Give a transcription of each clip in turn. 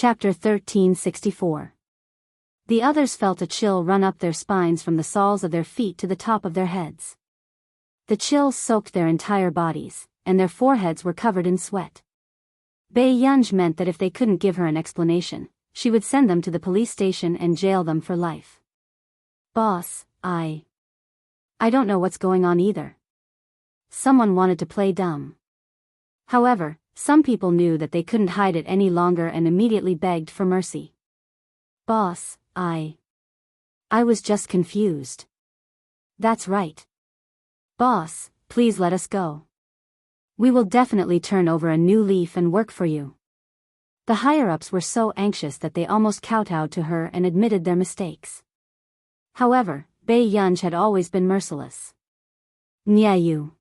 Chapter 1364. The others felt a chill run up their spines from the soles of their feet to the top of their heads. The chills soaked their entire bodies, and their foreheads were covered in sweat. Bei Yunj meant that if they couldn't give her an explanation, she would send them to the police station and jail them for life. Boss, I don't know what's going on either. Someone wanted to play dumb. However, some people knew that they couldn't hide it any longer and immediately begged for mercy. Boss, I was just confused. That's right. Boss, please let us go. We will definitely turn over a new leaf and work for you. The higher-ups were so anxious that they almost kowtowed to her and admitted their mistakes. However, Bei Yunj had always been merciless. Nyayu.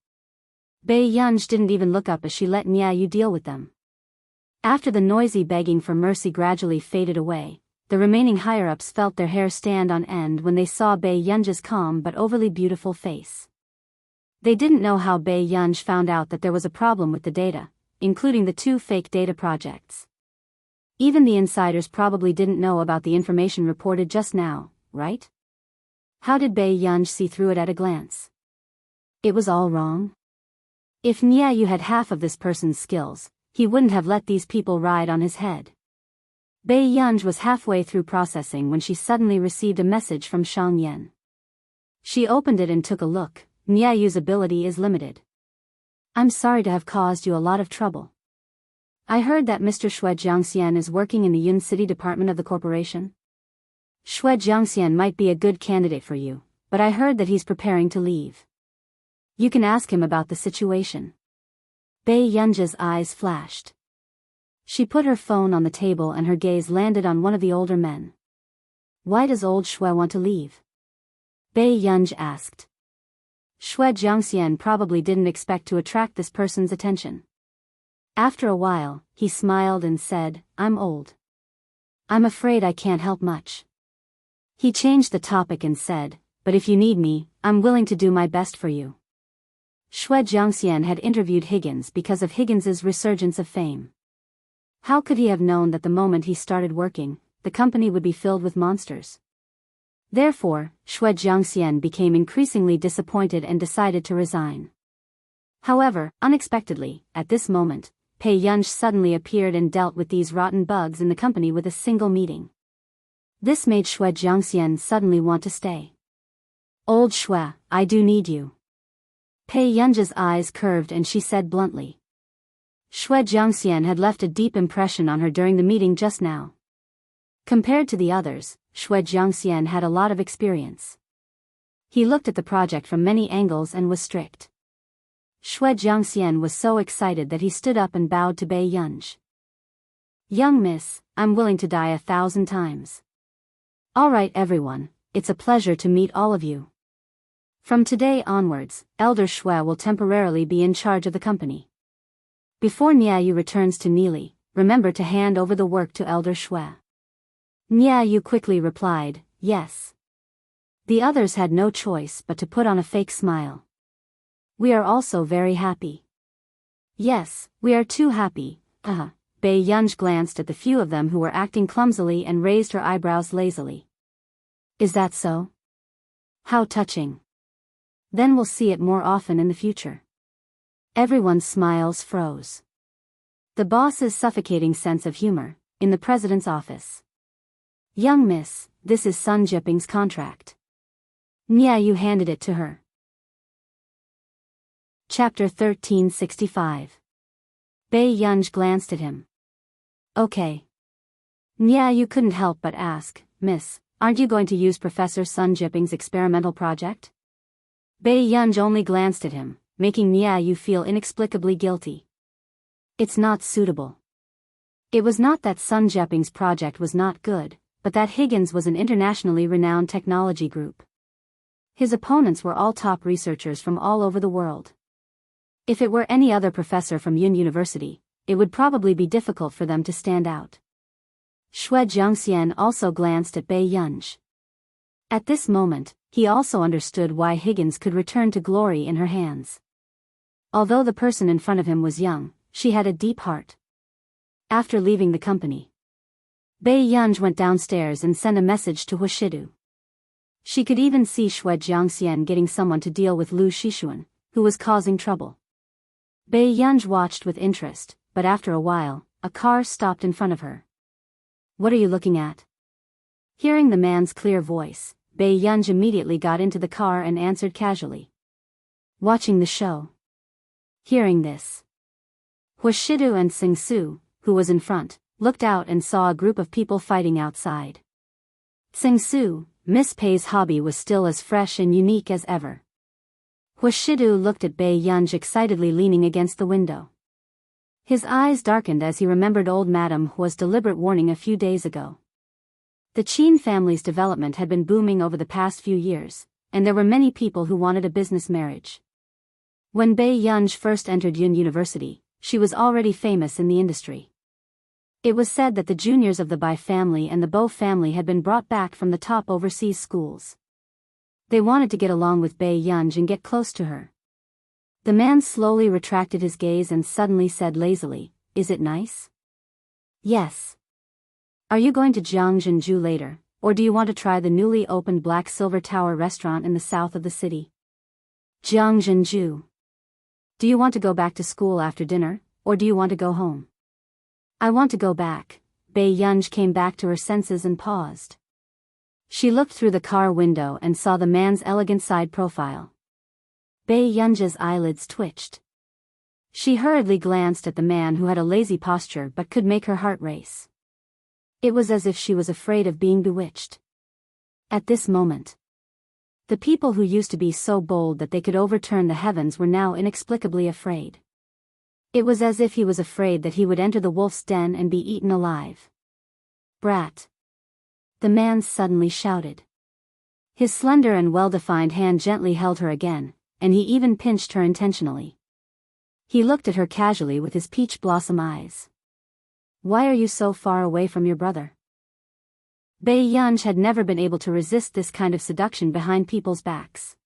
Bei Yunj didn't even look up as she let Nyayu deal with them. After the noisy begging for mercy gradually faded away, the remaining higher-ups felt their hair stand on end when they saw Bei Yunj's calm but overly beautiful face. They didn't know how Bei Yunj found out that there was a problem with the data, including the 2 fake data projects. Even the insiders probably didn't know about the information reported just now, right? How did Bei Yunj see through it at a glance? It was all wrong. If Nyayu had half of this person's skills, he wouldn't have let these people ride on his head. Bei Yunj was halfway through processing when she suddenly received a message from Shang Yan. She opened it and took a look. Nyayu's ability is limited. I'm sorry to have caused you a lot of trouble. I heard that Mr. Xue Jiangxian is working in the Yun City department of the corporation. Xue Jiangxian might be a good candidate for you, but I heard that he's preparing to leave. You can ask him about the situation. Bei Yunj's eyes flashed. She put her phone on the table and her gaze landed on one of the older men. Why does old Xue want to leave? Bei Yunj asked. Xue Jiangxian probably didn't expect to attract this person's attention. After a while, he smiled and said, I'm old. I'm afraid I can't help much. He changed the topic and said, but if you need me, I'm willing to do my best for you. Xue Jiangxian had interviewed Higgins because of Higgins's resurgence of fame. How could he have known that the moment he started working, the company would be filled with monsters? Therefore, Xue Jiangxian became increasingly disappointed and decided to resign. However, unexpectedly, at this moment, Bei Yunj suddenly appeared and dealt with these rotten bugs in the company with a single meeting. This made Xue Jiangxian suddenly want to stay. Old Xue, I do need you. Bei Yunj's eyes curved and she said bluntly. Xue Jiangxian had left a deep impression on her during the meeting just now. Compared to the others, Xue Jiangxian had a lot of experience. He looked at the project from many angles and was strict. Xue Jiangxian was so excited that he stood up and bowed to Bei Yunj. Young miss, I'm willing to die 1,000 times. All right everyone, it's a pleasure to meet all of you. From today onwards, Elder Xue will temporarily be in charge of the company. Before Nyayu returns to Nili, remember to hand over the work to Elder Xue. Nyayu quickly replied, yes. The others had no choice but to put on a fake smile. We are also very happy. Yes, we are too happy, Bei Yunj glanced at the few of them who were acting clumsily and raised her eyebrows lazily. Is that so? How touching. Then we'll see it more often in the future. Everyone's smiles froze. The boss's suffocating sense of humor, in the president's office. Young miss, this is Sun Jiping's contract. Nyayu handed it to her. Chapter 1365. Bei Yunj glanced at him. Okay. Nyayu couldn't help but ask, Miss, aren't you going to use Professor Sun Jiping's experimental project? Bei Yunj only glanced at him, making Nyayu feel inexplicably guilty. It's not suitable. It was not that Sun Jiping's project was not good, but that Higgins was an internationally renowned technology group. His opponents were all top researchers from all over the world. If it were any other professor from Yun University, it would probably be difficult for them to stand out. Xue Jiangxian also glanced at Bei Yunj. At this moment, he also understood why Higgins could return to glory in her hands. Although the person in front of him was young, she had a deep heart. After leaving the company, Bei Yunj went downstairs and sent a message to Huashidu. She could even see Shui Jiangxian getting someone to deal with Lu Shixuan, who was causing trouble. Bei Yunj watched with interest, but after a while, a car stopped in front of her. "What are you looking at?" Hearing the man's clear voice, Bei Yunj immediately got into the car and answered casually. "Watching the show." Hearing this, Huashidu and Sing Su, who was in front, looked out and saw a group of people fighting outside. Sing Su, Miss Pei's hobby, was still as fresh and unique as ever. Huashidu looked at Bei Yunj excitedly leaning against the window. His eyes darkened as he remembered old Madame Hua's deliberate warning a few days ago. The Qin family's development had been booming over the past few years, and there were many people who wanted a business marriage. When Bei Yunj first entered Yun University, she was already famous in the industry. It was said that the juniors of the Bai family and the Bo family had been brought back from the top overseas schools. They wanted to get along with Bei Yunj and get close to her. The man slowly retracted his gaze and suddenly said lazily, "Is it nice?" "Yes." "Are you going to Jiangzhenju later, or do you want to try the newly opened Black Silver Tower restaurant in the south of the city?" "Jiangzhenju." "Do you want to go back to school after dinner, or do you want to go home?" "I want to go back." Bei Yunj came back to her senses and paused. She looked through the car window and saw the man's elegant side profile. Bei Yunj's eyelids twitched. She hurriedly glanced at the man who had a lazy posture but could make her heart race. It was as if she was afraid of being bewitched. At this moment, the people who used to be so bold that they could overturn the heavens were now inexplicably afraid. It was as if he was afraid that he would enter the wolf's den and be eaten alive. "Brat!" the man suddenly shouted. His slender and well-defined hand gently held her again, and he even pinched her intentionally. He looked at her casually with his peach blossom eyes. "Why are you so far away from your brother?" Bei Yunj had never been able to resist this kind of seduction behind people's backs.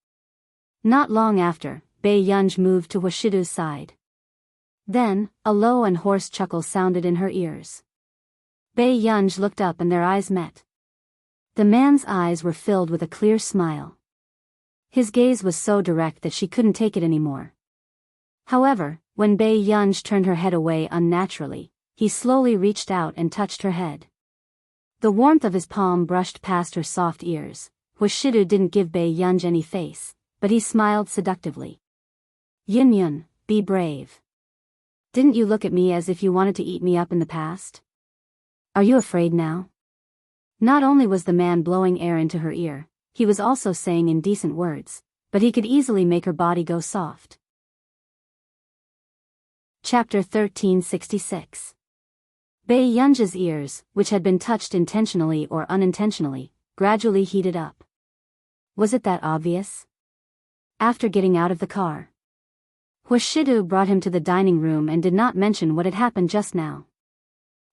Not long after, Bei Yunj moved to Huashidu's side. Then, a low and hoarse chuckle sounded in her ears. Bei Yunj looked up and their eyes met. The man's eyes were filled with a clear smile. His gaze was so direct that she couldn't take it anymore. However, when Bei Yunj turned her head away unnaturally, he slowly reached out and touched her head. The warmth of his palm brushed past her soft ears. Huashidu didn't give Bei Yunj any face, but he smiled seductively. "Yun Yun, be brave. Didn't you look at me as if you wanted to eat me up in the past? Are you afraid now?" Not only was the man blowing air into her ear, he was also saying indecent words, but he could easily make her body go soft. Chapter 1366. Bei Yunj's ears, which had been touched intentionally or unintentionally, gradually heated up. Was it that obvious? After getting out of the car, Huashidu brought him to the dining room and did not mention what had happened just now.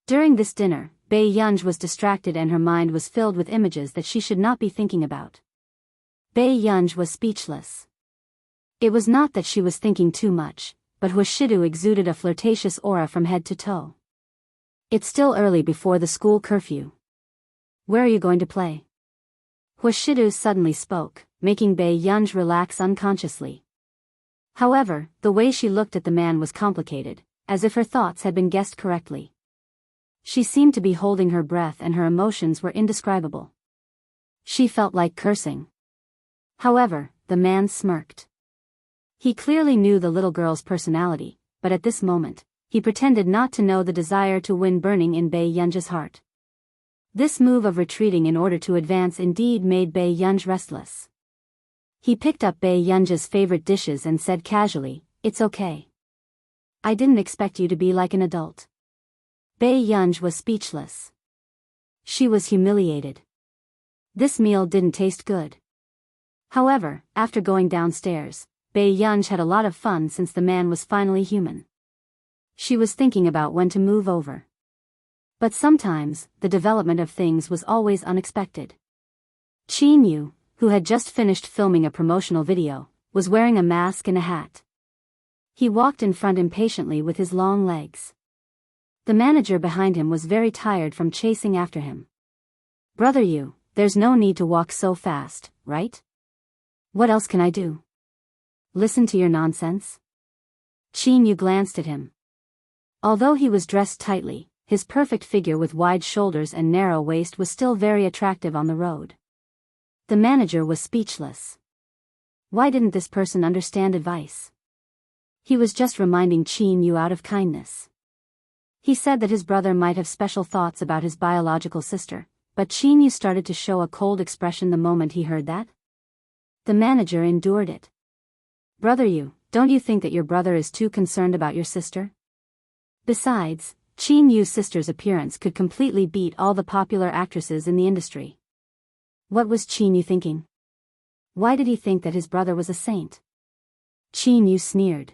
During this dinner, Bei Yunj was distracted and her mind was filled with images that she should not be thinking about. Bei Yunj was speechless. It was not that she was thinking too much, but Huashidu exuded a flirtatious aura from head to toe. "It's still early before the school curfew. Where are you going to play?" Huashidu suddenly spoke, making Bei Yunj relax unconsciously. However, the way she looked at the man was complicated, as if her thoughts had been guessed correctly. She seemed to be holding her breath and her emotions were indescribable. She felt like cursing. However, the man smirked. He clearly knew the little girl's personality, but at this moment, he pretended not to know the desire to win burning in Bei Yunj's heart. This move of retreating in order to advance indeed made Bei Yunj restless. He picked up Bei Yunj's favorite dishes and said casually, "It's okay. I didn't expect you to be like an adult." Bei Yunj was speechless. She was humiliated. This meal didn't taste good. However, after going downstairs, Bei Yunj had a lot of fun since the man was finally human. She was thinking about when to move over. But sometimes, the development of things was always unexpected. Qin Yu, who had just finished filming a promotional video, was wearing a mask and a hat. He walked in front impatiently with his long legs. The manager behind him was very tired from chasing after him. Brother you, there's no need to walk so fast, right? What else can I do? Listen to your nonsense? Qin Yu glanced at him. Although he was dressed tightly, his perfect figure with wide shoulders and narrow waist was still very attractive on the road. The manager was speechless. Why didn't this person understand advice? He was just reminding Qin Yu out of kindness. He said that his brother might have special thoughts about his biological sister, but Qin Yu started to show a cold expression the moment he heard that. The manager endured it. Brother you, don't you think that your brother is too concerned about your sister? Besides, Qin Yu's sister's appearance could completely beat all the popular actresses in the industry. What was Qin Yu thinking? Why did he think that his brother was a saint? Qin Yu sneered.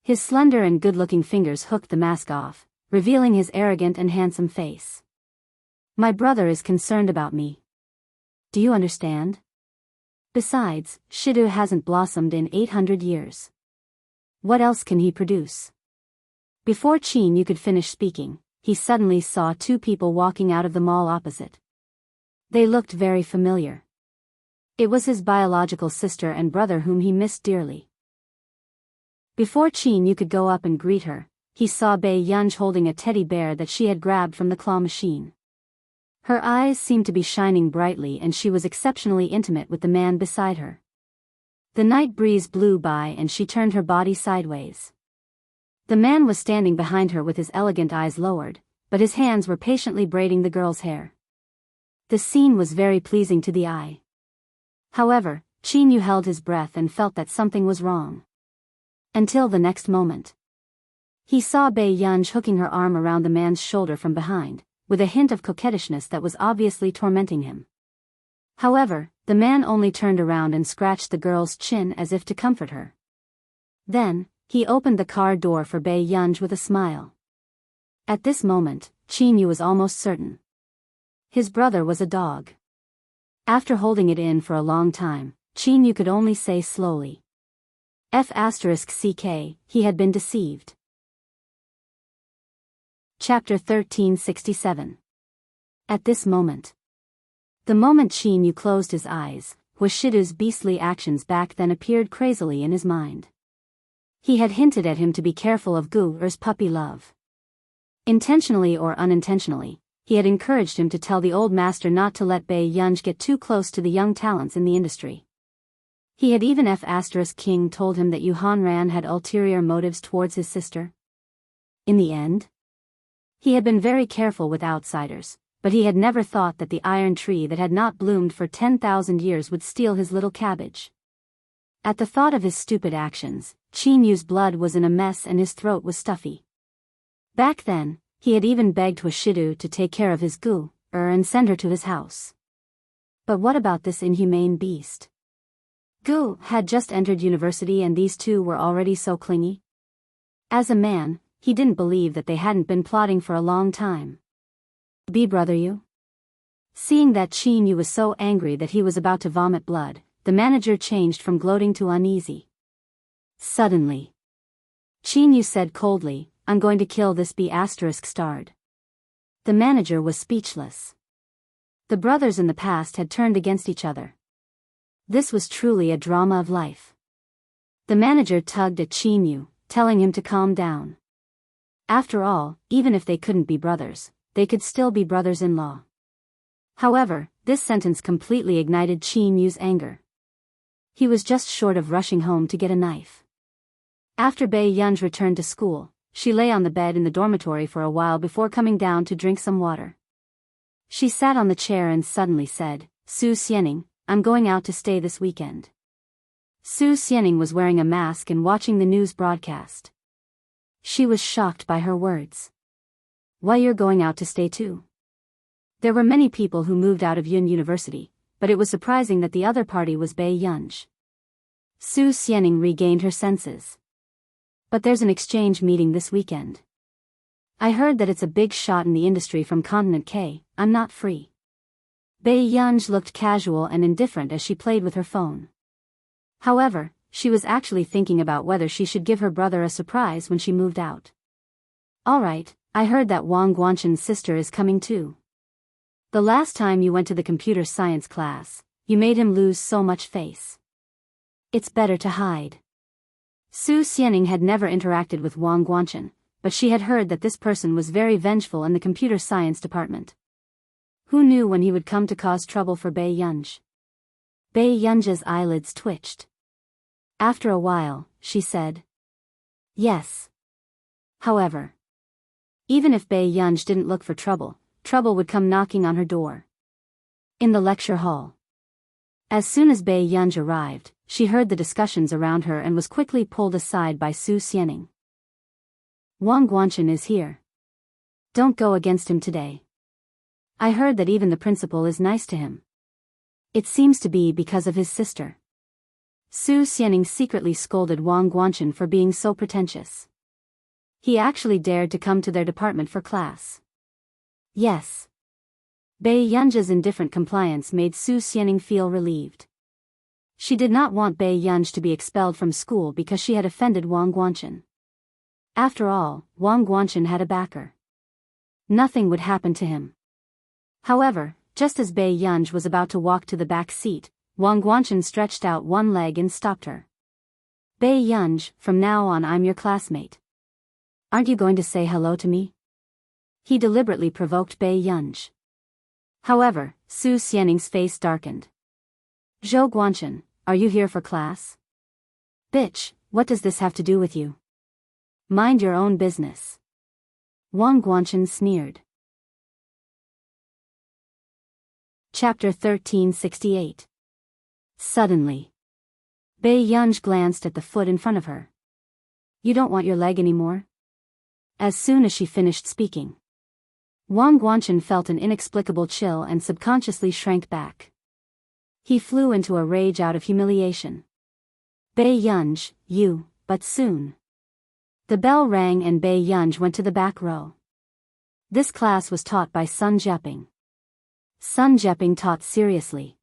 His slender and good-looking fingers hooked the mask off, revealing his arrogant and handsome face. My brother is concerned about me. Do you understand? Besides, Shidu hasn't blossomed in 800 years. What else can he produce? Before Qin Yu could finish speaking, he suddenly saw two people walking out of the mall opposite. They looked very familiar. It was his biological sister and brother whom he missed dearly. Before Qin Yu could go up and greet her, he saw Bei Yunj holding a teddy bear that she had grabbed from the claw machine. Her eyes seemed to be shining brightly and she was exceptionally intimate with the man beside her. The night breeze blew by and she turned her body sideways. The man was standing behind her with his elegant eyes lowered, but his hands were patiently braiding the girl's hair. The scene was very pleasing to the eye. However, Qin Yu held his breath and felt that something was wrong. Until the next moment. He saw Bei Yunj hooking her arm around the man's shoulder from behind, with a hint of coquettishness that was obviously tormenting him. However, the man only turned around and scratched the girl's chin as if to comfort her. Then, he opened the car door for Bei Yunj with a smile. At this moment, Qin Yu was almost certain. His brother was a dog. After holding it in for a long time, Qin Yu could only say slowly. *CK, he had been deceived. Chapter 1367. At this moment. The moment Qin Yu closed his eyes, Shidu's beastly actions back then appeared crazily in his mind. He had hinted at him to be careful of Gu-er's puppy love. Intentionally or unintentionally, he had encouraged him to tell the old master not to let Bei Yunj get too close to the young talents in the industry. He had even King told him that Yu Hanran had ulterior motives towards his sister. In the end, he had been very careful with outsiders, but he had never thought that the iron tree that had not bloomed for 10,000 years would steal his little cabbage. At the thought of his stupid actions, Qin Yu's blood was in a mess and his throat was stuffy. Back then, he had even begged Shidu to take care of his Gu-er and send her to his house. But what about this inhumane beast? Gu had just entered university and these two were already so clingy. As a man, he didn't believe that they hadn't been plotting for a long time. Brother Yu? Seeing that Qin Yu was so angry that he was about to vomit blood, the manager changed from gloating to uneasy. Suddenly, Qin Yu said coldly, I'm going to kill this ****. The manager was speechless. The brothers in the past had turned against each other. This was truly a drama of life. The manager tugged at Qin Yu, telling him to calm down. After all, even if they couldn't be brothers, they could still be brothers-in-law. However, this sentence completely ignited Qin Yu's anger. He was just short of rushing home to get a knife. After Bei Yunj returned to school, she lay on the bed in the dormitory for a while before coming down to drink some water. She sat on the chair and suddenly said, Su Xianing, I'm going out to stay this weekend. Su Xianing was wearing a mask and watching the news broadcast. She was shocked by her words. Why, you're going out to stay too? There were many people who moved out of Yun University, but it was surprising that the other party was Bei Yunj. Su Xianing regained her senses. But there's an exchange meeting this weekend. I heard that it's a big shot in the industry from Continent K, I'm not free. Bei Yunj looked casual and indifferent as she played with her phone. However, she was actually thinking about whether she should give her brother a surprise when she moved out. All right, I heard that Wang Guanshan's sister is coming too. The last time you went to the computer science class, you made him lose so much face. It's better to hide. Su Xianing had never interacted with Wang Guanshan, but she had heard that this person was very vengeful in the computer science department. Who knew when he would come to cause trouble for Bai Yunj? Bai Yunj's eyelids twitched. After a while, she said, "Yes." However, even if Bai Yunj didn't look for trouble, trouble would come knocking on her door. In the lecture hall. As soon as Bai Yunj arrived, she heard the discussions around her and was quickly pulled aside by Su Xianing. "Wang Guanshan is here. Don't go against him today. I heard that even the principal is nice to him. It seems to be because of his sister." Su Xianing secretly scolded Wang Guanshan for being so pretentious. He actually dared to come to their department for class. Yes. Bai Yunj's indifferent compliance made Su Xianing feel relieved. She did not want Bai Yunj to be expelled from school because she had offended Wang Guanshan. After all, Wang Guanshan had a backer. Nothing would happen to him. However, just as Bai Yunj was about to walk to the back seat, Wang Guanshan stretched out one leg and stopped her. "Bai Yunj, from now on I'm your classmate. Aren't you going to say hello to me?" He deliberately provoked Bai Yunj. However, Su Xianing's face darkened. "Zhou Guanshan, are you here for class?" "Bitch, what does this have to do with you? Mind your own business." Wang Guanshan sneered. Chapter 1368. Suddenly, Bai Yunj glanced at the foot in front of her. "You don't want your leg anymore?" As soon as she finished speaking, Wang Guanshan felt an inexplicable chill and subconsciously shrank back. He flew into a rage out of humiliation. "Bai Yunj, you," but soon. The bell rang and Bai Yunj went to the back row. This class was taught by Sun Jieping. Sun Jieping taught seriously.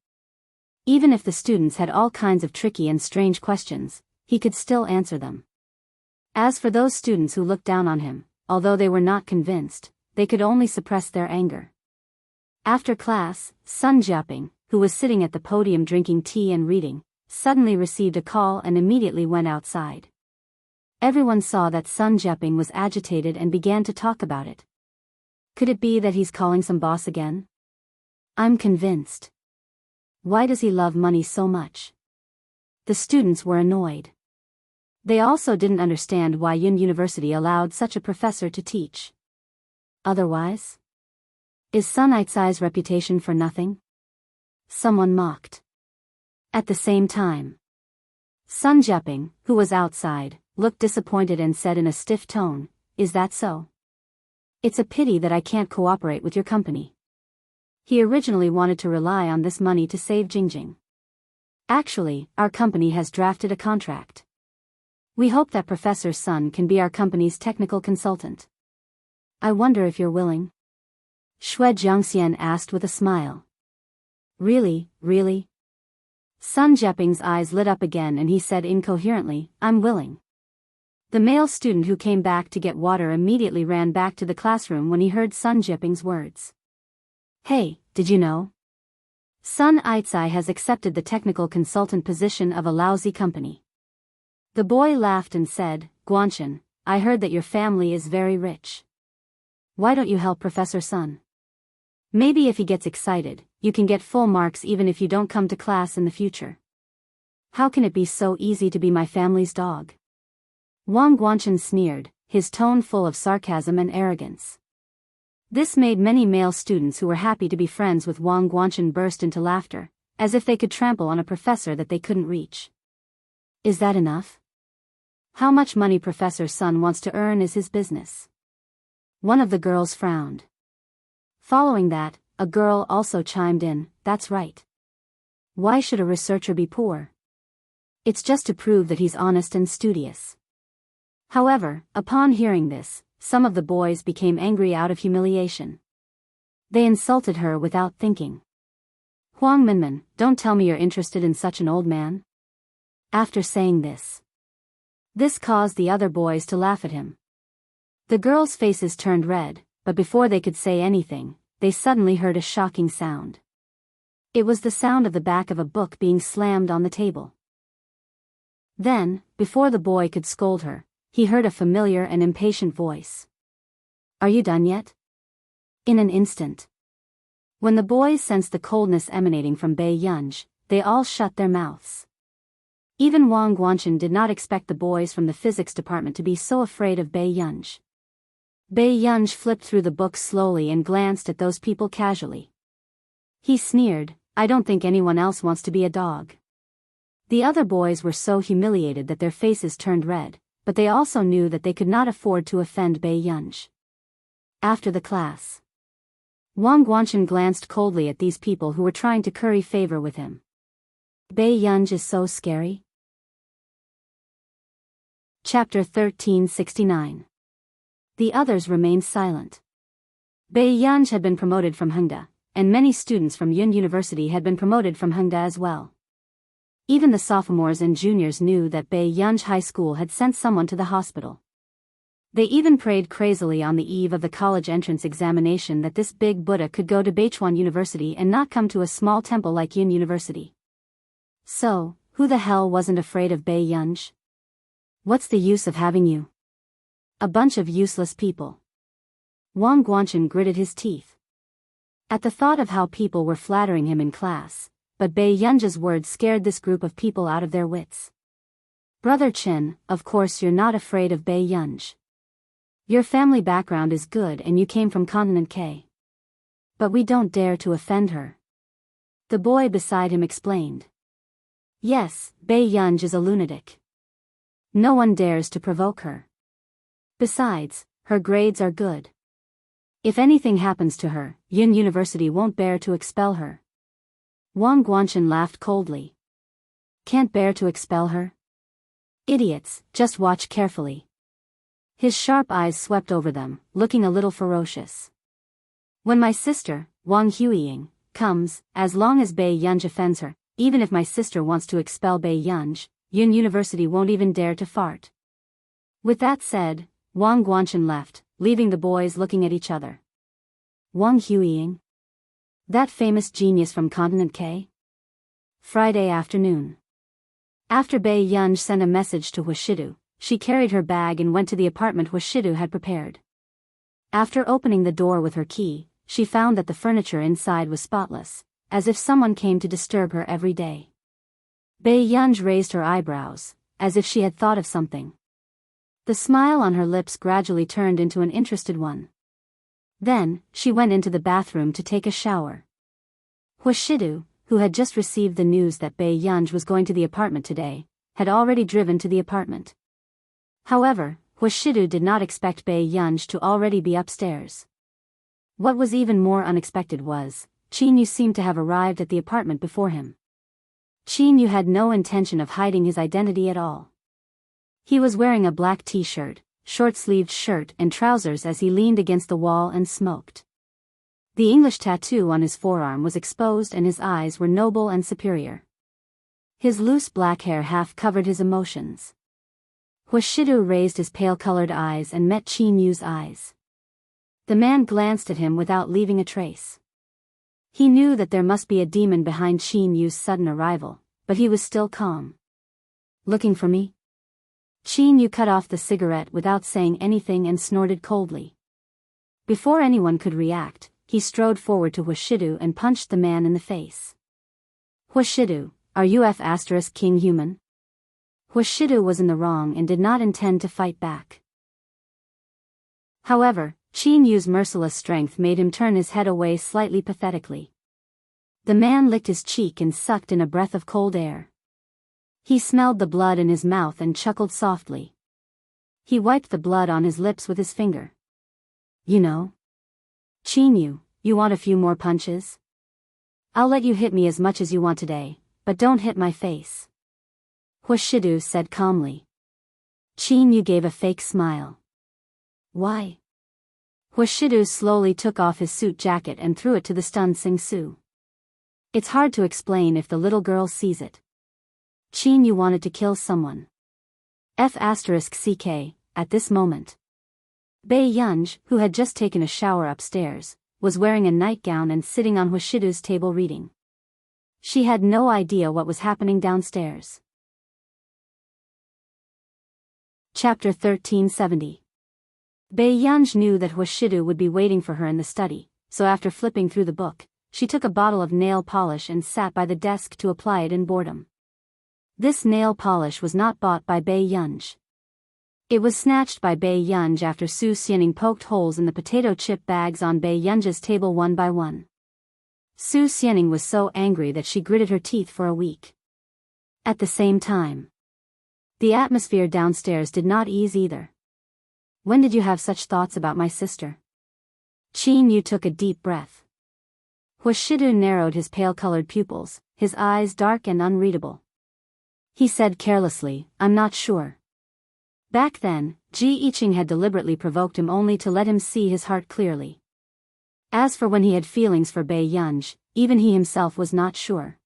Even if the students had all kinds of tricky and strange questions, he could still answer them. As for those students who looked down on him, although they were not convinced, they could only suppress their anger. After class, Sun Jieping, who was sitting at the podium drinking tea and reading, suddenly received a call and immediately went outside. Everyone saw that Sun Jieping was agitated and began to talk about it. Could it be that he's calling some boss again? I'm convinced. Why does he love money so much? The students were annoyed. They also didn't understand why Yun University allowed such a professor to teach. Otherwise? Is Sun Yitzai's reputation for nothing? Someone mocked. At the same time, Sun Jieping, who was outside, looked disappointed and said in a stiff tone, "Is that so? It's a pity that I can't cooperate with your company." He originally wanted to rely on this money to save Jingjing. "Actually, our company has drafted a contract. We hope that Professor Sun can be our company's technical consultant. I wonder if you're willing?" Xue Jiangxian asked with a smile. Really? Sun Jieping's eyes lit up again and he said incoherently, "I'm willing." The male student who came back to get water immediately ran back to the classroom when he heard Sun Jieping's words. "Hey, did you know? Sun Yitzai has accepted the technical consultant position of a lousy company." The boy laughed and said, "Guanshan, I heard that your family is very rich. Why don't you help Professor Sun? Maybe if he gets excited, you can get full marks even if you don't come to class in the future." "How can it be so easy to be my family's dog?" Wang Guanshan sneered, his tone full of sarcasm and arrogance. This made many male students who were happy to be friends with Wang Guanshan burst into laughter, as if they could trample on a professor that they couldn't reach. "Is that enough? How much money Professor Sun wants to earn is his business." One of the girls frowned. Following that, a girl also chimed in, "That's right. Why should a researcher be poor? It's just to prove that he's honest and studious." However, upon hearing this, some of the boys became angry out of humiliation. They insulted her without thinking. "Huang Minmin, don't tell me you're interested in such an old man." After saying this caused the other boys to laugh at him. The girls' faces turned red, but before they could say anything, they suddenly heard a shocking sound. It was the sound of the back of a book being slammed on the table. Then, before the boy could scold her, he heard a familiar and impatient voice. "Are you done yet?" In an instant. When the boys sensed the coldness emanating from Bai Yunj, they all shut their mouths. Even Wang Guanchen did not expect the boys from the physics department to be so afraid of Bai Yunj. Bai Yunj flipped through the book slowly and glanced at those people casually. He sneered, "I don't think anyone else wants to be a dog." The other boys were so humiliated that their faces turned red, but they also knew that they could not afford to offend Bai Yunj. After the class, Wang Guanchen glanced coldly at these people who were trying to curry favor with him. Bai Yunj is so scary. Chapter 1369. The others remained silent. Bai Yunj had been promoted from Hengda, and many students from Yun University had been promoted from Hengda as well. Even the sophomores and juniors knew that Bai Yunj High School had sent someone to the hospital. They even prayed crazily on the eve of the college entrance examination that this big Buddha could go to Beichuan University and not come to a small temple like Yun University. So, who the hell wasn't afraid of Bai Yunj? What's the use of having you? A bunch of useless people. Wang Guanchen gritted his teeth at the thought of how people were flattering him in class, but Bai Yunj's words scared this group of people out of their wits. "Brother Chen, of course you're not afraid of Bai Yunj. Your family background is good and you came from Continent K. But we don't dare to offend her." The boy beside him explained. "Yes, Bai Yunj is a lunatic. No one dares to provoke her. Besides, her grades are good. If anything happens to her, Yun University won't bear to expel her." Wang Guanchen laughed coldly. "Can't bear to expel her? Idiots, just watch carefully." His sharp eyes swept over them, looking a little ferocious. "When my sister, Wang Huiying, comes, as long as Bai Yunj offends her, even if my sister wants to expel Bai Yunj, Yun University won't even dare to fart." With that said, Wang Guanchen left, leaving the boys looking at each other. Wang Huiying? That famous genius from Continent K? Friday afternoon. After Bai Yunj sent a message to Huashidu, she carried her bag and went to the apartment Huashidu had prepared. After opening the door with her key, she found that the furniture inside was spotless, as if someone came to disturb her every day. Bai Yunj raised her eyebrows, as if she had thought of something. The smile on her lips gradually turned into an interested one. Then, she went into the bathroom to take a shower. Huashidu, who had just received the news that Bai Yunj was going to the apartment today, had already driven to the apartment. However, Huashidu did not expect Bai Yunj to already be upstairs. What was even more unexpected was, Qin Yu seemed to have arrived at the apartment before him. Qin Yu had no intention of hiding his identity at all. He was wearing a black t-shirt, short-sleeved shirt and trousers as he leaned against the wall and smoked. The English tattoo on his forearm was exposed and his eyes were noble and superior. His loose black hair half covered his emotions. Huashidu raised his pale-colored eyes and met Qin Yu's eyes. The man glanced at him without leaving a trace. He knew that there must be a demon behind Qin Yu's sudden arrival, but he was still calm. "Looking for me?" Qin Yu cut off the cigarette without saying anything and snorted coldly. Before anyone could react, he strode forward to Huashidu and punched the man in the face. "Huashidu, are you King human?" Huashidu was in the wrong and did not intend to fight back. However, Qin Yu's merciless strength made him turn his head away slightly pathetically. The man licked his cheek and sucked in a breath of cold air. He smelled the blood in his mouth and chuckled softly. He wiped the blood on his lips with his finger. "You know, Qin Yu, you want a few more punches? I'll let you hit me as much as you want today, but don't hit my face," Huashidu said calmly. Qin Yu gave a fake smile. "Why?" Huashidu slowly took off his suit jacket and threw it to the stunned Sing Su. It's hard to explain if the little girl sees it. Qin Yu wanted to kill someone. F*ck at this moment. Bei Yunj, who had just taken a shower upstairs, was wearing a nightgown and sitting on Hwashidu's table reading. She had no idea what was happening downstairs. Chapter 1370. Bei Yunj knew that Hwashidu would be waiting for her in the study, so after flipping through the book, she took a bottle of nail polish and sat by the desk to apply it in boredom. This nail polish was not bought by Bei Yunj. It was snatched by Bei Yunj after Su Xianing poked holes in the potato chip bags on Bei Yunj's table one by one. Su Xianing was so angry that she gritted her teeth for a week. At the same time, the atmosphere downstairs did not ease either. When did you have such thoughts about my sister? Qin Yu took a deep breath. Hwashidu narrowed his pale-colored pupils, his eyes dark and unreadable. He said carelessly, "I'm not sure." Back then, Ji Iching had deliberately provoked him only to let him see his heart clearly. As for when he had feelings for Bei Yunj, even he himself was not sure.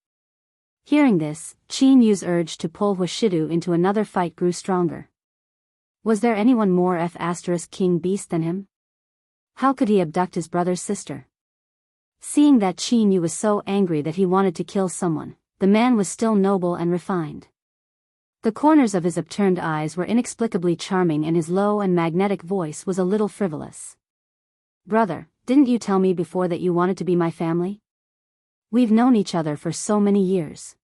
Hearing this, Qin Yu's urge to pull Hwashidu into another fight grew stronger. Was there anyone more king beast than him? How could he abduct his brother's sister? Seeing that Qin Yu was so angry that he wanted to kill someone, the man was still noble and refined. The corners of his upturned eyes were inexplicably charming and his low and magnetic voice was a little frivolous. "Brother, didn't you tell me before that you wanted to be my family? We've known each other for so many years.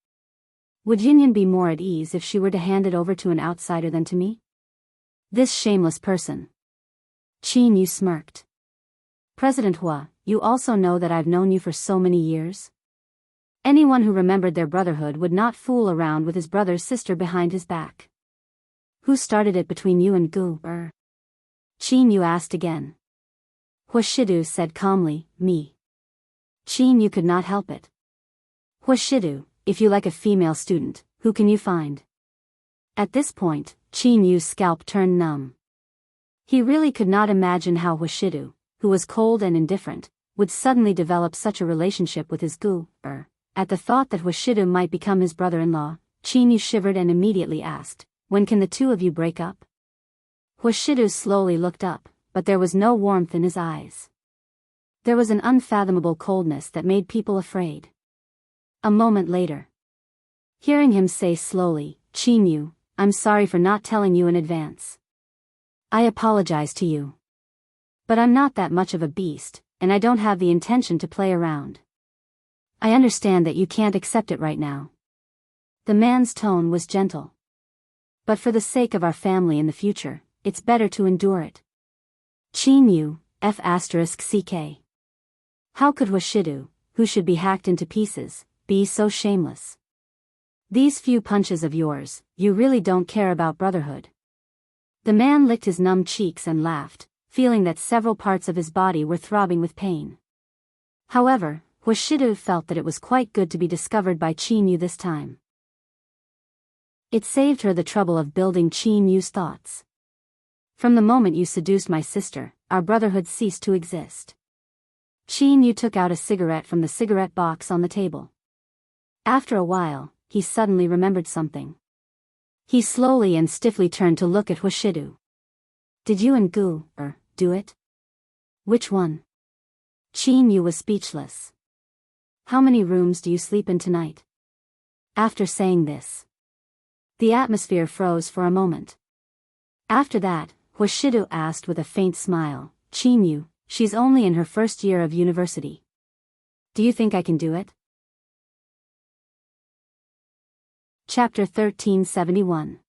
Would Yinyan be more at ease if she were to hand it over to an outsider than to me? This shameless person." Qin Yu smirked. "President Hua, you also know that I've known you for so many years? Anyone who remembered their brotherhood would not fool around with his brother's sister behind his back. Who started it between you and Gu? Qin Yu asked again. Hwashidu said calmly, "Me." Qin Yu could not help it. "Hwashidu, if you like a female student, who can you find?" At this point, Qin Yu's scalp turned numb. He really could not imagine how Hwashidu, who was cold and indifferent, would suddenly develop such a relationship with his Gu. At the thought that Hwashidu might become his brother-in-law, Qin Yu shivered and immediately asked, "When can the two of you break up?" Hwashidu slowly looked up, but there was no warmth in his eyes. There was an unfathomable coldness that made people afraid. A moment later, hearing him say slowly, "Qin Yu, I'm sorry for not telling you in advance. I apologize to you. But I'm not that much of a beast, and I don't have the intention to play around. I understand that you can't accept it right now." The man's tone was gentle. "But for the sake of our family in the future, it's better to endure it." Qin Yu, F***ck. How could Hwashidu, who should be hacked into pieces, be so shameless? These few punches of yours, you really don't care about brotherhood. The man licked his numb cheeks and laughed, feeling that several parts of his body were throbbing with pain. However, Hwashidu felt that it was quite good to be discovered by Qin Yu this time. It saved her the trouble of building Qin Yu's thoughts. "From the moment you seduced my sister, our brotherhood ceased to exist." Qin Yu took out a cigarette from the cigarette box on the table. After a while, he suddenly remembered something. He slowly and stiffly turned to look at Hwashidu. "Did you and Gu, do it?" "Which one?" Qin Yu was speechless. "How many rooms do you sleep in tonight?" After saying this, the atmosphere froze for a moment. After that, Hwashidu asked with a faint smile, "Qin Yu, she's only in her first year of university. Do you think I can do it?" Chapter 1371.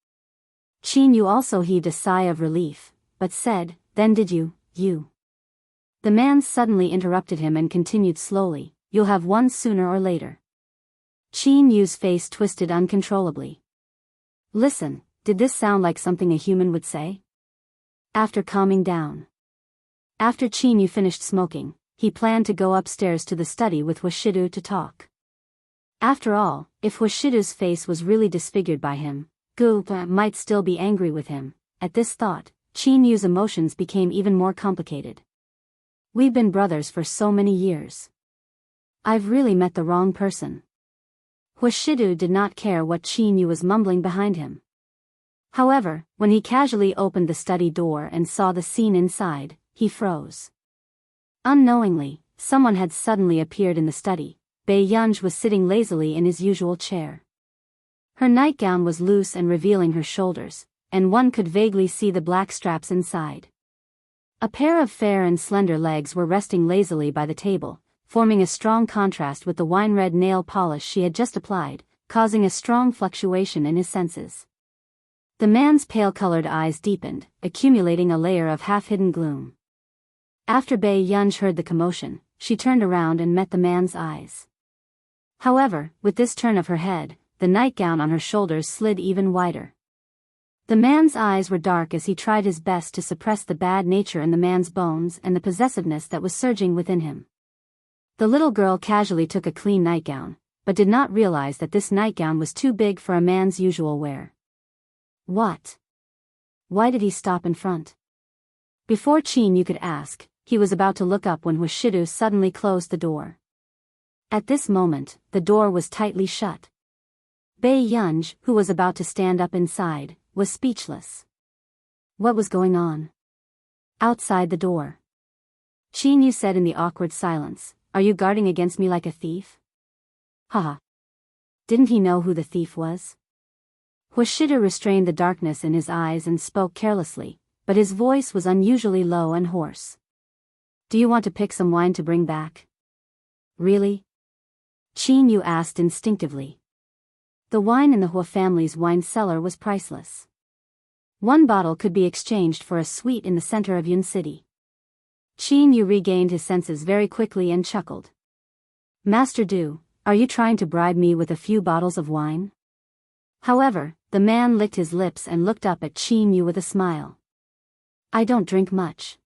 Qin Yu also heaved a sigh of relief, but said, "Then did you?" The man suddenly interrupted him and continued slowly, "You'll have one sooner or later." Qin Yu's face twisted uncontrollably. "Listen, did this sound like something a human would say?" After calming down. After Qin Yu finished smoking, he planned to go upstairs to the study with Hwashidu to talk. After all, if Hwashidu's face was really disfigured by him, Gu might still be angry with him. At this thought, Qin Yu's emotions became even more complicated. "We've been brothers for so many years. I've really met the wrong person." Hwashidu did not care what Qin Yu was mumbling behind him. However, when he casually opened the study door and saw the scene inside, he froze. Unknowingly, someone had suddenly appeared in the study. Bae-yunj was sitting lazily in his usual chair. Her nightgown was loose and revealing her shoulders, and one could vaguely see the black straps inside. A pair of fair and slender legs were resting lazily by the table, forming a strong contrast with the wine-red nail polish she had just applied, causing a strong fluctuation in his senses. The man's pale-colored eyes deepened, accumulating a layer of half-hidden gloom. After Bae-yunj heard the commotion, she turned around and met the man's eyes. However, with this turn of her head, the nightgown on her shoulders slid even wider. The man's eyes were dark as he tried his best to suppress the bad nature in the man's bones and the possessiveness that was surging within him. The little girl casually took a clean nightgown, but did not realize that this nightgown was too big for a man's usual wear. What? Why did he stop in front? Before Chin Yu could ask, he was about to look up when Hwashidu suddenly closed the door. At this moment, the door was tightly shut. Bae-yunj, who was about to stand up inside, was speechless. What was going on? Outside the door. Chin Yu said in the awkward silence, "Are you guarding against me like a thief?" Haha. Didn't he know who the thief was? Hwashidu restrained the darkness in his eyes and spoke carelessly, but his voice was unusually low and hoarse. "Do you want to pick some wine to bring back?" "Really?" Chin Yu asked instinctively. The wine in the Hua family's wine cellar was priceless. One bottle could be exchanged for a suite in the center of Yun City. Chin Yu regained his senses very quickly and chuckled. "Master Du, are you trying to bribe me with a few bottles of wine?" However, the man licked his lips and looked up at Chin Yu with a smile. "I don't drink much.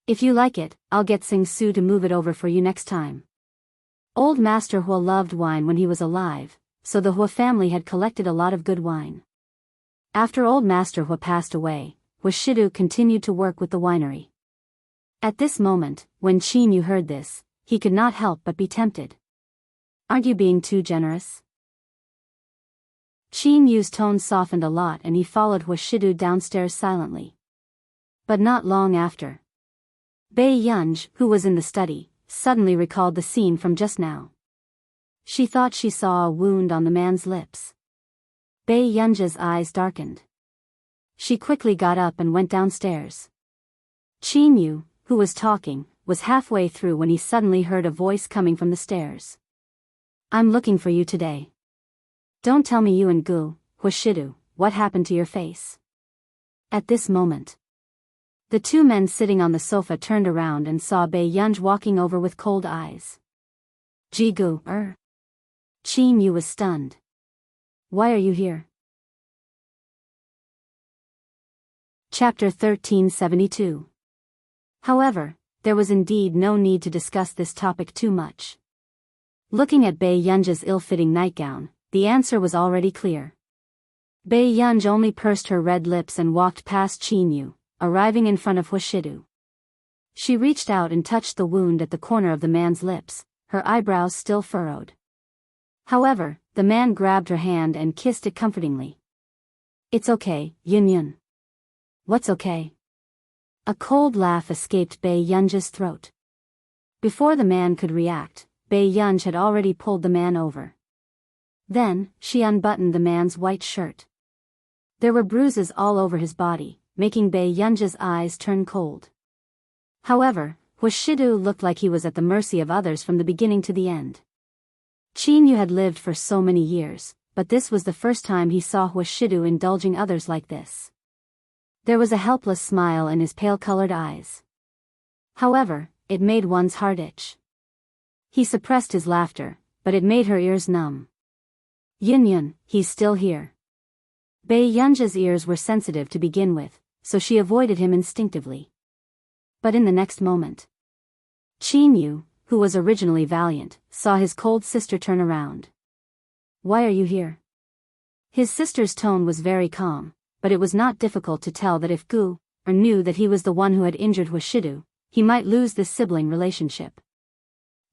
If you like it, I'll get Sing Su to move it over for you next time." Old Master Hua loved wine when he was alive, so the Hua family had collected a lot of good wine. After Old Master Hua passed away, Hwashidu continued to work with the winery. At this moment, when Chin Yu heard this, he could not help but be tempted. "Aren't you being too generous?" Chin Yu's tone softened a lot and he followed Hwashidu downstairs silently. But not long after, Bae-yunj, who was in the study, suddenly recalled the scene from just now. She thought she saw a wound on the man's lips. Bae-yunj's eyes darkened. She quickly got up and went downstairs. Chin Yu, who was talking, was halfway through when he suddenly heard a voice coming from the stairs. "I'm looking for you today. Don't tell me you and Hwashidu, what happened to your face?" At this moment, the two men sitting on the sofa turned around and saw Bae-yunj walking over with cold eyes. "Ji-gu, Chin Yu was stunned. "Why are you here?" Chapter 1372. However, there was indeed no need to discuss this topic too much. Looking at Bae-yunj's ill-fitting nightgown, the answer was already clear. Bae-yunj only pursed her red lips and walked past Chin Yu, arriving in front of Hwashidu. She reached out and touched the wound at the corner of the man's lips, her eyebrows still furrowed. However, the man grabbed her hand and kissed it comfortingly. "It's okay, Yun." "What's okay?" A cold laugh escaped Bae-yunj's throat. Before the man could react, Bae-yunj had already pulled the man over. Then, she unbuttoned the man's white shirt. There were bruises all over his body, making Bae-yunj's eyes turn cold. However, Hwashidu looked like he was at the mercy of others from the beginning to the end. Chin Yu had lived for so many years, but this was the first time he saw Hwashidu indulging others like this. There was a helpless smile in his pale-colored eyes. However, it made one's heart itch. He suppressed his laughter, but it made her ears numb. Yun, he's still here." Bae-yunj's ears were sensitive to begin with, so she avoided him instinctively. But in the next moment, Chin Yu, who was originally valiant, saw his cold sister turn around. "Why are you here?" His sister's tone was very calm, but it was not difficult to tell that if knew that he was the one who had injured Hwashidu, he might lose this sibling relationship.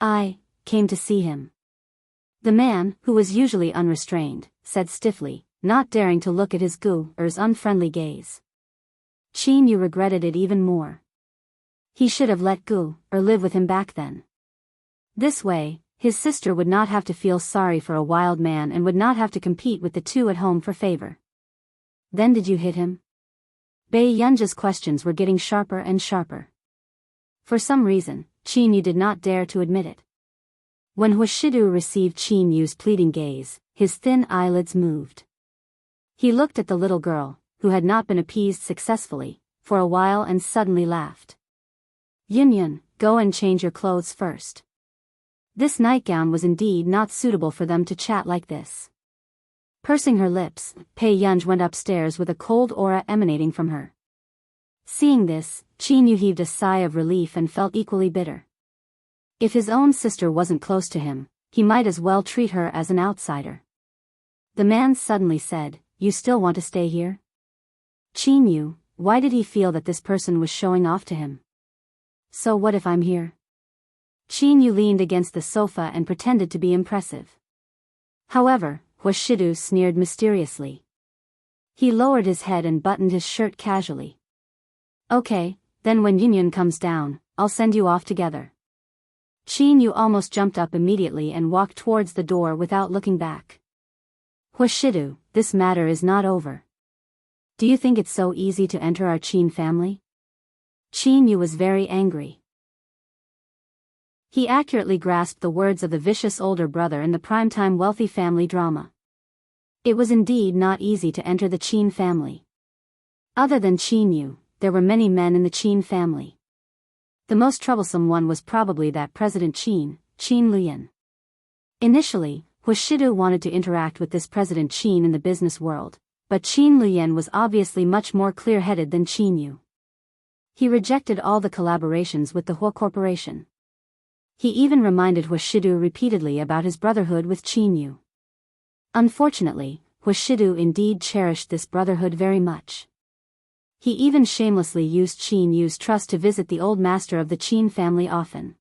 "I came to see him." The man, who was usually unrestrained, said stiffly, not daring to look at his Gu-er's unfriendly gaze. Qin Yu regretted it even more. He should have let Gu-er live with him back then. This way, his sister would not have to feel sorry for a wild man and would not have to compete with the two at home for favor. Then did you hit him? Bei Yunja's questions were getting sharper and sharper. For some reason, Qin Yu did not dare to admit it. When Huashidu received Qin Yu's pleading gaze, his thin eyelids moved. He looked at the little girl, who had not been appeased successfully, for a while and suddenly laughed. Yunyun, go and change your clothes first. This nightgown was indeed not suitable for them to chat like this. Pursing her lips, Pei Yunj went upstairs with a cold aura emanating from her. Seeing this, Qin Yu heaved a sigh of relief and felt equally bitter. If his own sister wasn't close to him, he might as well treat her as an outsider. The man suddenly said, "You still want to stay here?" Qin Yu, why did he feel that this person was showing off to him? So what if I'm here? Qin Yu leaned against the sofa and pretended to be impressive. However, Huashidu sneered mysteriously. He lowered his head and buttoned his shirt casually. Okay, then when Yunyun comes down, I'll send you off together. Qin Yu almost jumped up immediately and walked towards the door without looking back. Huashidu, this matter is not over. Do you think it's so easy to enter our Qin family? Qin Yu was very angry. He accurately grasped the words of the vicious older brother in the primetime wealthy family drama. It was indeed not easy to enter the Qin family. Other than Qin Yu, there were many men in the Qin family. The most troublesome one was probably that President Qin Luyan. Initially, Huashidu wanted to interact with this President Qin in the business world, but Qin Luyan was obviously much more clear-headed than Qin Yu. He rejected all the collaborations with the Hua Corporation. He even reminded Huashidu repeatedly about his brotherhood with Qin Yu. Unfortunately, Huashidu indeed cherished this brotherhood very much. He even shamelessly used Qin Yu's trust to visit the old master of the Qin family often.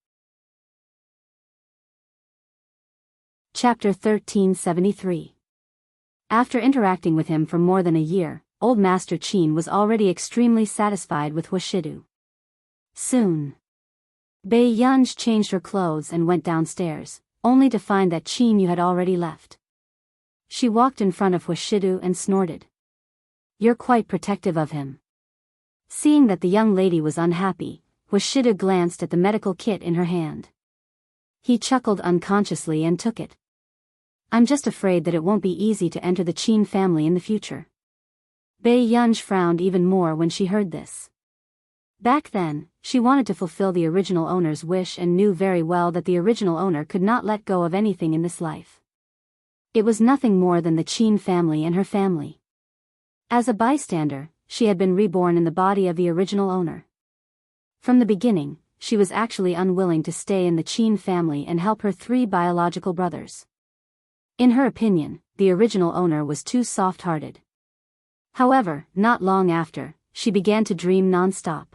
Chapter 1373. After interacting with him for more than a year, old master Qin was already extremely satisfied with Huashidu. Soon, Bei Yunj changed her clothes and went downstairs, only to find that Qin Yu had already left. She walked in front of Huashidu and snorted. You're quite protective of him. Seeing that the young lady was unhappy, Huashidu glanced at the medical kit in her hand. He chuckled unconsciously and took it. I'm just afraid that it won't be easy to enter the Qin family in the future. Bei Yunj frowned even more when she heard this. Back then, she wanted to fulfill the original owner's wish and knew very well that the original owner could not let go of anything in this life. It was nothing more than the Qin family and her family. As a bystander, she had been reborn in the body of the original owner. From the beginning, she was actually unwilling to stay in the Qin family and help her 3 biological brothers. In her opinion, the original owner was too soft-hearted. However, not long after, she began to dream non-stop.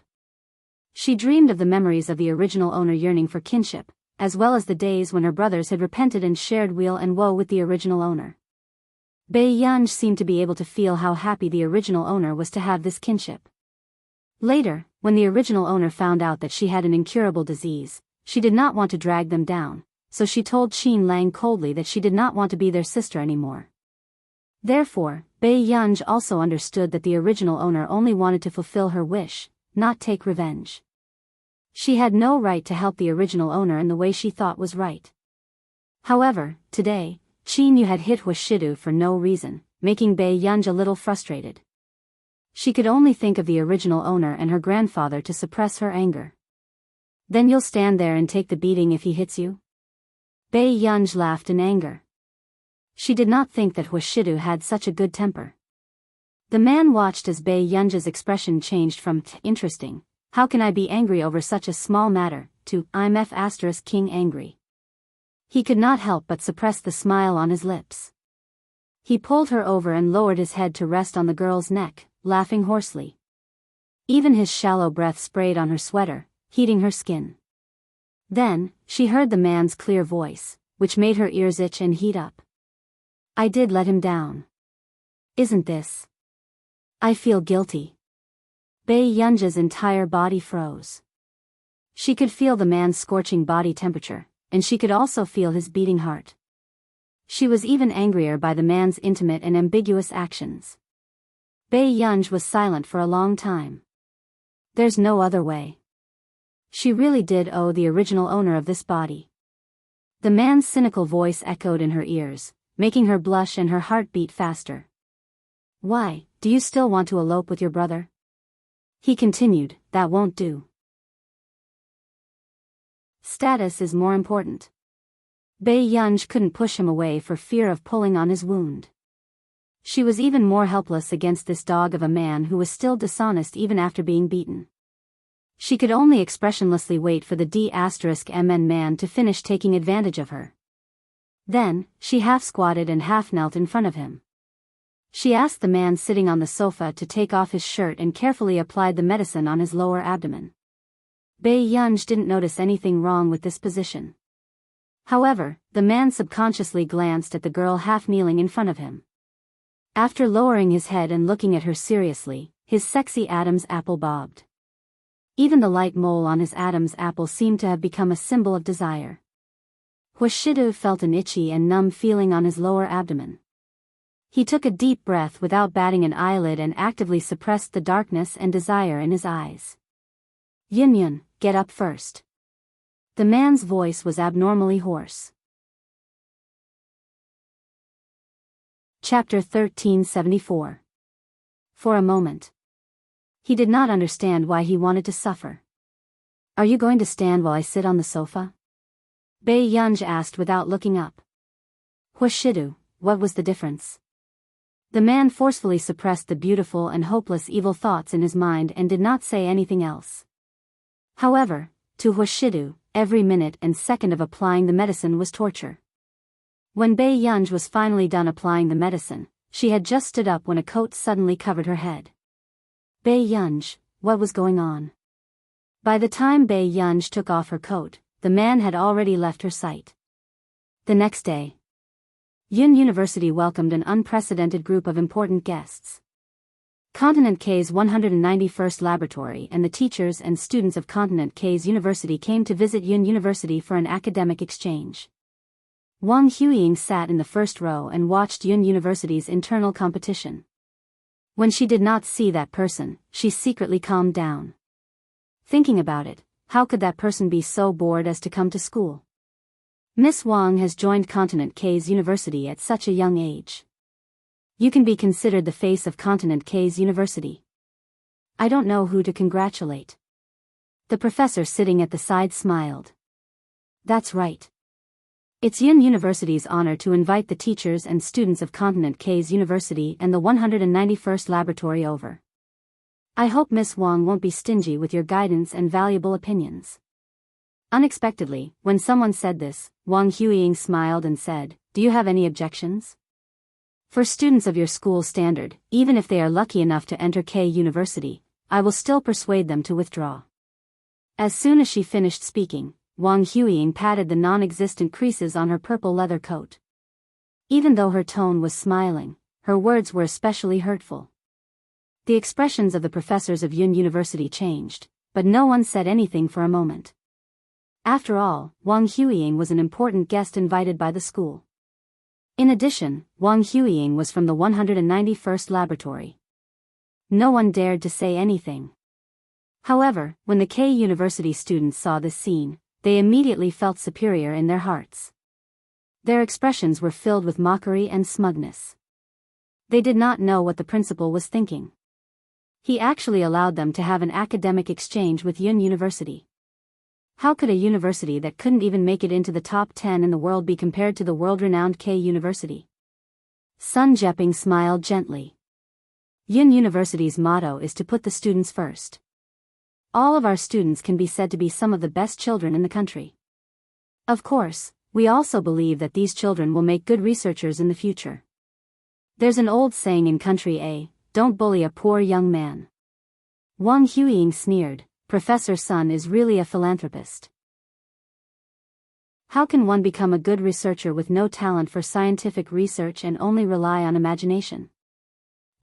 She dreamed of the memories of the original owner yearning for kinship, as well as the days when her brothers had repented and shared weal and woe with the original owner. Bei Yunj seemed to be able to feel how happy the original owner was to have this kinship. Later, when the original owner found out that she had an incurable disease, she did not want to drag them down, so she told Qin Lang coldly that she did not want to be their sister anymore. Therefore, Bei Yunj also understood that the original owner only wanted to fulfill her wish, not take revenge. She had no right to help the original owner in the way she thought was right. However, today, Qin Yu had hit Huashidu for no reason, making Bei Yunj a little frustrated. She could only think of the original owner and her grandfather to suppress her anger. Then you'll stand there and take the beating if he hits you? Bei Yunj laughed in anger. She did not think that Huashidu had such a good temper. The man watched as Bei Yunja's expression changed from interesting, how can I be angry over such a small matter, to I'm *king angry. He could not help but suppress the smile on his lips. He pulled her over and lowered his head to rest on the girl's neck, laughing hoarsely. Even his shallow breath sprayed on her sweater, heating her skin. Then, she heard the man's clear voice, which made her ears itch and heat up. I did let him down. Isn't this? I feel guilty. Bei Yunja's entire body froze. She could feel the man's scorching body temperature, and she could also feel his beating heart. She was even angrier by the man's intimate and ambiguous actions. Bei Yunj was silent for a long time. There's no other way. She really did owe the original owner of this body. The man's cynical voice echoed in her ears, making her blush and her heart beat faster. Why, do you still want to elope with your brother? He continued, that won't do. Status is more important. Bei Yunj couldn't push him away for fear of pulling on his wound. She was even more helpless against this dog of a man who was still dishonest even after being beaten. She could only expressionlessly wait for the D*MN man to finish taking advantage of her. Then, she half squatted and half knelt in front of him. She asked the man sitting on the sofa to take off his shirt and carefully applied the medicine on his lower abdomen. Bei Yunj didn't notice anything wrong with this position. However, the man subconsciously glanced at the girl half kneeling in front of him. After lowering his head and looking at her seriously, his sexy Adam's apple bobbed. Even the light mole on his Adam's apple seemed to have become a symbol of desire. Huashidu felt an itchy and numb feeling on his lower abdomen. He took a deep breath without batting an eyelid and actively suppressed the darkness and desire in his eyes. Yunyun, get up first. The man's voice was abnormally hoarse. Chapter 1374. For a moment. He did not understand why he wanted to suffer. Are you going to stand while I sit on the sofa? Bei Yunj asked without looking up. Huashidu, what was the difference? The man forcefully suppressed the beautiful and hopeless evil thoughts in his mind and did not say anything else. However, to Huashidu, every minute and second of applying the medicine was torture. When Bei Yunj was finally done applying the medicine, she had just stood up when a coat suddenly covered her head. Bei Yunj, what was going on? By the time Bei Yunj took off her coat, the man had already left her sight. The next day, Yun University welcomed an unprecedented group of important guests. Continent K's 191st Laboratory and the teachers and students of Continent K's University came to visit Yun University for an academic exchange. Wang Huiying sat in the first row and watched Yun University's internal competition. When she did not see that person, she secretly calmed down. Thinking about it, how could that person be so bored as to come to school? Miss Wang has joined Continent K's University at such a young age. You can be considered the face of Continent K's University. I don't know who to congratulate. The professor sitting at the side smiled. That's right. It's Yun University's honor to invite the teachers and students of Continent K's University and the 191st Laboratory over. I hope Miss Wang won't be stingy with your guidance and valuable opinions. Unexpectedly, when someone said this, Wang Huiying smiled and said, do you have any objections? For students of your school standard, even if they are lucky enough to enter K University, I will still persuade them to withdraw. As soon as she finished speaking, Wang Huiying patted the non-existent creases on her purple leather coat. Even though her tone was smiling, her words were especially hurtful. The expressions of the professors of Yun University changed, but no one said anything for a moment. After all, Wang Huiying was an important guest invited by the school. In addition, Wang Huiying was from the 191st Laboratory. No one dared to say anything. However, when the K University students saw this scene, they immediately felt superior in their hearts. Their expressions were filled with mockery and smugness. They did not know what the principal was thinking. He actually allowed them to have an academic exchange with Yun University. How could a university that couldn't even make it into the top 10 in the world be compared to the world-renowned K University? Sun Jeping smiled gently. Yun University's motto is to put the students first. All of our students can be said to be some of the best children in the country. Of course, we also believe that these children will make good researchers in the future. There's an old saying in Country A, don't bully a poor young man. Wang Huiying sneered, Professor Sun is really a philanthropist. How can one become a good researcher with no talent for scientific research and only rely on imagination?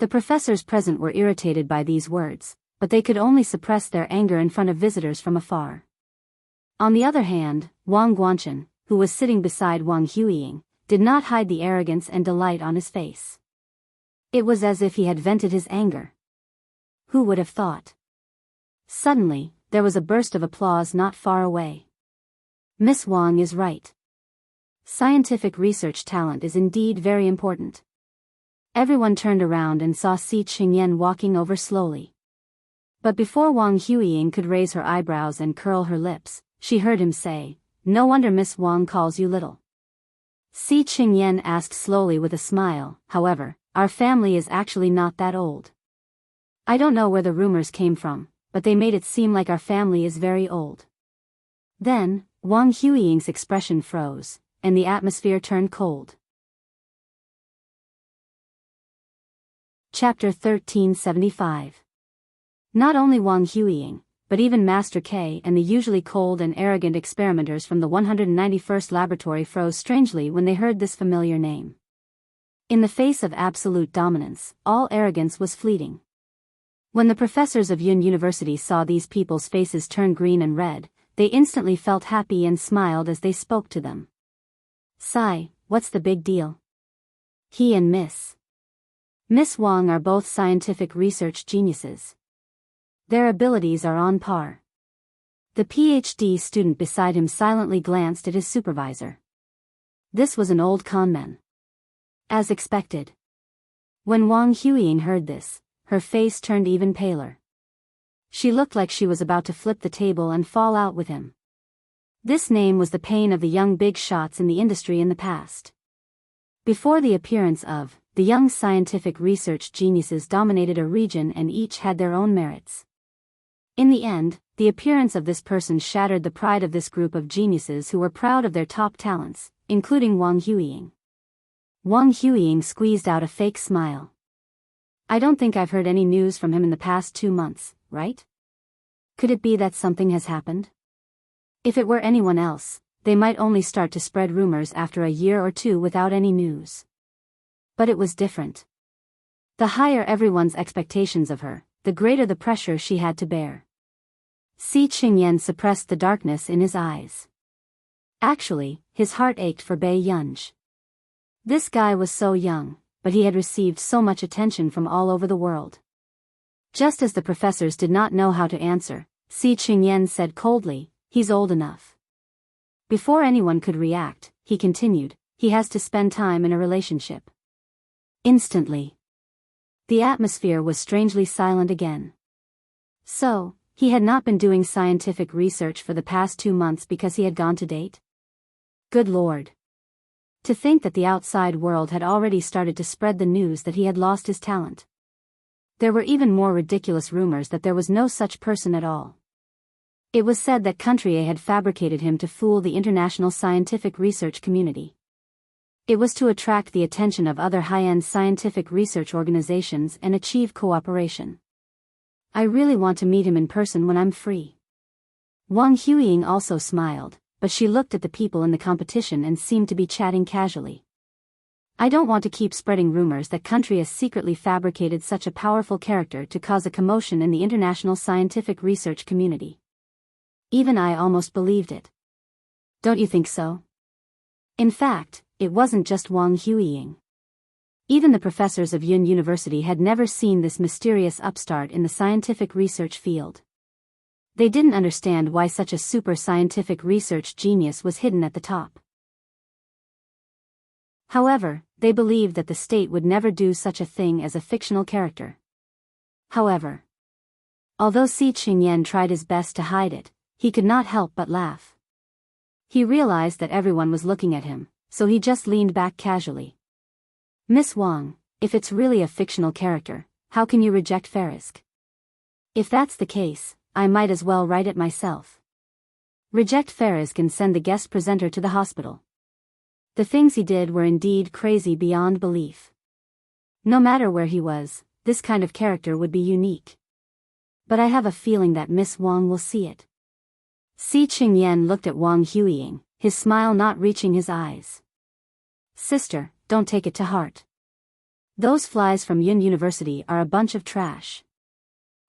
The professors present were irritated by these words, but they could only suppress their anger in front of visitors from afar. On the other hand, Wang Guanchen, who was sitting beside Wang Huiying, did not hide the arrogance and delight on his face. It was as if he had vented his anger. Who would have thought? Suddenly, there was a burst of applause not far away. Miss Wang is right. Scientific research talent is indeed very important. Everyone turned around and saw Si Qingyan walking over slowly. But before Wang Huiying could raise her eyebrows and curl her lips, she heard him say, "No wonder Miss Wang calls you little." Si Qingyan asked slowly with a smile, "However, our family is actually not that old. I don't know where the rumors came from, but they made it seem like our family is very old." Then, Wang Huiying's expression froze, and the atmosphere turned cold. Chapter 1375. Not only Wang Huiying, but even Master K and the usually cold and arrogant experimenters from the 191st laboratory froze strangely when they heard this familiar name. In the face of absolute dominance, all arrogance was fleeting. When the professors of Yun University saw these people's faces turn green and red, they instantly felt happy and smiled as they spoke to them. "Sai, what's the big deal? He and Miss Wang are both scientific research geniuses. Their abilities are on par." The PhD student beside him silently glanced at his supervisor. This was an old conman. As expected. When Wang Huiying heard this, her face turned even paler. She looked like she was about to flip the table and fall out with him. This name was the pain of the young big shots in the industry in the past. Before the appearance of, the young scientific research geniuses dominated a region and each had their own merits. In the end, the appearance of this person shattered the pride of this group of geniuses who were proud of their top talents, including Wang Huiying. Wang Huiying squeezed out a fake smile. "I don't think I've heard any news from him in the past 2 months, right? Could it be that something has happened? If it were anyone else, they might only start to spread rumors after a year or two without any news. But it was different. The higher everyone's expectations of her, the greater the pressure she had to bear." Si Qingyan suppressed the darkness in his eyes. Actually, his heart ached for Bei Yunj. This guy was so young, but he had received so much attention from all over the world. Just as the professors did not know how to answer, Si Qingyan said coldly, "He's old enough." Before anyone could react, he continued, "He has to spend time in a relationship." Instantly, the atmosphere was strangely silent again. So, he had not been doing scientific research for the past 2 months because he had gone to date? Good Lord. To think that the outside world had already started to spread the news that he had lost his talent. There were even more ridiculous rumors that there was no such person at all. It was said that Country A had fabricated him to fool the international scientific research community. It was to attract the attention of other high-end scientific research organizations and achieve cooperation. I really want to meet him in person when I'm free. Wang Huiying also smiled, but she looked at the people in the competition and seemed to be chatting casually. I don't want to keep spreading rumors that Country has secretly fabricated such a powerful character to cause a commotion in the international scientific research community. Even I almost believed it. Don't you think so? In fact, it wasn't just Wang Huiying. Even the professors of Yun University had never seen this mysterious upstart in the scientific research field. They didn't understand why such a super scientific research genius was hidden at the top. However, they believed that the state would never do such a thing as a fictional character. However, although Si Qingyan tried his best to hide it, he could not help but laugh. He realized that everyone was looking at him, so he just leaned back casually. "Miss Wang, if it's really a fictional character, how can you reject Farisk? If that's the case, I might as well write it myself. Reject Farisk and send the guest presenter to the hospital." The things he did were indeed crazy beyond belief. No matter where he was, this kind of character would be unique. But I have a feeling that Miss Wang will see it. Si Qingyan looked at Wang Huiying, his smile not reaching his eyes. "Sister, don't take it to heart. Those flies from Yun University are a bunch of trash.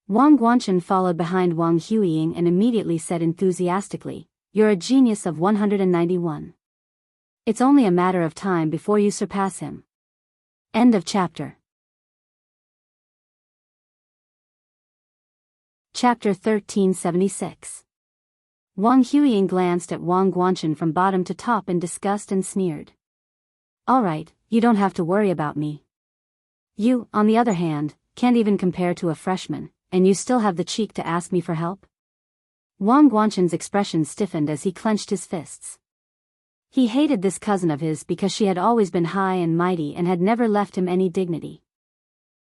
Wang Guanchen followed behind Wang Huiying and immediately said enthusiastically, "You're a genius of 191. It's only a matter of time before you surpass him." End of chapter. Chapter 1376. Wang Huiying glanced at Wang Guanchen from bottom to top in disgust and sneered. "All right, you don't have to worry about me. You, on the other hand, can't even compare to a freshman, and you still have the cheek to ask me for help?" Wang Guanchen's expression stiffened as he clenched his fists. He hated this cousin of his because she had always been high and mighty and had never left him any dignity.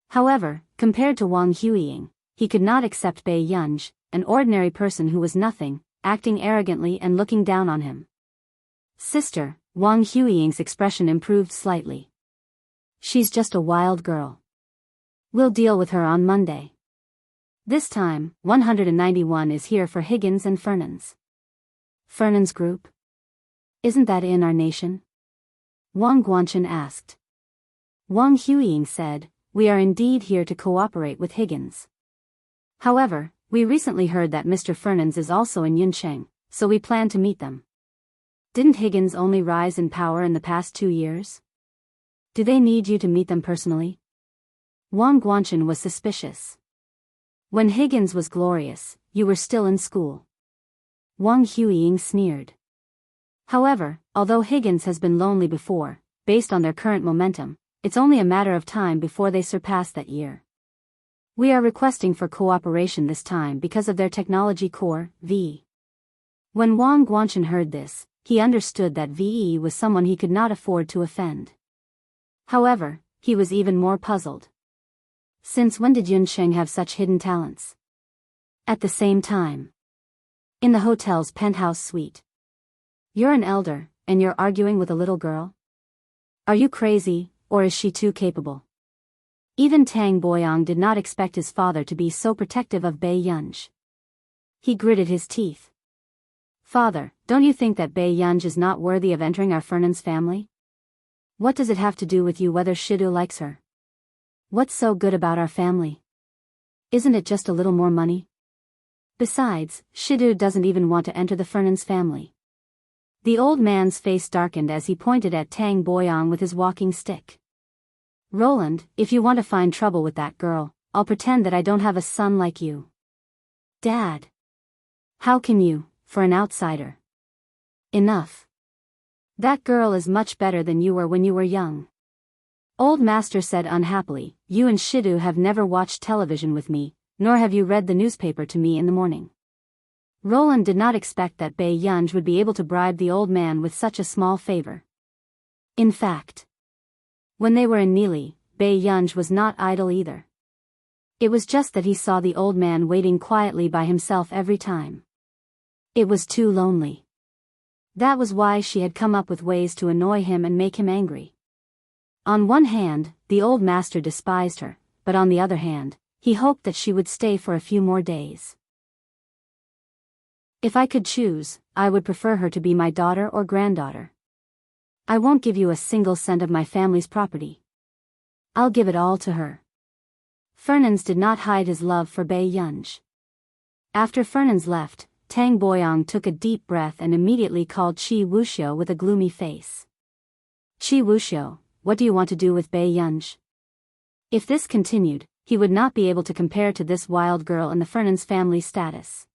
However, compared to Wang Huiying, he could not accept Bai Yunj, an ordinary person who was nothing, acting arrogantly and looking down on him. "Sister," Wang Huiying's expression improved slightly. "She's just a wild girl. We'll deal with her on Monday. This time, 191 is here for Higgins and Fernan's." "Fernan's group? Isn't that in our nation?" Wang Guanchen asked. Wang Huiying said, "We are indeed here to cooperate with Higgins. However, we recently heard that Mr. Fernan's is also in Yuncheng, so we plan to meet them." "Didn't Higgins only rise in power in the past 2 years? Do they need you to meet them personally?" Wang Guanchen was suspicious. "When Higgins was glorious, you were still in school." Wang Huiying sneered. "However, although Higgins has been lonely before, based on their current momentum, it's only a matter of time before they surpass that year. We are requesting for cooperation this time because of their technology core, VE." When Wang Guanchen heard this, he understood that VE was someone he could not afford to offend. However, he was even more puzzled. Since when did Yuncheng have such hidden talents? At the same time, in the hotel's penthouse suite. "You're an elder, and you're arguing with a little girl? Are you crazy, or is she too capable?" Even Tang Boyang did not expect his father to be so protective of Bai Yunj. He gritted his teeth. "Father, don't you think that Bai Yunj is not worthy of entering our Fernan's family? What does it have to do with you whether Shidu likes her? What's so good about our family? Isn't it just a little more money? Besides, Shidu doesn't even want to enter the Fernan's family." The old man's face darkened as he pointed at Tang Boyang with his walking stick. "Roland, if you want to find trouble with that girl, I'll pretend that I don't have a son like you." "Dad! How can you, for an outsider?" "Enough. That girl is much better than you were when you were young." Old Master said unhappily, "You and Shidu have never watched television with me, nor have you read the newspaper to me in the morning." Roland did not expect that Bai Yunj would be able to bribe the old man with such a small favor. In fact, when they were in Nili, Bai Yunj was not idle either. It was just that he saw the old man waiting quietly by himself every time. It was too lonely. That was why she had come up with ways to annoy him and make him angry. On one hand, the old master despised her, but on the other hand, he hoped that she would stay for a few more days. "If I could choose, I would prefer her to be my daughter or granddaughter. I won't give you a single cent of my family's property. I'll give it all to her." Fernan's did not hide his love for Bai Yunj. After Fernan's left, Tang Boyang took a deep breath and immediately called Chi Wuxiu with a gloomy face. "Chi Wuxiu, what do you want to do with Bai Yunj?" If this continued, he would not be able to compare to this wild girl in the Fernan's family status.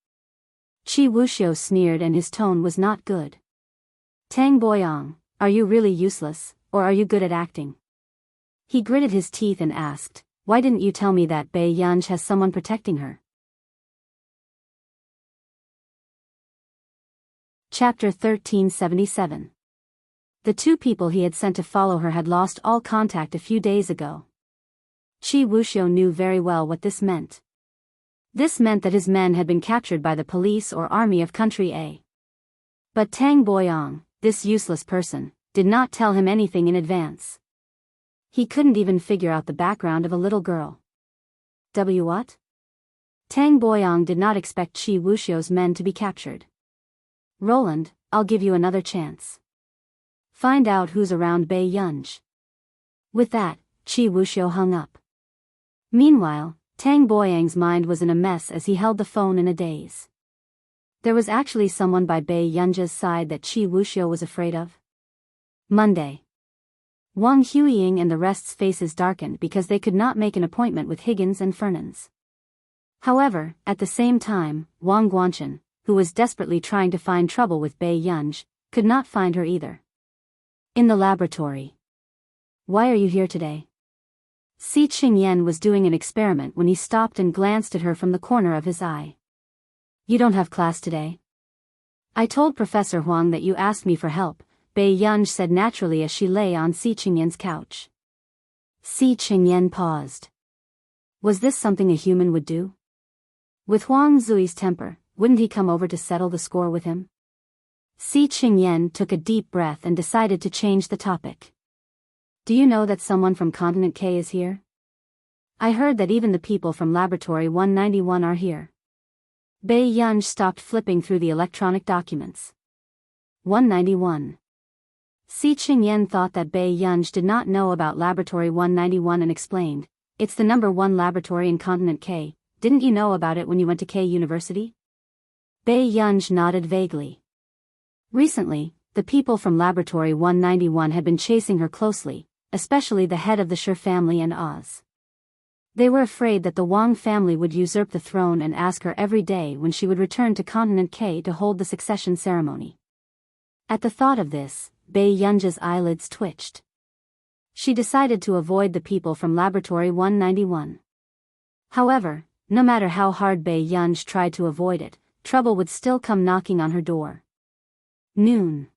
Chi Wuxiu sneered and his tone was not good. "Tang Boyang, are you really useless, or are you good at acting?" He gritted his teeth and asked, "Why didn't you tell me that Bai Yunj has someone protecting her?" Chapter 1377. The 2 people he had sent to follow her had lost all contact a few days ago. Chi Wuxiu knew very well what this meant. This meant that his men had been captured by the police or army of Country A. But Tang Boyang, this useless person, did not tell him anything in advance. He couldn't even figure out the background of a little girl. What? Tang Boyang did not expect Chi Wuxiu's men to be captured. "Roland, I'll give you another chance. Find out who's around Bai Yunj." With that, Qi Wuxiu hung up. Meanwhile, Tang Boyang's mind was in a mess as he held the phone in a daze. There was actually someone by Bei Yunja's side that Qi Wuxiu was afraid of. Monday. Wang Huiying and the rest's faces darkened because they could not make an appointment with Higgins and Fernandes. However, at the same time, Wang Guanchen, who was desperately trying to find trouble with Bei Yunj, could not find her either. In the laboratory. Why are you here today? Si Qingyan was doing an experiment when he stopped and glanced at her from the corner of his eye. You don't have class today? I told Professor Huang that you asked me for help, Bei Yunj said naturally as she lay on Si Qingyan's couch. Si Qingyan paused. Was this something a human would do? With Huang Zui's temper, wouldn't he come over to settle the score with him? Si Qingyan took a deep breath and decided to change the topic. Do you know that someone from Continent K is here? I heard that even the people from Laboratory 191 are here. Bei Yunj stopped flipping through the electronic documents. 191. Si Qingyan thought that Bei Yunj did not know about Laboratory 191 and explained, it's the number 1 laboratory in Continent K, didn't you know about it when you went to K University? Bei Yunj nodded vaguely. Recently, the people from Laboratory 191 had been chasing her closely, especially the head of the Shi family and Oz. They were afraid that the Wang family would usurp the throne and ask her every day when she would return to Continent K to hold the succession ceremony. At the thought of this, Bei Yunja's eyelids twitched. She decided to avoid the people from Laboratory 191. However, no matter how hard Bei Yunj tried to avoid it, trouble would still come knocking on her door. Noon.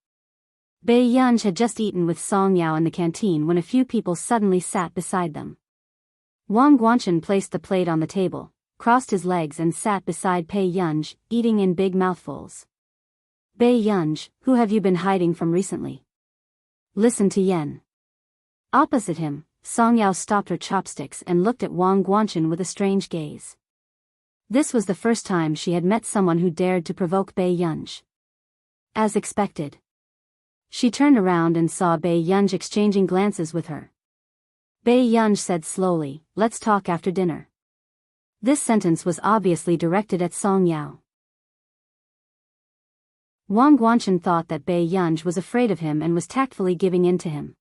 Bei Yunj had just eaten with Song Yao in the canteen when a few people suddenly sat beside them. Wang Guanchen placed the plate on the table, crossed his legs and sat beside Bei Yunj, eating in big mouthfuls. Bei Yunj, who have you been hiding from recently? Listen to Yen. Opposite him, Song Yao stopped her chopsticks and looked at Wang Guanchen with a strange gaze. This was the first time she had met someone who dared to provoke Bei Yunj. As expected. She turned around and saw Bei Yunj exchanging glances with her. Bei Yunj said slowly, let's talk after dinner. This sentence was obviously directed at Song Yao. Wang Guanchen thought that Bei Yunj was afraid of him and was tactfully giving in to him.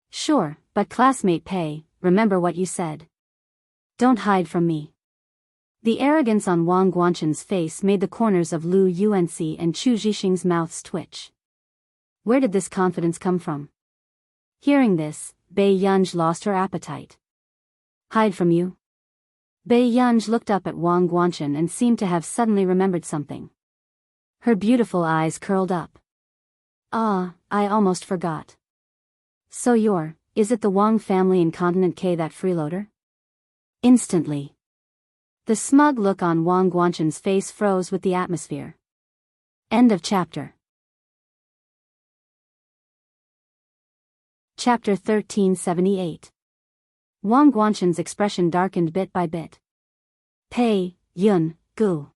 Sure, but classmate Pei, remember what you said. Don't hide from me. The arrogance on Wang Guanchen's face made the corners of Lu Yuanxi and Chu Zhixing's mouths twitch. Where did this confidence come from? Hearing this, Bei Yunj lost her appetite. Hide from you? Bei Yunj looked up at Wang Guanchen and seemed to have suddenly remembered something. Her beautiful eyes curled up. Ah, I almost forgot. So is it the Wang family in Continent K that freeloader? Instantly. The smug look on Wang Guanchen's face froze with the atmosphere. End of chapter. Chapter 1378. Wang Guanchen's expression darkened bit by bit. Pei, Yun, Gu.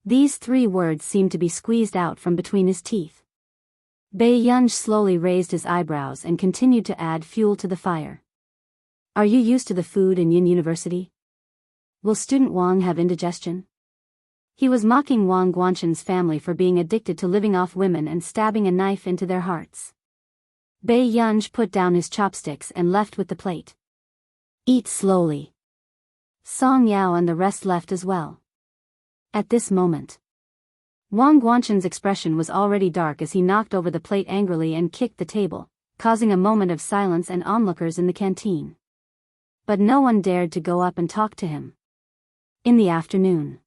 These 3 words seemed to be squeezed out from between his teeth. Bei Yunj slowly raised his eyebrows and continued to add fuel to the fire. Are you used to the food in Yin University? Will student Wang have indigestion? He was mocking Wang Guanchen's family for being addicted to living off women and stabbing a knife into their hearts. Bei Yunj put down his chopsticks and left with the plate. Eat slowly. Song Yao and the rest left as well. At this moment, Wang Guanchen's expression was already dark as he knocked over the plate angrily and kicked the table, causing a moment of silence and onlookers in the canteen. But no one dared to go up and talk to him. In the afternoon,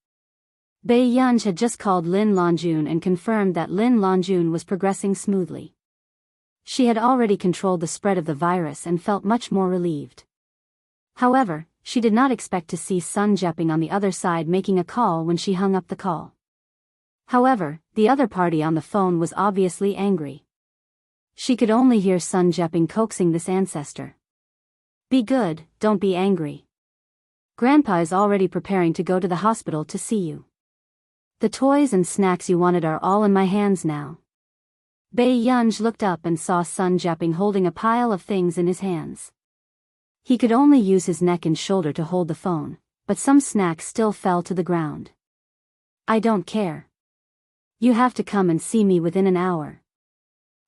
Bei Yunj had just called Lin Longjun and confirmed that Lin Longjun was progressing smoothly. She had already controlled the spread of the virus and felt much more relieved. However, she did not expect to see Sun Jeping on the other side making a call when she hung up the call. However, the other party on the phone was obviously angry. She could only hear Sun Jeping coaxing this ancestor. Be good, don't be angry. Grandpa is already preparing to go to the hospital to see you. The toys and snacks you wanted are all in my hands now. Bei Yunj looked up and saw Sun Jeping holding a pile of things in his hands. He could only use his neck and shoulder to hold the phone, but some snacks still fell to the ground. I don't care. You have to come and see me within an hour.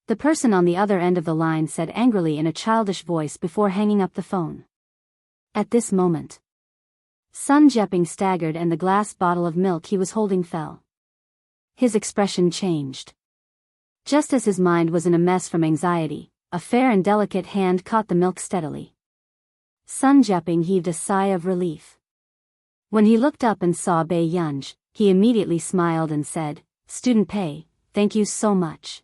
The person on the other end of the line said angrily in a childish voice before hanging up the phone. At this moment, Sun Jieping staggered and the glass bottle of milk he was holding fell. His expression changed. Just as his mind was in a mess from anxiety, a fair and delicate hand caught the milk steadily. Sun Jieping heaved a sigh of relief. When he looked up and saw Bei Yunj, he immediately smiled and said, "Student Pei, thank you so much.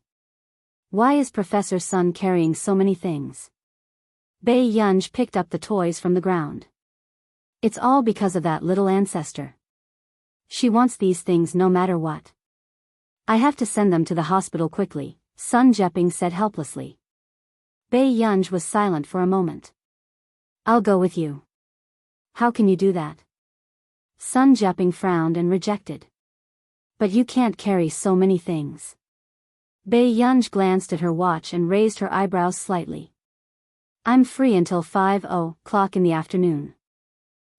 Why is Professor Sun carrying so many things?" Bei Yunj picked up the toys from the ground. "It's all because of that little ancestor. She wants these things no matter what. I have to send them to the hospital quickly," Sun Jieping said helplessly. Bei Yunj was silent for a moment. "I'll go with you." "How can you do that?" Sun Jieping frowned and rejected. "But you can't carry so many things." Bei Yunj glanced at her watch and raised her eyebrows slightly. "I'm free until 5:00 in the afternoon.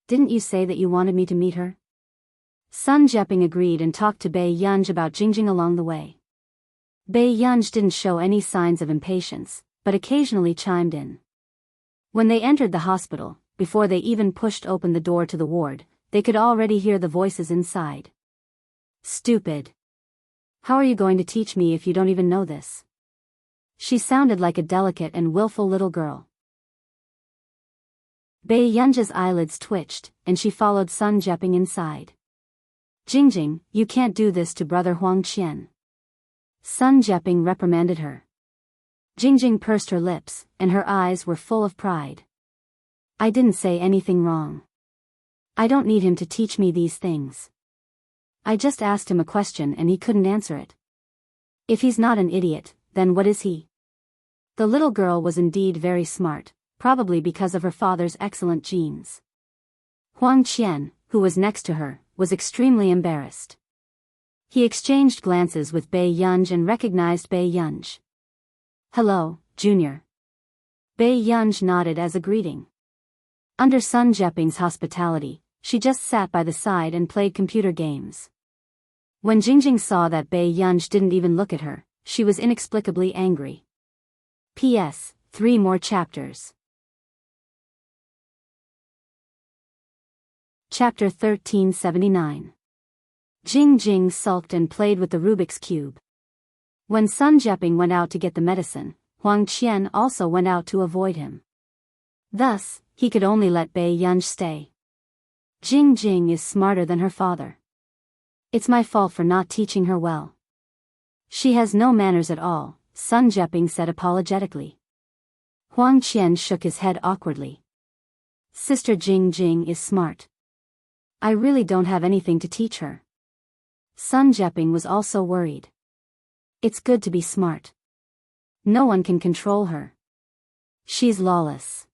Didn't you say that you wanted me to meet her?" Sun Jieping agreed and talked to Bei Yunj about Jingjing along the way. Bei Yunj didn't show any signs of impatience, but occasionally chimed in. When they entered the hospital, before they even pushed open the door to the ward, they could already hear the voices inside. "Stupid. How are you going to teach me if you don't even know this?" She sounded like a delicate and willful little girl. Bei Yunj's eyelids twitched, and she followed Sun Jieping inside. "Jingjing, you can't do this to brother Huang Qian." Sun Jieping reprimanded her. Jingjing pursed her lips, and her eyes were full of pride. "I didn't say anything wrong. I don't need him to teach me these things. I just asked him a question and he couldn't answer it. If he's not an idiot, then what is he?" The little girl was indeed very smart, probably because of her father's excellent genes. Huang Qian, who was next to her, was extremely embarrassed. He exchanged glances with Bei Yunj and recognized Bei Yunj. "Hello, Junior." Bei Yunj nodded as a greeting. Under Sun Jieping's hospitality, she just sat by the side and played computer games. When Jingjing saw that Bei Yunj didn't even look at her, she was inexplicably angry. P.S. 3 more chapters. Chapter 1379. Jingjing sulked and played with the Rubik's Cube. When Sun Jieping went out to get the medicine, Huang Qian also went out to avoid him. Thus, he could only let Bei Yunj stay. Jingjing is smarter than her father. It's my fault for not teaching her well. She has no manners at all, Sun Jieping said apologetically. Huang Qian shook his head awkwardly. Sister Jingjing is smart. I really don't have anything to teach her. Sun Jieping was also worried. It's good to be smart. No one can control her. She's lawless.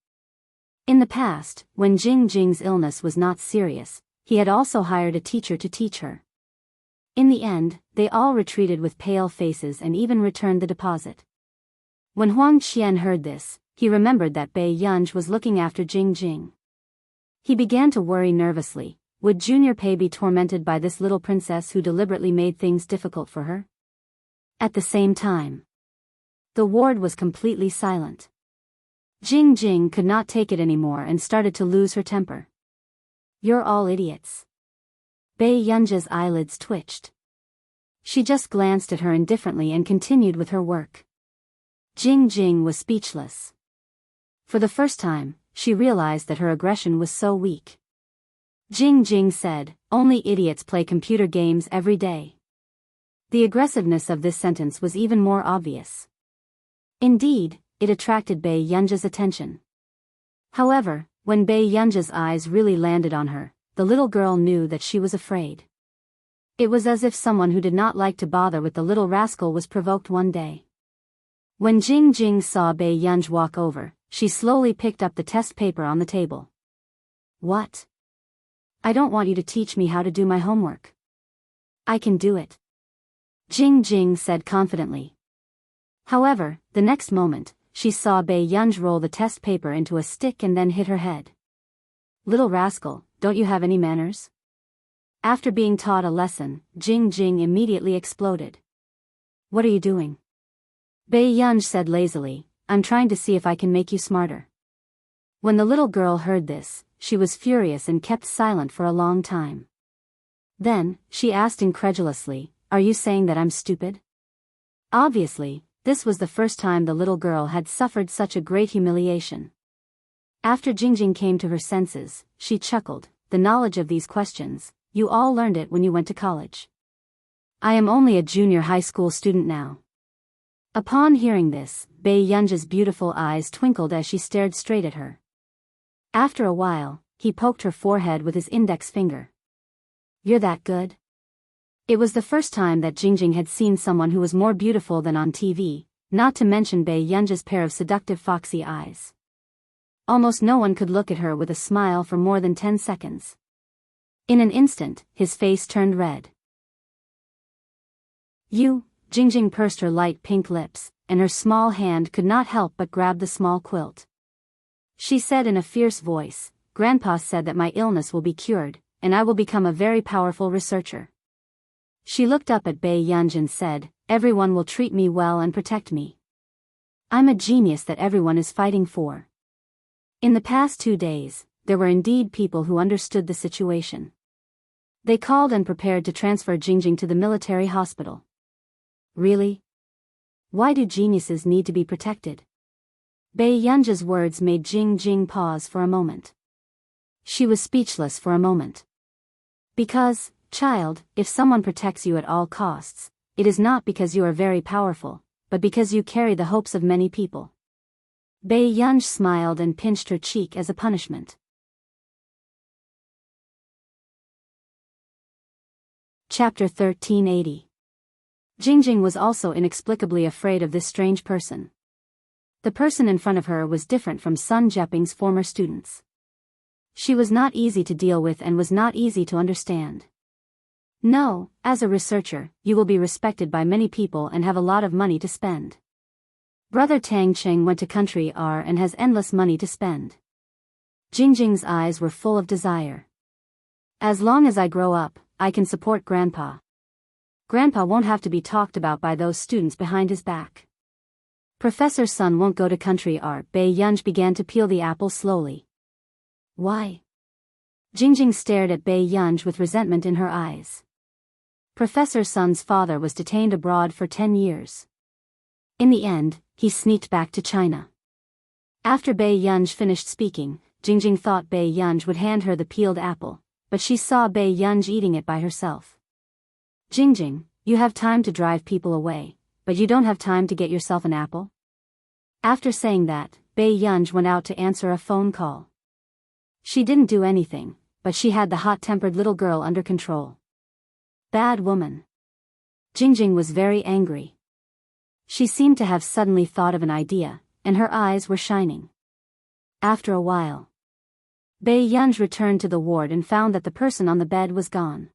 In the past, when Jingjing's illness was not serious, he had also hired a teacher to teach her. In the end, they all retreated with pale faces and even returned the deposit. When Huang Qian heard this, he remembered that Bei Yunj was looking after Jingjing. He began to worry nervously. Would Junior Pei be tormented by this little princess who deliberately made things difficult for her? At the same time, the ward was completely silent. Jingjing could not take it anymore and started to lose her temper. You're all idiots. Bei Yunj's eyelids twitched. She just glanced at her indifferently and continued with her work. Jingjing was speechless. For the first time, she realized that her aggression was so weak. Jingjing said, only idiots play computer games every day. The aggressiveness of this sentence was even more obvious. Indeed, it attracted Bei Yunj's attention. However, when Bei Yunj's eyes really landed on her, the little girl knew that she was afraid. It was as if someone who did not like to bother with the little rascal was provoked one day. When Jingjing saw Bei Yunj walk over, she slowly picked up the test paper on the table. What? I don't want you to teach me how to do my homework. I can do it. Jingjing said confidently. However, the next moment, she saw Bei Yunj roll the test paper into a stick and then hit her head. "Little rascal, don't you have any manners?" After being taught a lesson, Jing Jing immediately exploded. "What are you doing?" Bei Yunj said lazily, "I'm trying to see if I can make you smarter." When the little girl heard this, she was furious and kept silent for a long time. Then, she asked incredulously, "Are you saying that I'm stupid?" Obviously, this was the first time the little girl had suffered such a great humiliation. After Jingjing came to her senses, she chuckled, "The knowledge of these questions, you all learned it when you went to college. I am only a junior high school student now." Upon hearing this, Bei Yunj's beautiful eyes twinkled as she stared straight at her. After a while, he poked her forehead with his index finger. "You're that good?" It was the first time that Jingjing had seen someone who was more beautiful than on TV, not to mention Bei Yunj's pair of seductive foxy eyes. Almost no one could look at her with a smile for more than 10 seconds. In an instant, his face turned red. "You," Jingjing pursed her light pink lips, and her small hand could not help but grab the small quilt. She said in a fierce voice, "Grandpa said that my illness will be cured, and I will become a very powerful researcher." She looked up at Bei Yunj and said, "Everyone will treat me well and protect me. I'm a genius that everyone is fighting for." In the past 2 days, there were indeed people who understood the situation. They called and prepared to transfer Jingjing to the military hospital. Really? Why do geniuses need to be protected? Bei Yunj's words made Jingjing pause for a moment. She was speechless for a moment. "Because, child, if someone protects you at all costs, it is not because you are very powerful, but because you carry the hopes of many people." Bei Yunj smiled and pinched her cheek as a punishment. Chapter 1380. Jingjing was also inexplicably afraid of this strange person. The person in front of her was different from Sun Jieping's former students. She was not easy to deal with and was not easy to understand. No, as a researcher, you will be respected by many people and have a lot of money to spend. Brother Tang Cheng went to country R and has endless money to spend. Jingjing's eyes were full of desire. "As long as I grow up, I can support Grandpa. Grandpa won't have to be talked about by those students behind his back. Professor Sun won't go to country R." Bei Yunj began to peel the apple slowly. "Why?" Jingjing stared at Bei Yunj with resentment in her eyes. Professor Sun's father was detained abroad for 10 years. In the end, he sneaked back to China. After Bei Yunj finished speaking, Jingjing thought Bei Yunj would hand her the peeled apple, but she saw Bei Yunj eating it by herself. "Jingjing, you have time to drive people away, but you don't have time to get yourself an apple?" After saying that, Bei Yunj went out to answer a phone call. She didn't do anything, but she had the hot-tempered little girl under control. Bad woman. Jingjing was very angry. She seemed to have suddenly thought of an idea, and her eyes were shining. After a while, Bei Yunj returned to the ward and found that the person on the bed was gone.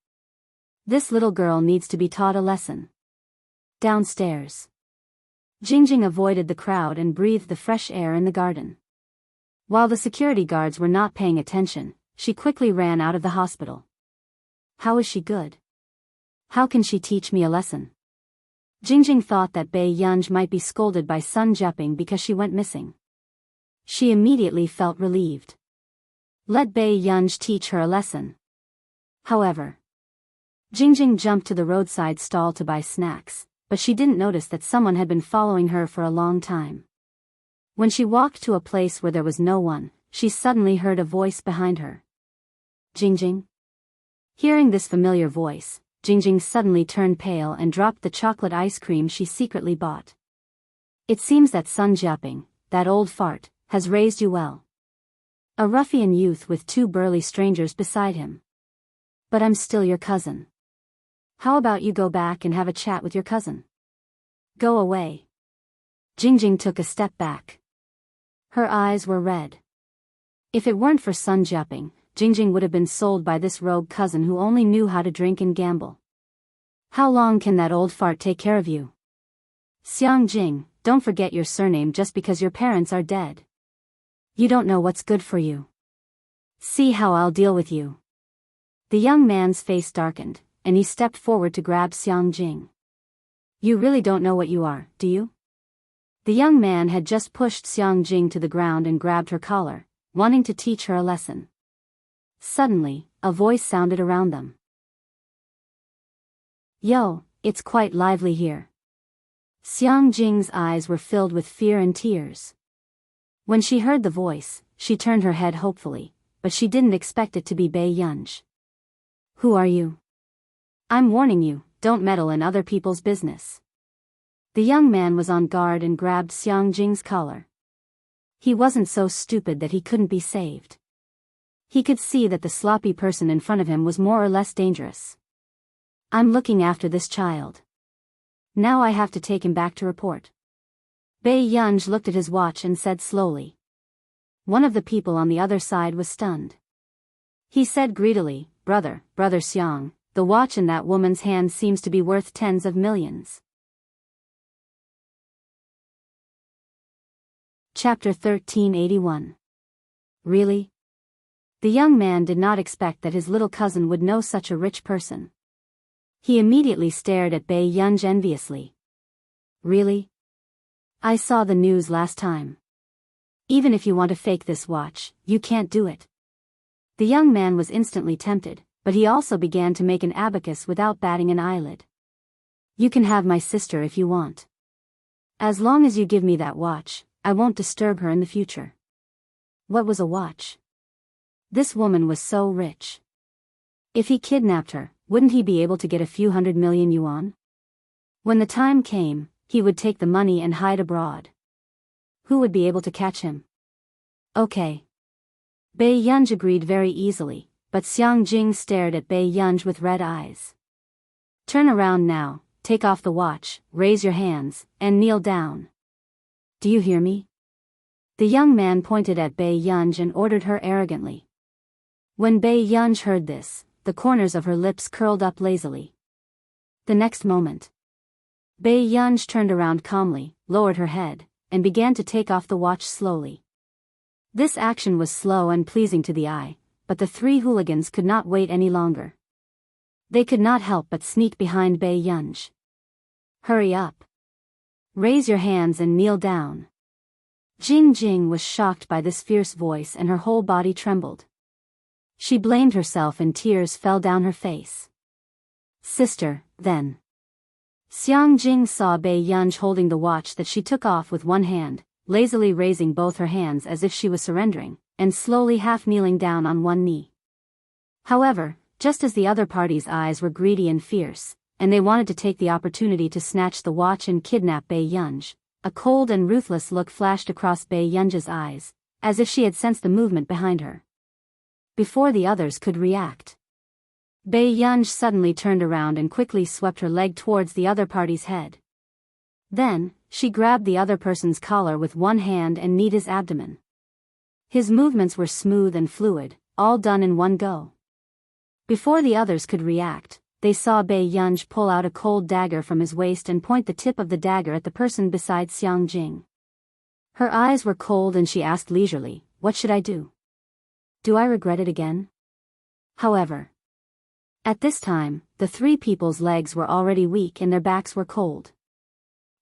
This little girl needs to be taught a lesson. Downstairs. Jingjing avoided the crowd and breathed the fresh air in the garden. While the security guards were not paying attention, she quickly ran out of the hospital. How is she good? How can she teach me a lesson? Jingjing thought that Bei Yunj might be scolded by Sun Jieping because she went missing. She immediately felt relieved. Let Bei Yunj teach her a lesson. However, Jingjing jumped to the roadside stall to buy snacks, but she didn't notice that someone had been following her for a long time. When she walked to a place where there was no one, she suddenly heard a voice behind her. "Jingjing?" Hearing this familiar voice, Jingjing suddenly turned pale and dropped the chocolate ice cream she secretly bought. "It seems that Sun Jieping, that old fart, has raised you well." A ruffian youth with 2 burly strangers beside him. "But I'm still your cousin. How about you go back and have a chat with your cousin?" "Go away." Jingjing took a step back. Her eyes were red. If it weren't for Sun Jieping, Jingjing would have been sold by this rogue cousin who only knew how to drink and gamble. "How long can that old fart take care of you?" "Xiang Jing, don't forget your surname just because your parents are dead. You don't know what's good for you. See how I'll deal with you." The young man's face darkened, and he stepped forward to grab Xiang Jing. "You really don't know what you are, do you?" The young man had just pushed Xiang Jing to the ground and grabbed her collar, wanting to teach her a lesson. Suddenly, a voice sounded around them. "Yo, it's quite lively here." Xiang Jing's eyes were filled with fear and tears. When she heard the voice, she turned her head hopefully, but she didn't expect it to be Bei Yunj. "Who are you?" "I'm warning you, don't meddle in other people's business." The young man was on guard and grabbed Xiang Jing's collar. He wasn't so stupid that he couldn't be saved. He could see that the sloppy person in front of him was more or less dangerous. "I'm looking after this child. Now I have to take him back to report." Bei Yunj looked at his watch and said slowly. One of the people on the other side was stunned. He said greedily, Brother Xiang, the watch in that woman's hand seems to be worth tens of millions." Chapter 1381. Really? The young man did not expect that his little cousin would know such a rich person. He immediately stared at Bei Yunj enviously. "Really? I saw the news last time. Even if you want to fake this watch, you can't do it." The young man was instantly tempted, but he also began to make an abacus without batting an eyelid. "You can have my sister if you want. As long as you give me that watch, I won't disturb her in the future." What was a watch? This woman was so rich. If he kidnapped her, wouldn't he be able to get a few 100 million yuan? When the time came, he would take the money and hide abroad. Who would be able to catch him? Okay. Bei Yunj agreed very easily, but Xiang Jing stared at Bei Yunj with red eyes. "Turn around now, take off the watch, raise your hands, and kneel down. Do you hear me?" The young man pointed at Bei Yunj and ordered her arrogantly. When Bei Yunj heard this, the corners of her lips curled up lazily. The next moment, Bei Yunj turned around calmly, lowered her head, and began to take off the watch slowly. This action was slow and pleasing to the eye, but the three hooligans could not wait any longer. They could not help but sneak behind Bei Yunj. "Hurry up. Raise your hands and kneel down." Jing Jing was shocked by this fierce voice and her whole body trembled. She blamed herself and tears fell down her face. "Sister, then." Xiang Jing saw Bei Yunj holding the watch that she took off with one hand, lazily raising both her hands as if she was surrendering, and slowly half kneeling down on one knee. However, just as the other party's eyes were greedy and fierce, and they wanted to take the opportunity to snatch the watch and kidnap Bei Yunj, a cold and ruthless look flashed across Bei Yunj's eyes, as if she had sensed the movement behind her. Before the others could react, Bei Yunj suddenly turned around and quickly swept her leg towards the other party's head. Then, she grabbed the other person's collar with one hand and kneed his abdomen. His movements were smooth and fluid, all done in one go. Before the others could react, they saw Bei Yunj pull out a cold dagger from his waist and point the tip of the dagger at the person beside Xiang Jing. Her eyes were cold and she asked leisurely, "What should I do? Do I regret it again?" However, at this time, the three people's legs were already weak and their backs were cold.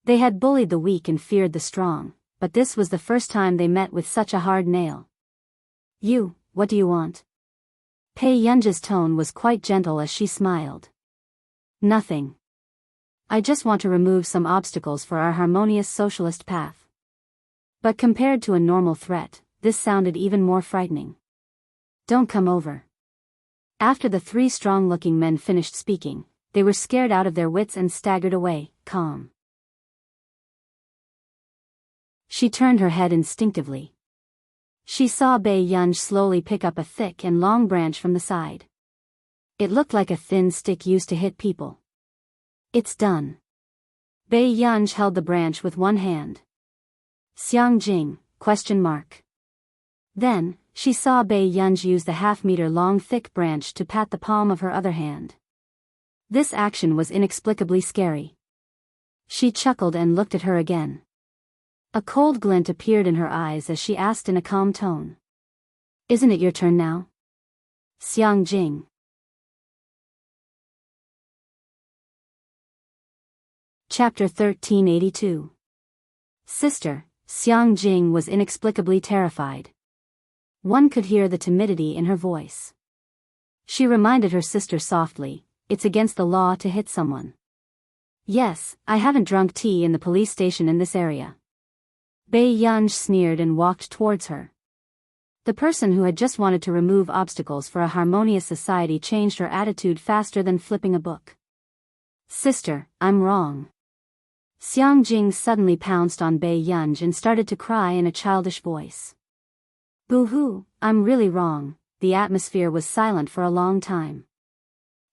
They had bullied the weak and feared the strong, but this was the first time they met with such a hard nail. "You, what do you want?" Bei Yunj's tone was quite gentle as she smiled. "Nothing. I just want to remove some obstacles for our harmonious socialist path." But compared to a normal threat, this sounded even more frightening. "Don't come over." After the three strong-looking men finished speaking, they were scared out of their wits and staggered away, calm. She turned her head instinctively. She saw Bei Yunj slowly pick up a thick and long branch from the side. It looked like a thin stick used to hit people. "It's done." Bei Yunj held the branch with one hand. "Xiang Jing, ? Then, she saw Bei Yunj use the half-meter-long thick branch to pat the palm of her other hand. This action was inexplicably scary. She chuckled and looked at her again. A cold glint appeared in her eyes as she asked in a calm tone. Isn't it your turn now? Xiang Jing. Chapter 1382. Sister, Xiang Jing was inexplicably terrified. One could hear the timidity in her voice. She reminded her sister softly, it's against the law to hit someone. Yes, I haven't drunk tea in the police station in this area. Bei Yunj sneered and walked towards her. The person who had just wanted to remove obstacles for a harmonious society changed her attitude faster than flipping a book. Sister, I'm wrong. Xiang Jing suddenly pounced on Bei Yunj and started to cry in a childish voice. Boo-hoo, I'm really wrong. The atmosphere was silent for a long time.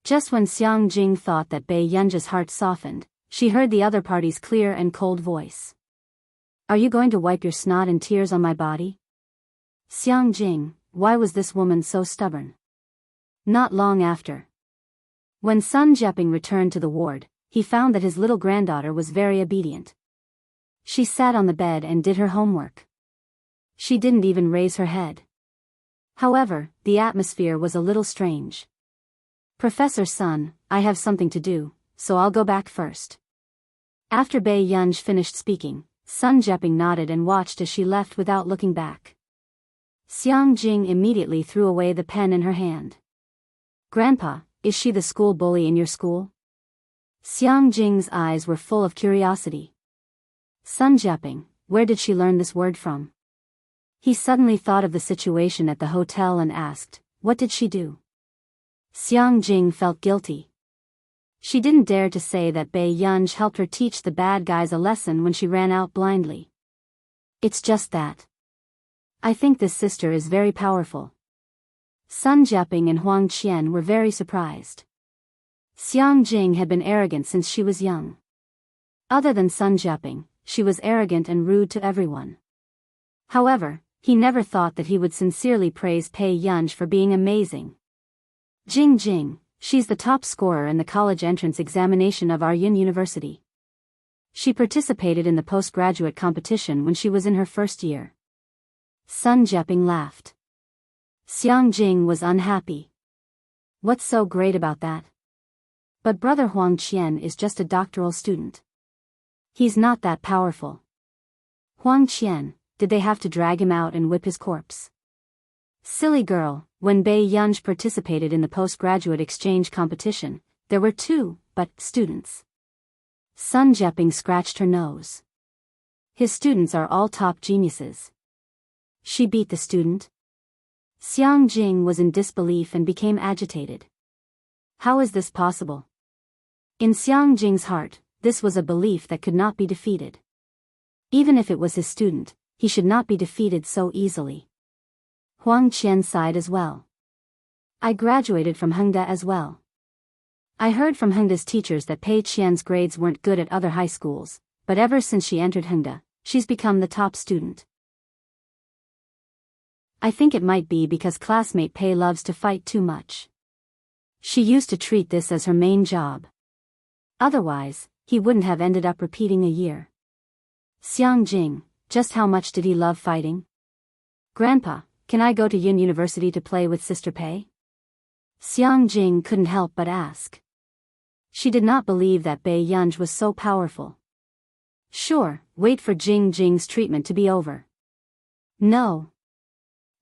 Just when Xiang Jing thought that Bei Yunj's heart softened, she heard the other party's clear and cold voice. Are you going to wipe your snot and tears on my body? Xiang Jing, why was this woman so stubborn? Not long after. When Sun Jieping returned to the ward, he found that his little granddaughter was very obedient. She sat on the bed and did her homework. She didn't even raise her head. However, the atmosphere was a little strange. Professor Sun, I have something to do, so I'll go back first. After Bei Yunj finished speaking, Sun Jieping nodded and watched as she left without looking back. Xiang Jing immediately threw away the pen in her hand. Grandpa, is she the school bully in your school? Xiang Jing's eyes were full of curiosity. Sun Jieping, where did she learn this word from? He suddenly thought of the situation at the hotel and asked, what did she do? Xiang Jing felt guilty. She didn't dare to say that Bei Yunj helped her teach the bad guys a lesson when she ran out blindly. It's just that. I think this sister is very powerful. Sun Jieping and Huang Qian were very surprised. Xiang Jing had been arrogant since she was young. Other than Sun Jieping, she was arrogant and rude to everyone. However, he never thought that he would sincerely praise Bei Yunj for being amazing. Jing Jing, she's the top scorer in the college entrance examination of our University. She participated in the postgraduate competition when she was in her first year. Sun Jieping laughed. Xiang Jing was unhappy. What's so great about that? But brother Huang Qian is just a doctoral student. He's not that powerful. Huang Qian, did they have to drag him out and whip his corpse? Silly girl, when Bei Yunj participated in the postgraduate exchange competition, there were 2 students. Sun Jieping scratched her nose. His students are all top geniuses. She beat the student? Xiang Jing was in disbelief and became agitated. How is this possible? In Xiang Jing's heart, this was a belief that could not be defeated. Even if it was his student, he should not be defeated so easily. Huang Qian sighed as well. I graduated from Hengda as well. I heard from Hengda's teachers that Pei Qian's grades weren't good at other high schools, but ever since she entered Hengda, she's become the top student. I think it might be because classmate Pei loves to fight too much. She used to treat this as her main job. Otherwise, he wouldn't have ended up repeating a year. Xiang Jing, just how much did he love fighting? Grandpa, can I go to University to play with Sister Pei? Xiang Jing couldn't help but ask. She did not believe that Bei Yunj was so powerful. Sure, wait for Jing Jing's treatment to be over. No.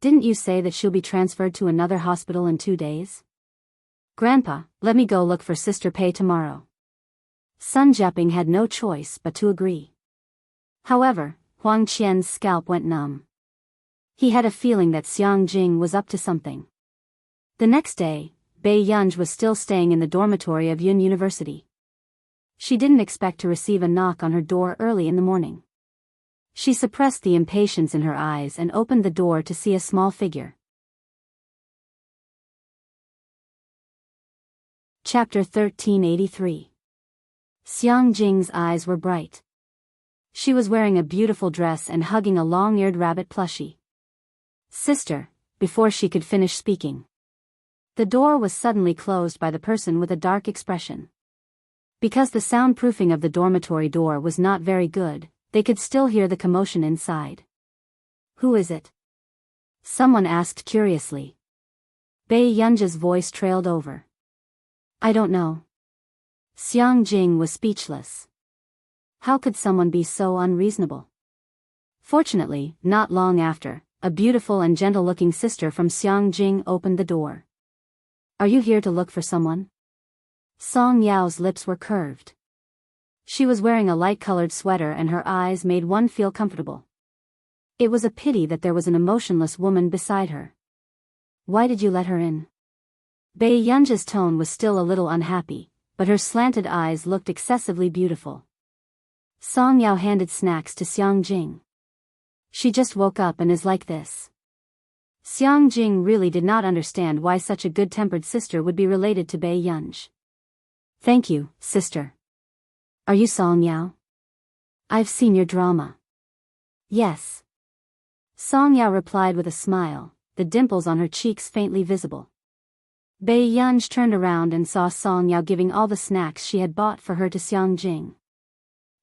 Didn't you say that she'll be transferred to another hospital in 2 days? Grandpa, let me go look for Sister Pei tomorrow. Sun Jieping had no choice but to agree. However, Huang Qian's scalp went numb. He had a feeling that Xiang Jing was up to something. The next day, Bei Yunj was still staying in the dormitory of University. She didn't expect to receive a knock on her door early in the morning. She suppressed the impatience in her eyes and opened the door to see a small figure. Chapter 1383. Xiang Jing's eyes were bright. She was wearing a beautiful dress and hugging a long-eared rabbit plushie. Sister, before she could finish speaking. The door was suddenly closed by the person with a dark expression. Because the soundproofing of the dormitory door was not very good, they could still hear the commotion inside. "Who is it?" someone asked curiously. Bei Yunji's voice trailed over. "I don't know." Xiang Jing was speechless. How could someone be so unreasonable? Fortunately, not long after, a beautiful and gentle-looking sister from Xiang Jing opened the door. "Are you here to look for someone?" Song Yao's lips were curved. She was wearing a light-colored sweater and her eyes made one feel comfortable. It was a pity that there was an emotionless woman beside her. "Why did you let her in?" Bei Yunji's tone was still a little unhappy, but her slanted eyes looked excessively beautiful. Song Yao handed snacks to Xiang Jing. "She just woke up and is like this." Xiang Jing really did not understand why such a good-tempered sister would be related to Bei Yunji. "Thank you, sister." "Are you Song Yao?" "I've seen your drama." "Yes." Song Yao replied with a smile, the dimples on her cheeks faintly visible. Bei Yunji turned around and saw Song Yao giving all the snacks she had bought for her to Xiang Jing.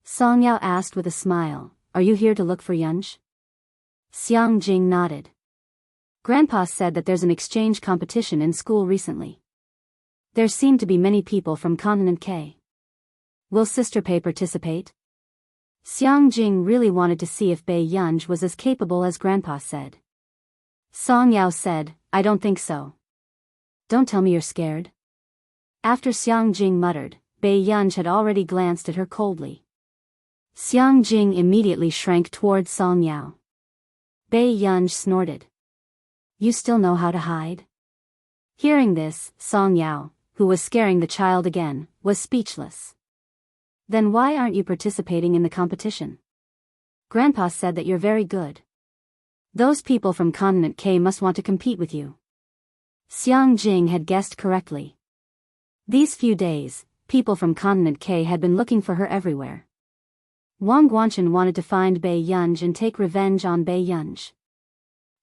Song Yao asked with a smile, "Are you here to look for Yunji?" Xiang Jing nodded. "Grandpa said that there's an exchange competition in school recently. There seem to be many people from Continent K. Will Sister Pei participate?" Xiang Jing really wanted to see if Bei Yunji was as capable as Grandpa said. Song Yao said, "I don't think so." "Don't tell me you're scared." After Xiang Jing muttered, Bei Yunji had already glanced at her coldly. Xiang Jing immediately shrank towards Song Yao. Bei Yunji snorted. "You still know how to hide?" Hearing this, Song Yao, who was scaring the child again, was speechless. "Then why aren't you participating in the competition? Grandpa said that you're very good. Those people from Continent K must want to compete with you." Xiang Jing had guessed correctly. These few days, people from Continent K had been looking for her everywhere. Wang Guanchen wanted to find Bei Yunji and take revenge on Bei Yunji.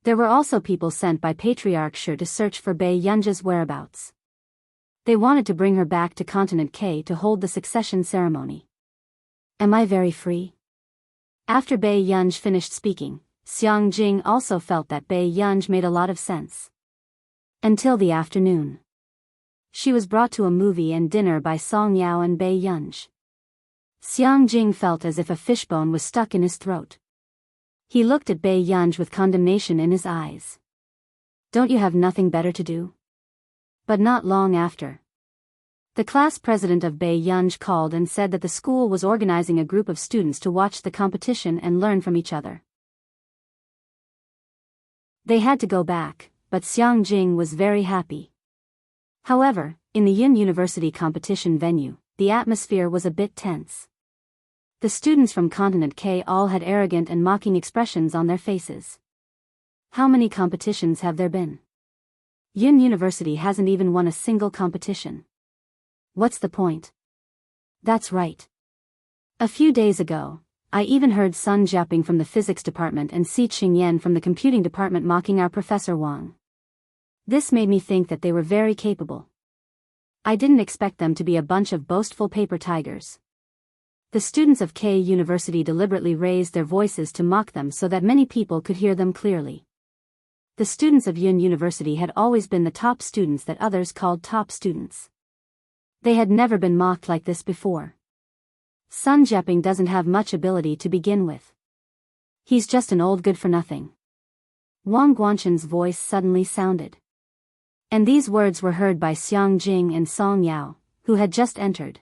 There were also people sent by Patriarch Shi to search for Bei Yunji's whereabouts. They wanted to bring her back to Continent K to hold the succession ceremony. "Am I very free?" After Bei Yunji finished speaking, Xiang Jing also felt that Bei Yunji made a lot of sense. Until the afternoon. She was brought to a movie and dinner by Song Yao and Bei Yunji. Xiang Jing felt as if a fishbone was stuck in his throat. He looked at Bei Yunji with condemnation in his eyes. "Don't you have nothing better to do?" But not long after. The class president of Bei Yunji called and said that the school was organizing a group of students to watch the competition and learn from each other. They had to go back, but Xiang Jing was very happy. However, in the Yun University competition venue, the atmosphere was a bit tense. The students from Continent K all had arrogant and mocking expressions on their faces. How many competitions have there been? Yun University hasn't even won a single competition. What's the point? That's right. A few days ago, I even heard Sun Jiaping from the physics department and Si Qingyan from the computing department mocking our Professor Wang. This made me think that they were very capable. I didn't expect them to be a bunch of boastful paper tigers. The students of K University deliberately raised their voices to mock them so that many people could hear them clearly. The students of Yun University had always been the top students that others called top students. They had never been mocked like this before. Sun Jiaping doesn't have much ability to begin with. He's just an old good-for-nothing. Wang Guanchen's voice suddenly sounded. And these words were heard by Xiang Jing and Song Yao, who had just entered.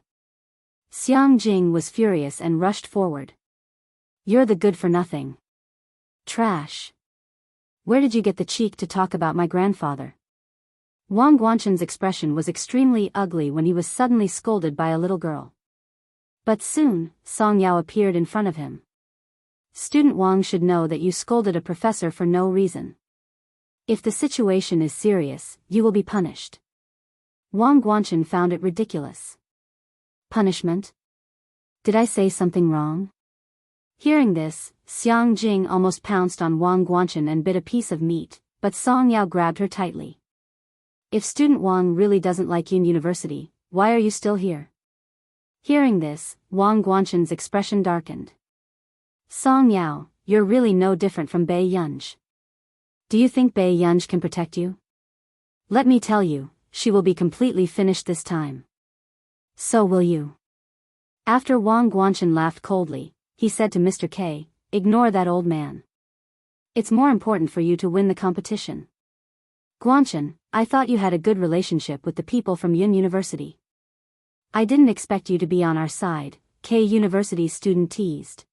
Xiang Jing was furious and rushed forward. "You're the good-for-nothing. Trash. Where did you get the cheek to talk about my grandfather?" Wang Guanchen's expression was extremely ugly when he was suddenly scolded by a little girl. But soon, Song Yao appeared in front of him. "Student Wang should know that you scolded a professor for no reason. If the situation is serious, you will be punished." Wang Guanchen found it ridiculous. "Punishment? Did I say something wrong?" Hearing this, Xiang Jing almost pounced on Wang Guanchen and bit a piece of meat, but Song Yao grabbed her tightly. "If student Wang really doesn't like Yun University, why are you still here?" Hearing this, Wang Guanchen's expression darkened. Song Yao, you're really no different from Bei Yunj. Do you think Bei Yunj can protect you? Let me tell you, she will be completely finished this time. So will you. After Wang Guanchen laughed coldly, he said to Mr. K, ignore that old man. It's more important for you to win the competition. Guanchen, I thought you had a good relationship with the people from Yun University. I didn't expect you to be on our side, K University's student teased.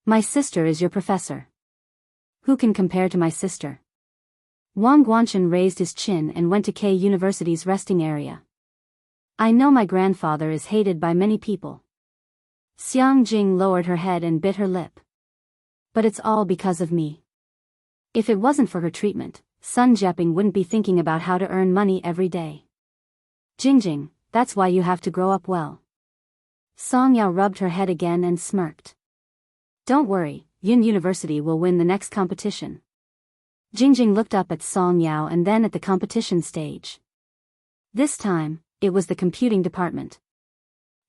My sister is your professor. Who can compare to my sister? Wang Guanchen raised his chin and went to K University's resting area. I know my grandfather is hated by many people. Xiang Jing lowered her head and bit her lip. But it's all because of me. If it wasn't for her treatment, Sun Jieping wouldn't be thinking about how to earn money every day. Jingjing, that's why you have to grow up well. Song Yao rubbed her head again and smirked. Don't worry, Yun University will win the next competition. Jingjing looked up at Song Yao and then at the competition stage. This time, it was the computing department.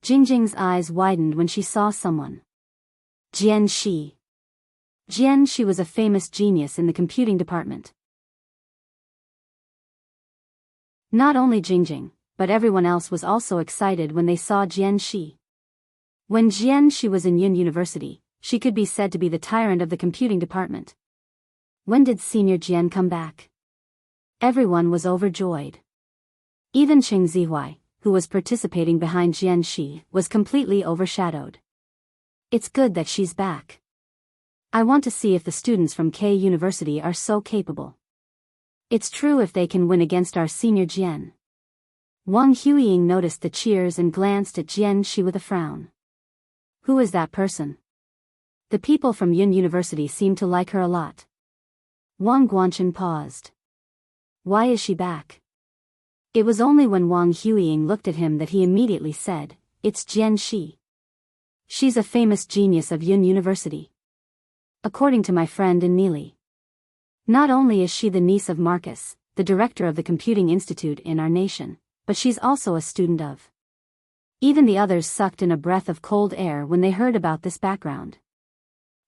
Jingjing's eyes widened when she saw someone. Jian Shi. Jian Shi was a famous genius in the computing department. Not only Jingjing, but everyone else was also excited when they saw Jian Shi. When Jian Shi was in Yun University, she could be said to be the tyrant of the computing department. When did Senior Jian come back? Everyone was overjoyed. Even Cheng Zihuai, who was participating behind Jian Shi, was completely overshadowed. It's good that she's back. I want to see if the students from K University are so capable. It's true if they can win against our Senior Jian. Wang Huiying noticed the cheers and glanced at Jian Shi with a frown. Who is that person? The people from Yun University seem to like her a lot. Wang Guanchen paused. Why is she back? It was only when Wang Huiying looked at him that he immediately said, it's Jian Shi. She's a famous genius of Yun University. According to my friend in Neely. Not only is she the niece of Marcus, the director of the computing institute in our nation, but she's also a student of. Even the others sucked in a breath of cold air when they heard about this background.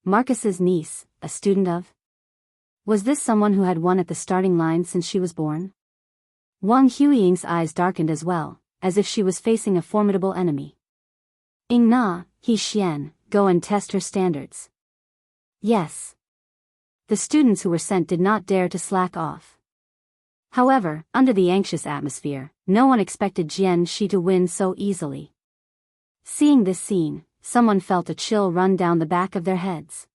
Marcus's niece, a student of? Was this someone who had won at the starting line since she was born? Wang Huiying's eyes darkened as well, as if she was facing a formidable enemy. Ing na, he Xian, go and test her standards. Yes. The students who were sent did not dare to slack off. However, under the anxious atmosphere, no one expected Jian Shi to win so easily. Seeing this scene, someone felt a chill run down the back of their heads.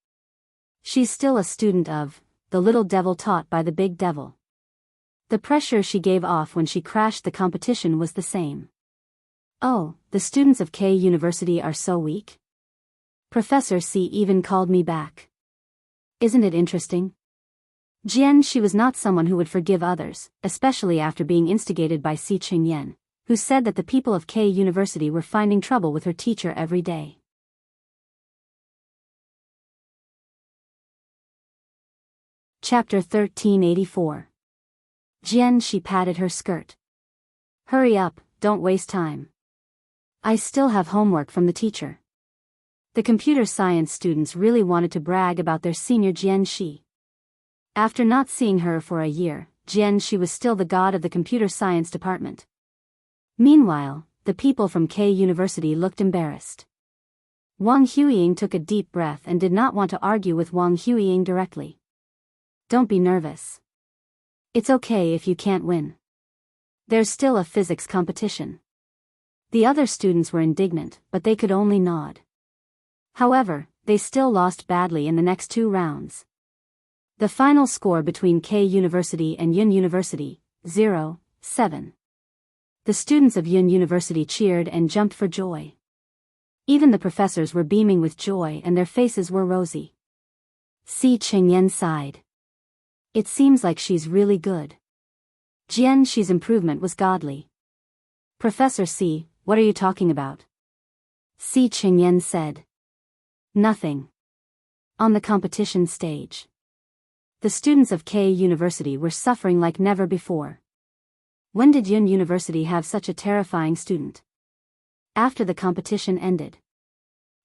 She's still a student of the little devil taught by the big devil. The pressure she gave off when she crashed the competition was the same. Oh, the students of K University are so weak? Professor C even called me back. Isn't it interesting? Jian Shi was not someone who would forgive others, especially after being instigated by Si Qingyan, who said that the people of K University were finding trouble with her teacher every day. Chapter 1384. Jian Shi patted her skirt. Hurry up, don't waste time. I still have homework from the teacher. The computer science students really wanted to brag about their senior Jian Shi. After not seeing her for a year, Jian Shi was still the god of the computer science department. Meanwhile, the people from K University looked embarrassed. Wang Huiying took a deep breath and did not want to argue with Wang Huiying directly. Don't be nervous. It's okay if you can't win. There's still a physics competition. The other students were indignant, but they could only nod. However, they still lost badly in the next 2 rounds. The final score between K University and Yun University, 0-7. The students of Yun University cheered and jumped for joy. Even the professors were beaming with joy and their faces were rosy. Si Qingyan sighed. It seems like she's really good. Jian Shi's improvement was godly. Professor C, what are you talking about? Si Qingyan said. Nothing. On the competition stage. The students of K University were suffering like never before. When did Yun University have such a terrifying student? After the competition ended.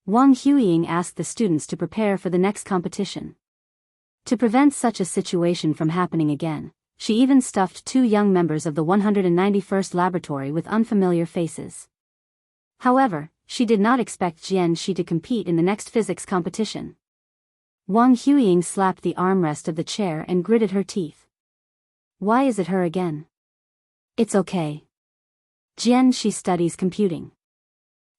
Wang Huiying asked the students to prepare for the next competition. To prevent such a situation from happening again, she even stuffed 2 young members of the 191st laboratory with unfamiliar faces. However, she did not expect Jian Shi to compete in the next physics competition. Wang Huiying slapped the armrest of the chair and gritted her teeth. Why is it her again? It's okay. Jian Shi studies computing.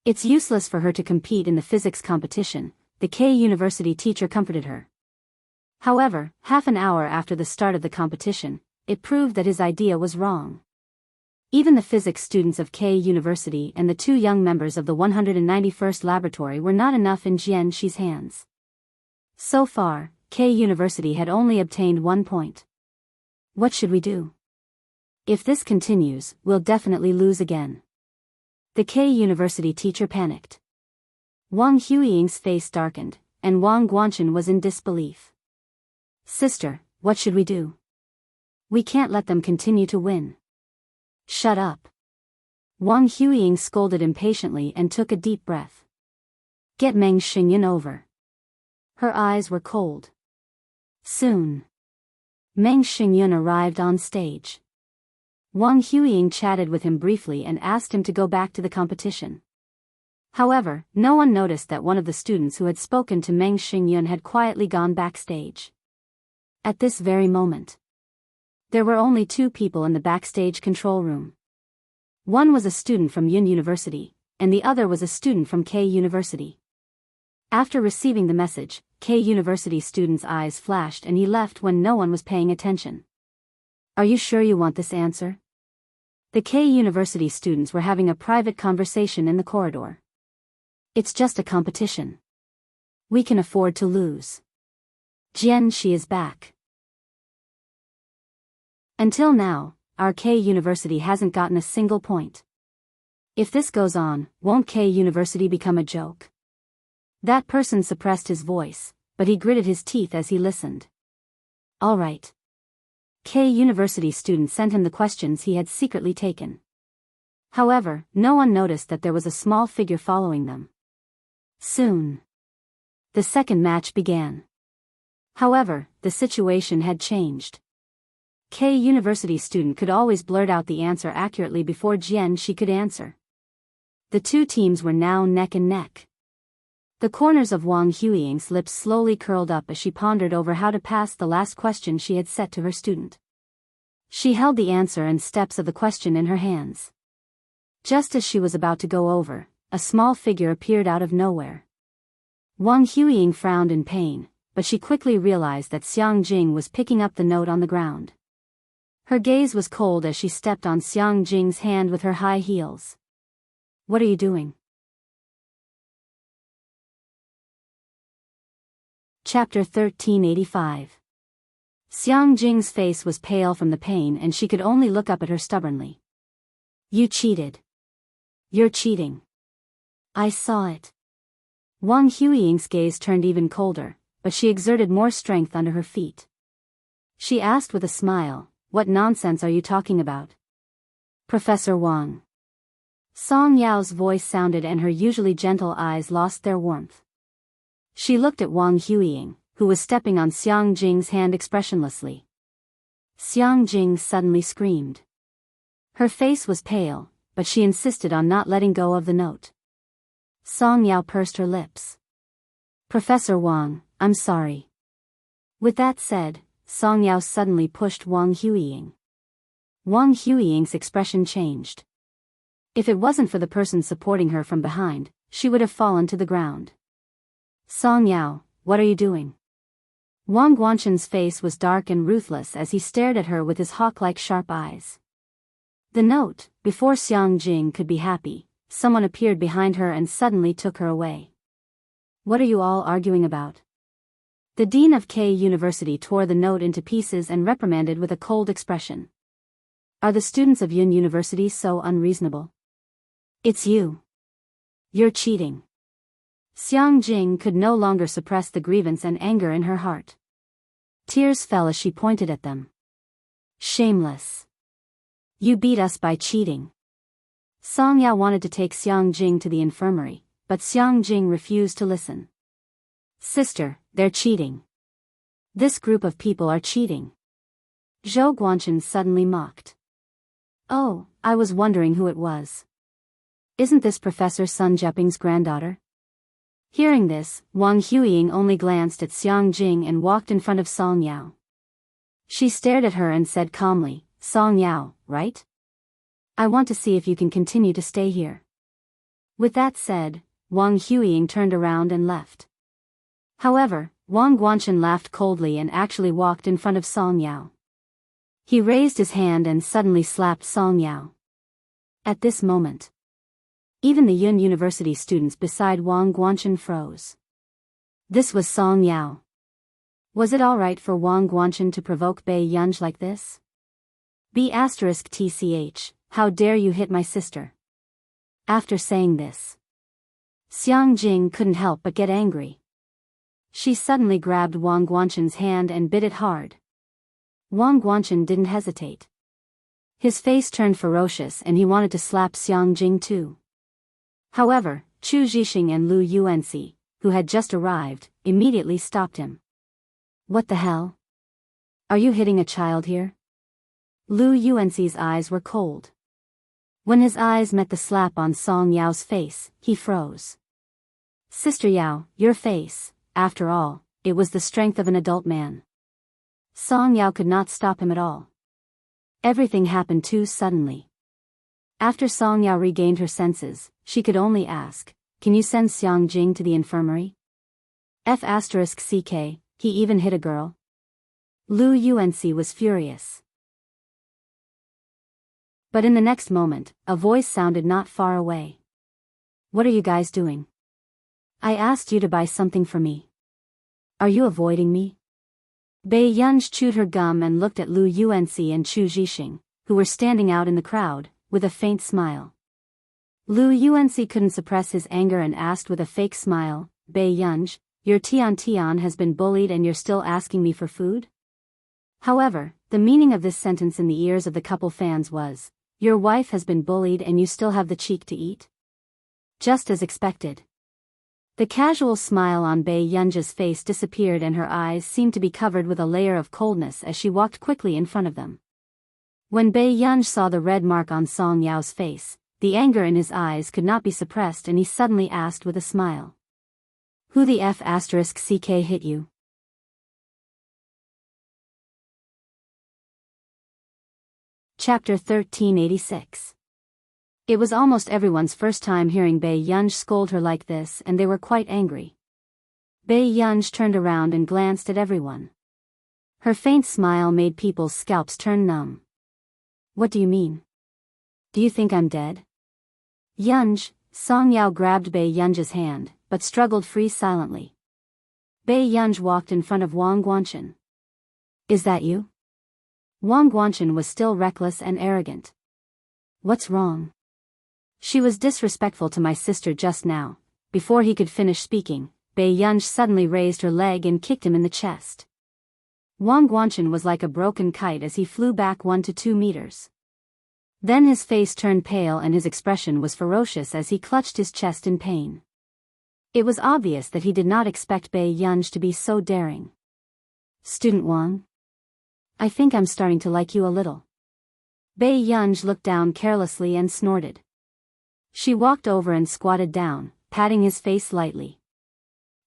It's useless for her to compete in the physics competition, the K University teacher comforted her. However, half an hour after the start of the competition, it proved that his idea was wrong. Even the physics students of K University and the 2 young members of the 191st laboratory were not enough in Jian Shi's hands. So far, K University had only obtained 1 point. What should we do? If this continues, we'll definitely lose again. The K University teacher panicked. Wang Huiying's face darkened, and Wang Guanchen was in disbelief. Sister, what should we do? We can't let them continue to win. Shut up. Wang Huiying scolded impatiently and took a deep breath. Get Meng Xingyun over. Her eyes were cold. Soon. Meng Xingyun arrived on stage. Wang Huiying chatted with him briefly and asked him to go back to the competition. However, no one noticed that one of the students who had spoken to Meng Xingyun had quietly gone backstage. At this very moment, there were only 2 people in the backstage control room. One was a student from Yun University, and the other was a student from K University. After receiving the message, K University student's eyes flashed and he left when no one was paying attention. Are you sure you want this answer? The K University students were having a private conversation in the corridor. It's just a competition. We can afford to lose. Jian Shi is back. Until now, our K University hasn't gotten a single point. If this goes on, won't K University become a joke? That person suppressed his voice, but he gritted his teeth as he listened. All right. K University students sent him the questions he had secretly taken. However, no one noticed that there was a small figure following them. Soon, the second match began. However, the situation had changed. K University student could always blurt out the answer accurately before Jian Shi could answer. The 2 teams were now neck and neck. The corners of Wang Huiying's lips slowly curled up as she pondered over how to pass the last question she had set to her student. She held the answer and steps of the question in her hands. Just as she was about to go over, a small figure appeared out of nowhere. Wang Huiying frowned in pain, but she quickly realized that Xiang Jing was picking up the note on the ground. Her gaze was cold as she stepped on Xiang Jing's hand with her high heels. What are you doing? Chapter 1385. Xiang Jing's face was pale from the pain and she could only look up at her stubbornly. You cheated. You're cheating. I saw it. Wang Huiying's gaze turned even colder, but she exerted more strength under her feet. She asked with a smile, what nonsense are you talking about? Professor Wang. Song Yao's voice sounded and her usually gentle eyes lost their warmth. She looked at Wang Huiying, who was stepping on Xiang Jing's hand expressionlessly. Xiang Jing suddenly screamed. Her face was pale, but she insisted on not letting go of the note. Song Yao pursed her lips. Professor Wang, I'm sorry. With that said, Song Yao suddenly pushed Wang Huiying. Wang Huiying's expression changed. If it wasn't for the person supporting her from behind, she would have fallen to the ground. Song Yao, what are you doing? Wang Guanchen's face was dark and ruthless as he stared at her with his hawk-like sharp eyes. The note, before Xiang Jing could be happy, someone appeared behind her and suddenly took her away. What are you all arguing about? The dean of K University tore the note into pieces and reprimanded with a cold expression. Are the students of Yun University so unreasonable? It's you. You're cheating. Xiang Jing could no longer suppress the grievance and anger in her heart. Tears fell as she pointed at them. Shameless. You beat us by cheating. Song Yao wanted to take Xiang Jing to the infirmary, but Xiang Jing refused to listen. Sister, they're cheating. This group of people are cheating. Zhou Guanchen suddenly mocked. Oh, I was wondering who it was. Isn't this Professor Sun Jieping's granddaughter? Hearing this, Wang Huiying only glanced at Xiang Jing and walked in front of Song Yao. She stared at her and said calmly, Song Yao, right? I want to see if you can continue to stay here. With that said, Wang Huiying turned around and left. However, Wang Guanchen laughed coldly and actually walked in front of Song Yao. He raised his hand and suddenly slapped Song Yao. At this moment, even the Yun University students beside Wang Guanchen froze. This was Song Yao. Was it alright for Wang Guanchen to provoke Bei Yunj like this? B***TCH, how dare you hit my sister? After saying this, Xiang Jing couldn't help but get angry. She suddenly grabbed Wang Guanchen's hand and bit it hard. Wang Guanchen didn't hesitate. His face turned ferocious and he wanted to slap Xiang Jing too. However, Chu Zhixing and Lu Yuanxi, who had just arrived, immediately stopped him. What the hell? Are you hitting a child here? Lu Yuanxi's eyes were cold. When his eyes met the slap on Song Yao's face, he froze. Sister Yao, your face, after all, it was the strength of an adult man. Song Yao could not stop him at all. Everything happened too suddenly. After Song Yao regained her senses, she could only ask, can you send Xiang Jing to the infirmary? F***ck, he even hit a girl? Lu Yuanxi was furious. But in the next moment, a voice sounded not far away. What are you guys doing? I asked you to buy something for me. Are you avoiding me? Bei Yunj chewed her gum and looked at Lu Yuanxi and Chu Zhixing, who were standing out in the crowd, with a faint smile. Lu Yuanxi couldn't suppress his anger and asked with a fake smile, Bei Yunj, your Tian has been bullied and you're still asking me for food? However, the meaning of this sentence in the ears of the couple fans was, your wife has been bullied and you still have the cheek to eat? Just as expected. The casual smile on Bei Yunj's face disappeared and her eyes seemed to be covered with a layer of coldness as she walked quickly in front of them. When Bei Yunj saw the red mark on Song Yao's face, the anger in his eyes could not be suppressed and he suddenly asked with a smile. Who the F***ck hit you? Chapter 1386. It was almost everyone's first time hearing Bei Yunj scold her like this and they were quite angry. Bei Yunj turned around and glanced at everyone. Her faint smile made people's scalps turn numb. What do you mean? Do you think I'm dead? Yunj, Song Yao grabbed Bei Yunj's hand, but struggled free silently. Bei Yunj walked in front of Wang Guanchen. Is that you? Wang Guanchen was still reckless and arrogant. What's wrong? She was disrespectful to my sister just now. Before he could finish speaking, Bei Yunj suddenly raised her leg and kicked him in the chest. Wang Guanchen was like a broken kite as he flew back 1 to 2 meters. Then his face turned pale and his expression was ferocious as he clutched his chest in pain. It was obvious that he did not expect Bei Yunj to be so daring. Student Wang? I think I'm starting to like you a little. Bei Yunj looked down carelessly and snorted. She walked over and squatted down, patting his face lightly.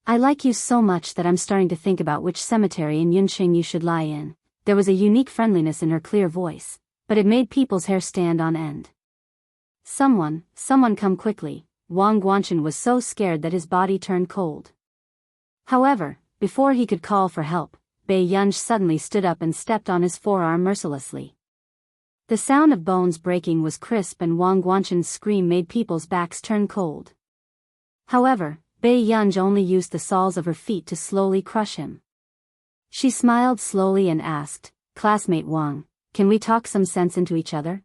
I like you so much that I'm starting to think about which cemetery in Yunqing you should lie in. There was a unique friendliness in her clear voice, but it made people's hair stand on end. Someone come quickly. Wang Guanchen was so scared that his body turned cold. However, before he could call for help, Bei Yunj suddenly stood up and stepped on his forearm mercilessly. The sound of bones breaking was crisp and Wang Guanchen's scream made people's backs turn cold. However, Bei Yunj only used the soles of her feet to slowly crush him. She smiled slowly and asked, Classmate Wang, can we talk some sense into each other?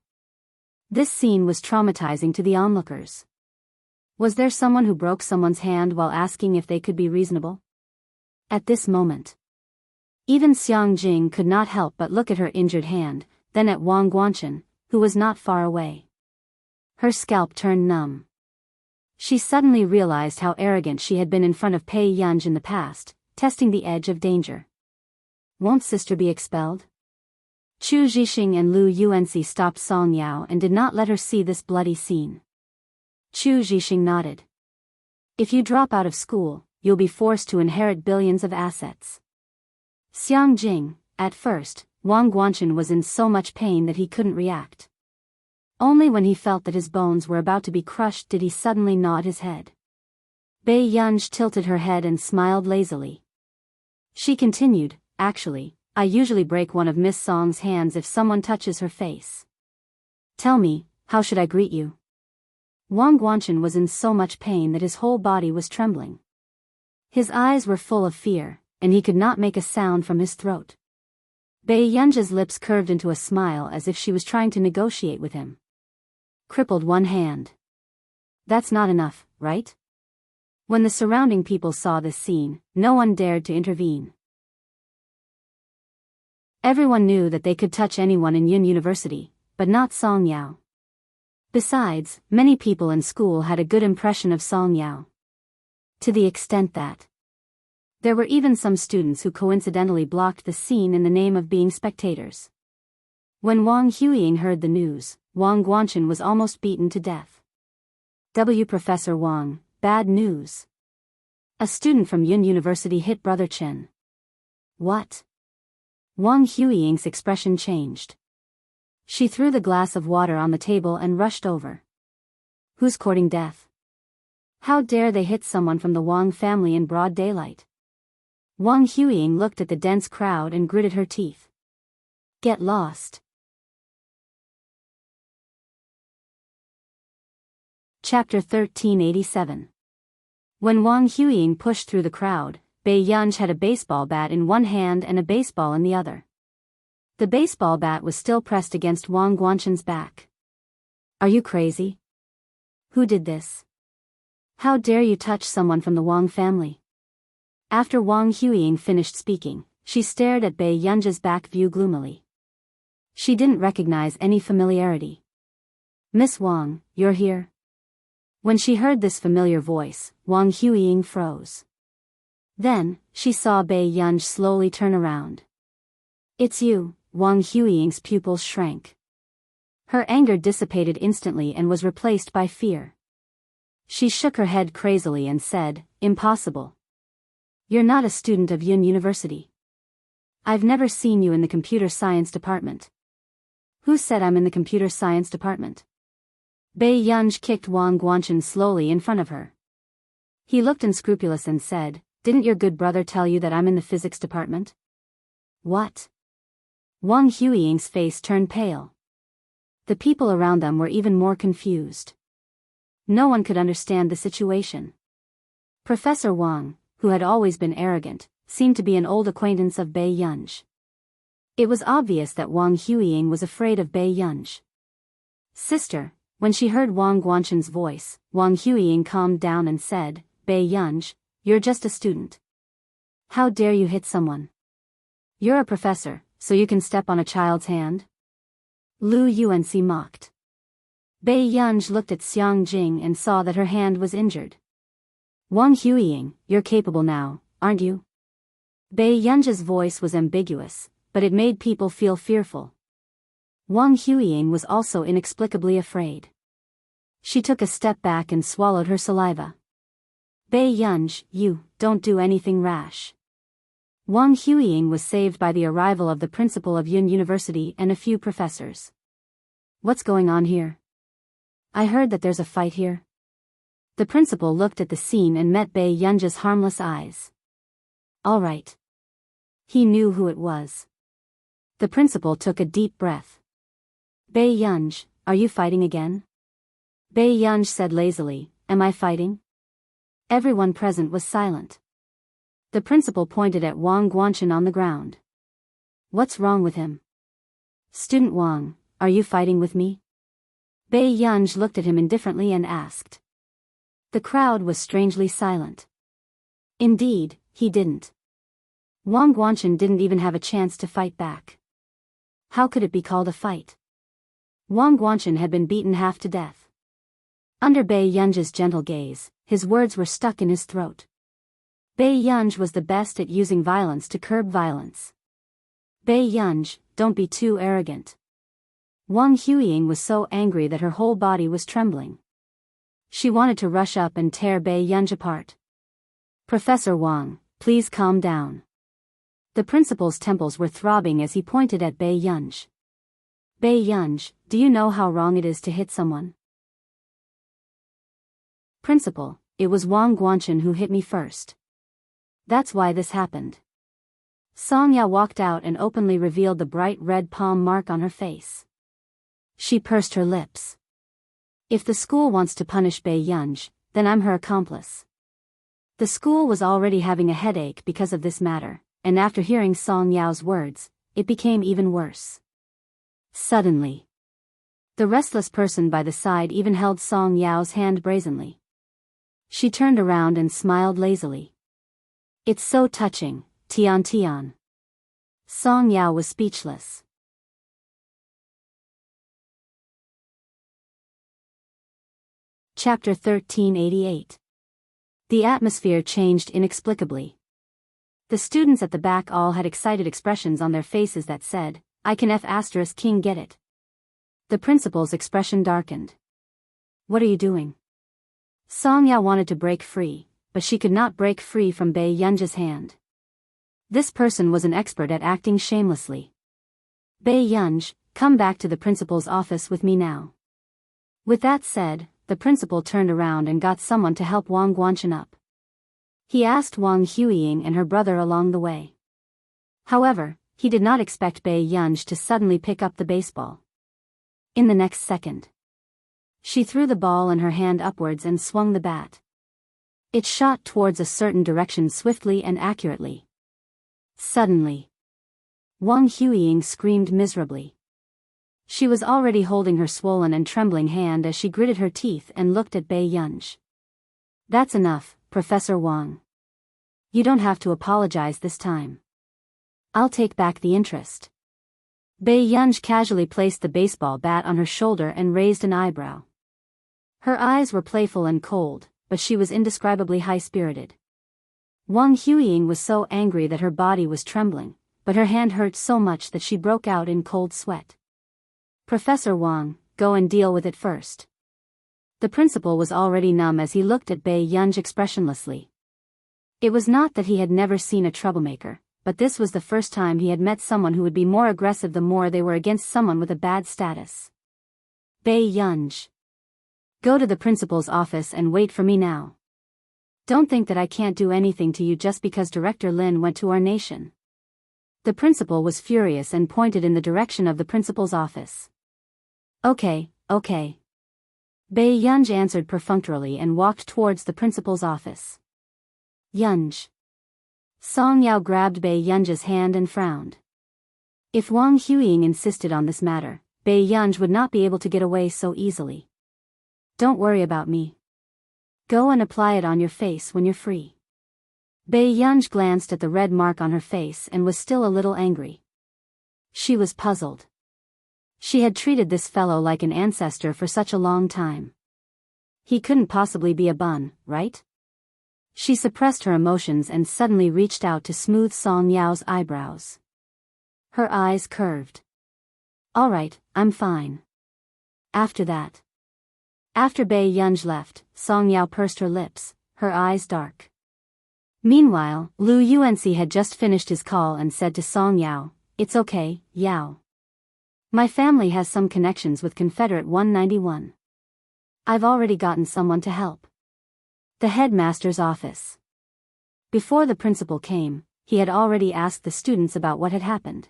This scene was traumatizing to the onlookers. Was there someone who broke someone's hand while asking if they could be reasonable? At this moment, even Xiang Jing could not help but look at her injured hand, then at Wang Guanchen, who was not far away. Her scalp turned numb. She suddenly realized how arrogant she had been in front of Pei Yunj in the past, testing the edge of danger. Won't sister be expelled? Chu Zhixing and Lu Yuanxi stopped Song Yao and did not let her see this bloody scene. Chu Zhixing nodded. If you drop out of school, you'll be forced to inherit billions of assets. Xiang Jing, at first, Wang Guanchen was in so much pain that he couldn't react. Only when he felt that his bones were about to be crushed did he suddenly nod his head. Bei Yunj tilted her head and smiled lazily. She continued, actually, I usually break one of Miss Song's hands if someone touches her face. Tell me, how should I greet you? Wang Guanchen was in so much pain that his whole body was trembling. His eyes were full of fear, and he could not make a sound from his throat. Bei Yunj's lips curved into a smile as if she was trying to negotiate with him. Crippled one hand. That's not enough, right? When the surrounding people saw this scene, no one dared to intervene. Everyone knew that they could touch anyone in Yun University, but not Song Yao. Besides, many people in school had a good impression of Song Yao. To the extent that there were even some students who coincidentally blocked the scene in the name of being spectators. When Wang Huiying heard the news, Wang Guanchen was almost beaten to death. Professor Wang, bad news. A student from Yun University hit Brother Chen. What? Wang Huiying's expression changed. She threw the glass of water on the table and rushed over. Who's courting death? How dare they hit someone from the Wang family in broad daylight? Wang Huiying looked at the dense crowd and gritted her teeth. Get lost. Chapter 1387. When Wang Huiying pushed through the crowd, Bei Yunj had a baseball bat in one hand and a baseball in the other. The baseball bat was still pressed against Wang Guanchen's back. Are you crazy? Who did this? How dare you touch someone from the Wang family? After Wang Huiying finished speaking, she stared at Bei Yunj's back view gloomily. She didn't recognize any familiarity. Miss Wang, you're here? When she heard this familiar voice, Wang Huiying froze. Then, she saw Bei Yunj slowly turn around. It's you. Wang Huiying's pupils shrank. Her anger dissipated instantly and was replaced by fear. She shook her head crazily and said, Impossible. You're not a student of Yun University. I've never seen you in the computer science department. Who said I'm in the computer science department? Bei Yunj kicked Wang Guanchen slowly in front of her. He looked unscrupulous and said, Didn't your good brother tell you that I'm in the physics department? What? Wang Huiying's face turned pale. The people around them were even more confused. No one could understand the situation. Professor Wang, who had always been arrogant, seemed to be an old acquaintance of Bei Yunj. It was obvious that Wang Huiying was afraid of Bei Yunj. Sister, when she heard Wang Guanchen's voice, Wang Huiying calmed down and said, Bei Yunj, you're just a student. How dare you hit someone? You're a professor, so you can step on a child's hand? Lu Yuanxi mocked. Bei Yunj looked at Xiang Jing and saw that her hand was injured. Wang Huiying, you're capable now, aren't you? Bei Yunj's voice was ambiguous, but it made people feel fearful. Wang Huiying was also inexplicably afraid. She took a step back and swallowed her saliva. Bei Yunj, you, don't do anything rash. Wang Huiying was saved by the arrival of the principal of Yun University and a few professors. What's going on here? I heard that there's a fight here. The principal looked at the scene and met Bei Yunj's harmless eyes. All right. He knew who it was. The principal took a deep breath. Bei Yunj, are you fighting again? Bei Yunj said lazily, Am I fighting? Everyone present was silent. The principal pointed at Wang Guanchen on the ground. What's wrong with him? Student Wang, are you fighting with me? Bei Yunj looked at him indifferently and asked. The crowd was strangely silent. Indeed, he didn't. Wang Guanchen didn't even have a chance to fight back. How could it be called a fight? Wang Guanchen had been beaten half to death. Under Bei Yunj's gentle gaze, his words were stuck in his throat. Bei Yunj was the best at using violence to curb violence. Bei Yunj, don't be too arrogant. Wang Huiying was so angry that her whole body was trembling. She wanted to rush up and tear Bei Yunj apart. Professor Wang, please calm down. The principal's temples were throbbing as he pointed at Bei Yunj. Bei Yunj, do you know how wrong it is to hit someone? Principal, it was Wang Guanchen who hit me first. That's why this happened. Song Ya walked out and openly revealed the bright red palm mark on her face. She pursed her lips. If the school wants to punish Bei Yunj, then I'm her accomplice. The school was already having a headache because of this matter, and after hearing Song Yao's words, it became even worse. Suddenly, the restless person by the side even held Song Yao's hand brazenly. She turned around and smiled lazily. It's so touching, Tian Tian. Song Yao was speechless. Chapter 1388. The atmosphere changed inexplicably. The students at the back all had excited expressions on their faces that said, I can F** king get it. The principal's expression darkened. What are you doing? Song Yao wanted to break free, but she could not break free from Bei Yunj's hand. This person was an expert at acting shamelessly. Bei Yunj, come back to the principal's office with me now. With that said, the principal turned around and got someone to help Wang Guanchen up. He asked Wang Huiying and her brother along the way. However, he did not expect Bei Yunj to suddenly pick up the baseball. In the next second, she threw the ball in her hand upwards and swung the bat. It shot towards a certain direction swiftly and accurately. Suddenly, Wang Huiying screamed miserably. She was already holding her swollen and trembling hand as she gritted her teeth and looked at Bei Yunj. That's enough, Professor Wang. You don't have to apologize this time. I'll take back the interest. Bei Yunj casually placed the baseball bat on her shoulder and raised an eyebrow. Her eyes were playful and cold, but she was indescribably high-spirited. Wang Huiying was so angry that her body was trembling, but her hand hurt so much that she broke out in cold sweat. Professor Wang, go and deal with it first. The principal was already numb as he looked at Bei Yunj expressionlessly. It was not that he had never seen a troublemaker, but this was the first time he had met someone who would be more aggressive the more they were against someone with a bad status. Bei Yunj, go to the principal's office and wait for me now. Don't think that I can't do anything to you just because Director Lin went to our nation. The principal was furious and pointed in the direction of the principal's office. Okay. Bei Yunj answered perfunctorily and walked towards the principal's office. Yunj. Song Yao grabbed Bei Yunj's hand and frowned. If Wang Huiying insisted on this matter, Bei Yunj would not be able to get away so easily. Don't worry about me. Go and apply it on your face when you're free. Bei Yunj glanced at the red mark on her face and was still a little angry. She was puzzled. She had treated this fellow like an ancestor for such a long time. He couldn't possibly be a bun, right? She suppressed her emotions and suddenly reached out to smooth Song Yao's eyebrows. Her eyes curved. All right, I'm fine. After Bei Yunj left, Song Yao pursed her lips, her eyes dark. Meanwhile, Lu Yuanxi had just finished his call and said to Song Yao, It's okay, Yao. My family has some connections with Confederate 191. I've already gotten someone to help. The headmaster's office. Before the principal came, he had already asked the students about what had happened.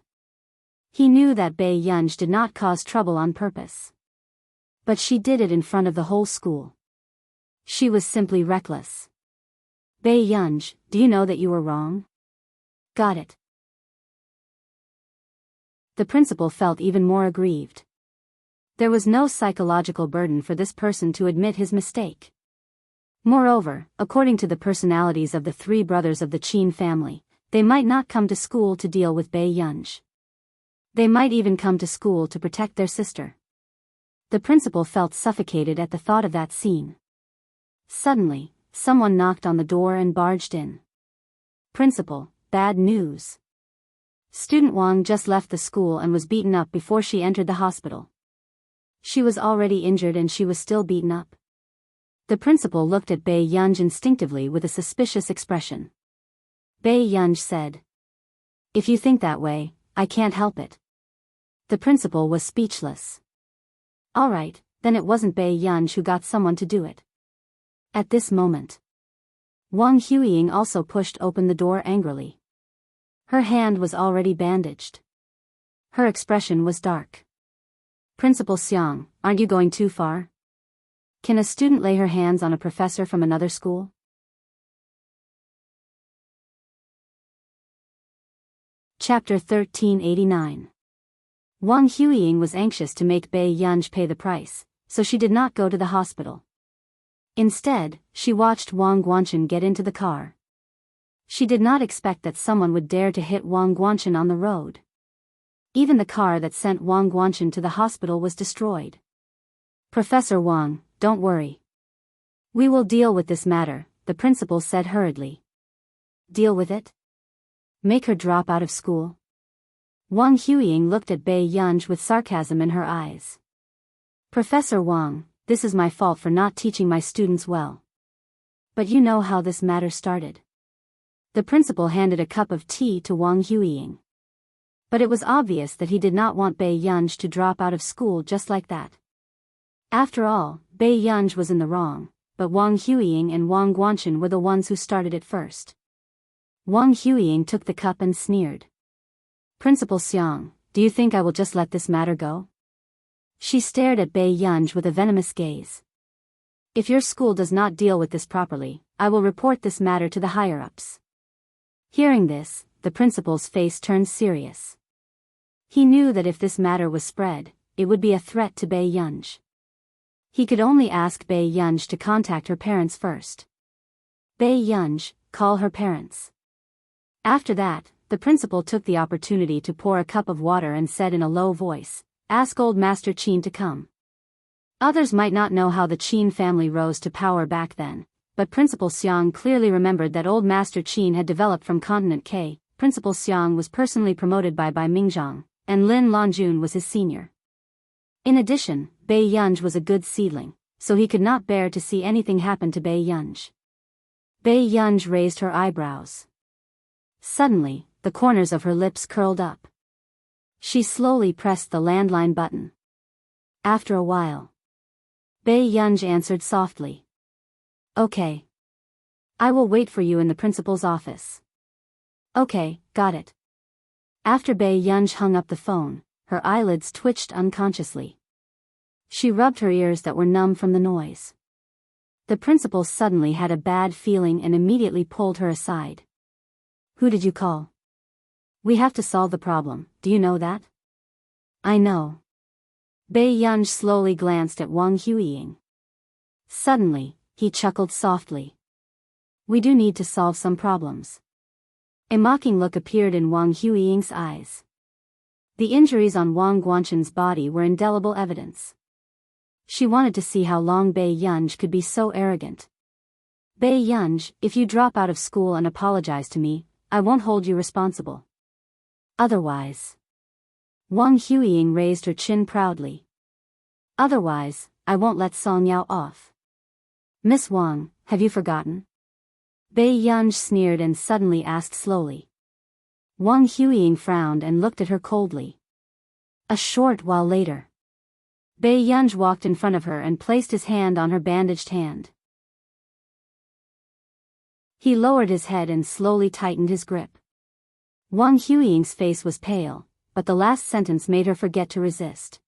He knew that Bei Yunj did not cause trouble on purpose. But she did it in front of the whole school. She was simply reckless. Bei Yunj, do you know that you were wrong? Got it. The principal felt even more aggrieved. There was no psychological burden for this person to admit his mistake. Moreover, according to the personalities of the three brothers of the Qin family, they might not come to school to deal with Bei Yunj. They might even come to school to protect their sister. The principal felt suffocated at the thought of that scene. Suddenly, someone knocked on the door and barged in. Principal, bad news. Student Wang just left the school and was beaten up before she entered the hospital. She was already injured and she was still beaten up. The principal looked at Bai Yunj instinctively with a suspicious expression. Bai Yunj said, "If you think that way, I can't help it." The principal was speechless. All right, then it wasn't Bai Yunj who got someone to do it. At this moment, Wang Huiying also pushed open the door angrily. Her hand was already bandaged. Her expression was dark. Principal Xiang, aren't you going too far? Can a student lay her hands on a professor from another school? Chapter 1389. Wang Huiying was anxious to make Bai Yunj pay the price, so she did not go to the hospital. Instead, she watched Wang Guanchen get into the car. She did not expect that someone would dare to hit Wang Guanchen on the road. Even the car that sent Wang Guanchen to the hospital was destroyed. Professor Wang, don't worry. We will deal with this matter, the principal said hurriedly. Deal with it? Make her drop out of school? Wang Huiying looked at Bai Yunj with sarcasm in her eyes. Professor Wang, this is my fault for not teaching my students well. But you know how this matter started. The principal handed a cup of tea to Wang Huiying. But it was obvious that he did not want Bai Yunj to drop out of school just like that. After all, Bai Yunj was in the wrong, but Wang Huiying and Wang Guanchen were the ones who started it first. Wang Huiying took the cup and sneered. Principal Xiang, do you think I will just let this matter go? She stared at Bai Yunj with a venomous gaze. If your school does not deal with this properly, I will report this matter to the higher-ups. Hearing this, the principal's face turned serious. He knew that if this matter was spread, it would be a threat to Bai Yunj. He could only ask Bai Yunj to contact her parents first. Bai Yunj, call her parents. After that, the principal took the opportunity to pour a cup of water and said in a low voice, "Ask old Master Qin to come." Others might not know how the Qin family rose to power back then, but Principal Xiang clearly remembered that old Master Qin had developed from Continent K. Principal Xiang was personally promoted by Bai Mingzhang, and Lin Lanjun was his senior. In addition, Bai Yunj was a good seedling, so he could not bear to see anything happen to Bai Yunj. Bai Yunj raised her eyebrows. Suddenly, the corners of her lips curled up. She slowly pressed the landline button. After a while, Bai Yunj answered softly. Okay. I will wait for you in the principal's office. Okay, got it. After Bai Yunj hung up the phone, her eyelids twitched unconsciously. She rubbed her ears that were numb from the noise. The principal suddenly had a bad feeling and immediately pulled her aside. Who did you call? We have to solve the problem, do you know that? I know. Bai Yunj slowly glanced at Wang Huiying. Suddenly, he chuckled softly. We do need to solve some problems. A mocking look appeared in Wang Huiying's eyes. The injuries on Wang Guanchen's body were indelible evidence. She wanted to see how long Bai Yunj could be so arrogant. Bai Yunj, if you drop out of school and apologize to me, I won't hold you responsible. Otherwise. Wang Huiying raised her chin proudly. Otherwise, I won't let Song Yao off. Miss Wang, have you forgotten? Bai Yunj sneered and suddenly asked slowly. Wang Huiying frowned and looked at her coldly. A short while later, Bai Yunj walked in front of her and placed his hand on her bandaged hand. He lowered his head and slowly tightened his grip. Wang Huiying's face was pale, but the last sentence made her forget to resist.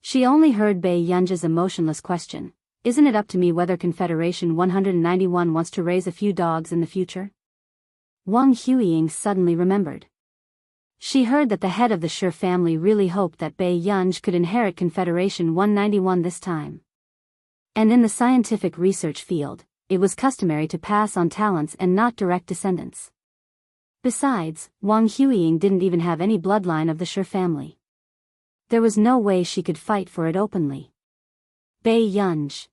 She only heard Bai Yunj's emotionless question, "Isn't it up to me whether Confederation 191 wants to raise a few dogs in the future?" Wang Huiying suddenly remembered. She heard that the head of the Shi family really hoped that Bai Yunj could inherit Confederation 191 this time. And in the scientific research field, it was customary to pass on talents and not direct descendants. Besides, Wang Huiying didn't even have any bloodline of the Shi family. There was no way she could fight for it openly. Bei Yunj.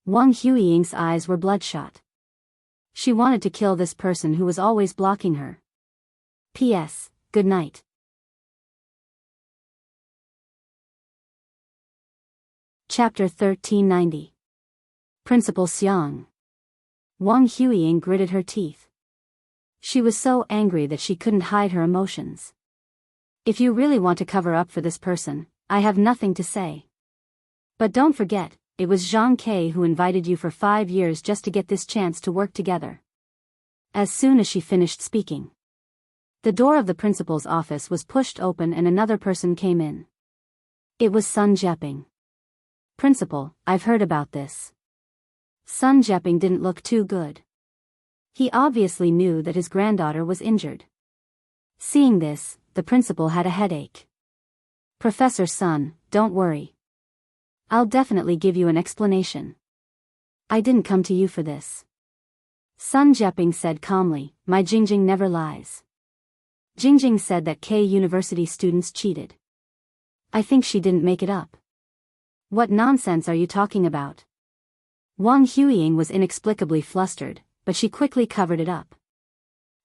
Wang Huiying's eyes were bloodshot. She wanted to kill this person who was always blocking her. P.S. Good night. Chapter 1390. Principal Xiang. Wang Huiying gritted her teeth. She was so angry that she couldn't hide her emotions. If you really want to cover up for this person, I have nothing to say. But don't forget, it was Zhang Ke who invited you for 5 years just to get this chance to work together. As soon as she finished speaking, the door of the principal's office was pushed open and another person came in. It was Sun Jieping. Principal, I've heard about this. Sun Jieping didn't look too good. He obviously knew that his granddaughter was injured. Seeing this, the principal had a headache. Professor Sun, don't worry. I'll definitely give you an explanation. I didn't come to you for this. Sun Jieping said calmly, my Jingjing never lies. Jingjing said that K University students cheated. I think she didn't make it up. What nonsense are you talking about? Wang Huiying was inexplicably flustered, but she quickly covered it up.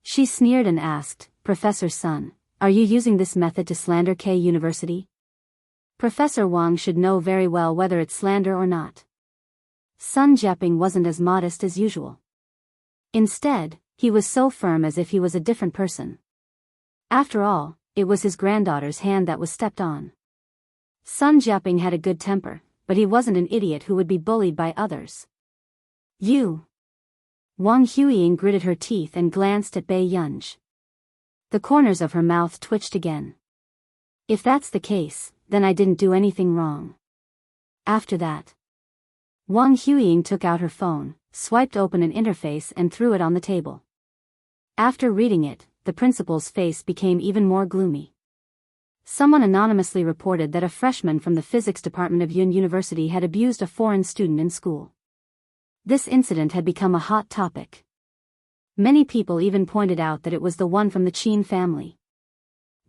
She sneered and asked, Professor Sun, are you using this method to slander K University? Professor Wang should know very well whether it's slander or not. Sun Jieping wasn't as modest as usual. Instead, he was so firm as if he was a different person. After all, it was his granddaughter's hand that was stepped on. Sun Jieping had a good temper, but he wasn't an idiot who would be bullied by others. You. Wang Huiying gritted her teeth and glanced at Bei Yunj. The corners of her mouth twitched again. If that's the case, then I didn't do anything wrong. After that, Wang Huiying took out her phone, swiped open an interface and threw it on the table. After reading it, the principal's face became even more gloomy. Someone anonymously reported that a freshman from the physics department of Yun University had abused a foreign student in school. This incident had become a hot topic. Many people even pointed out that it was the one from the Qin family.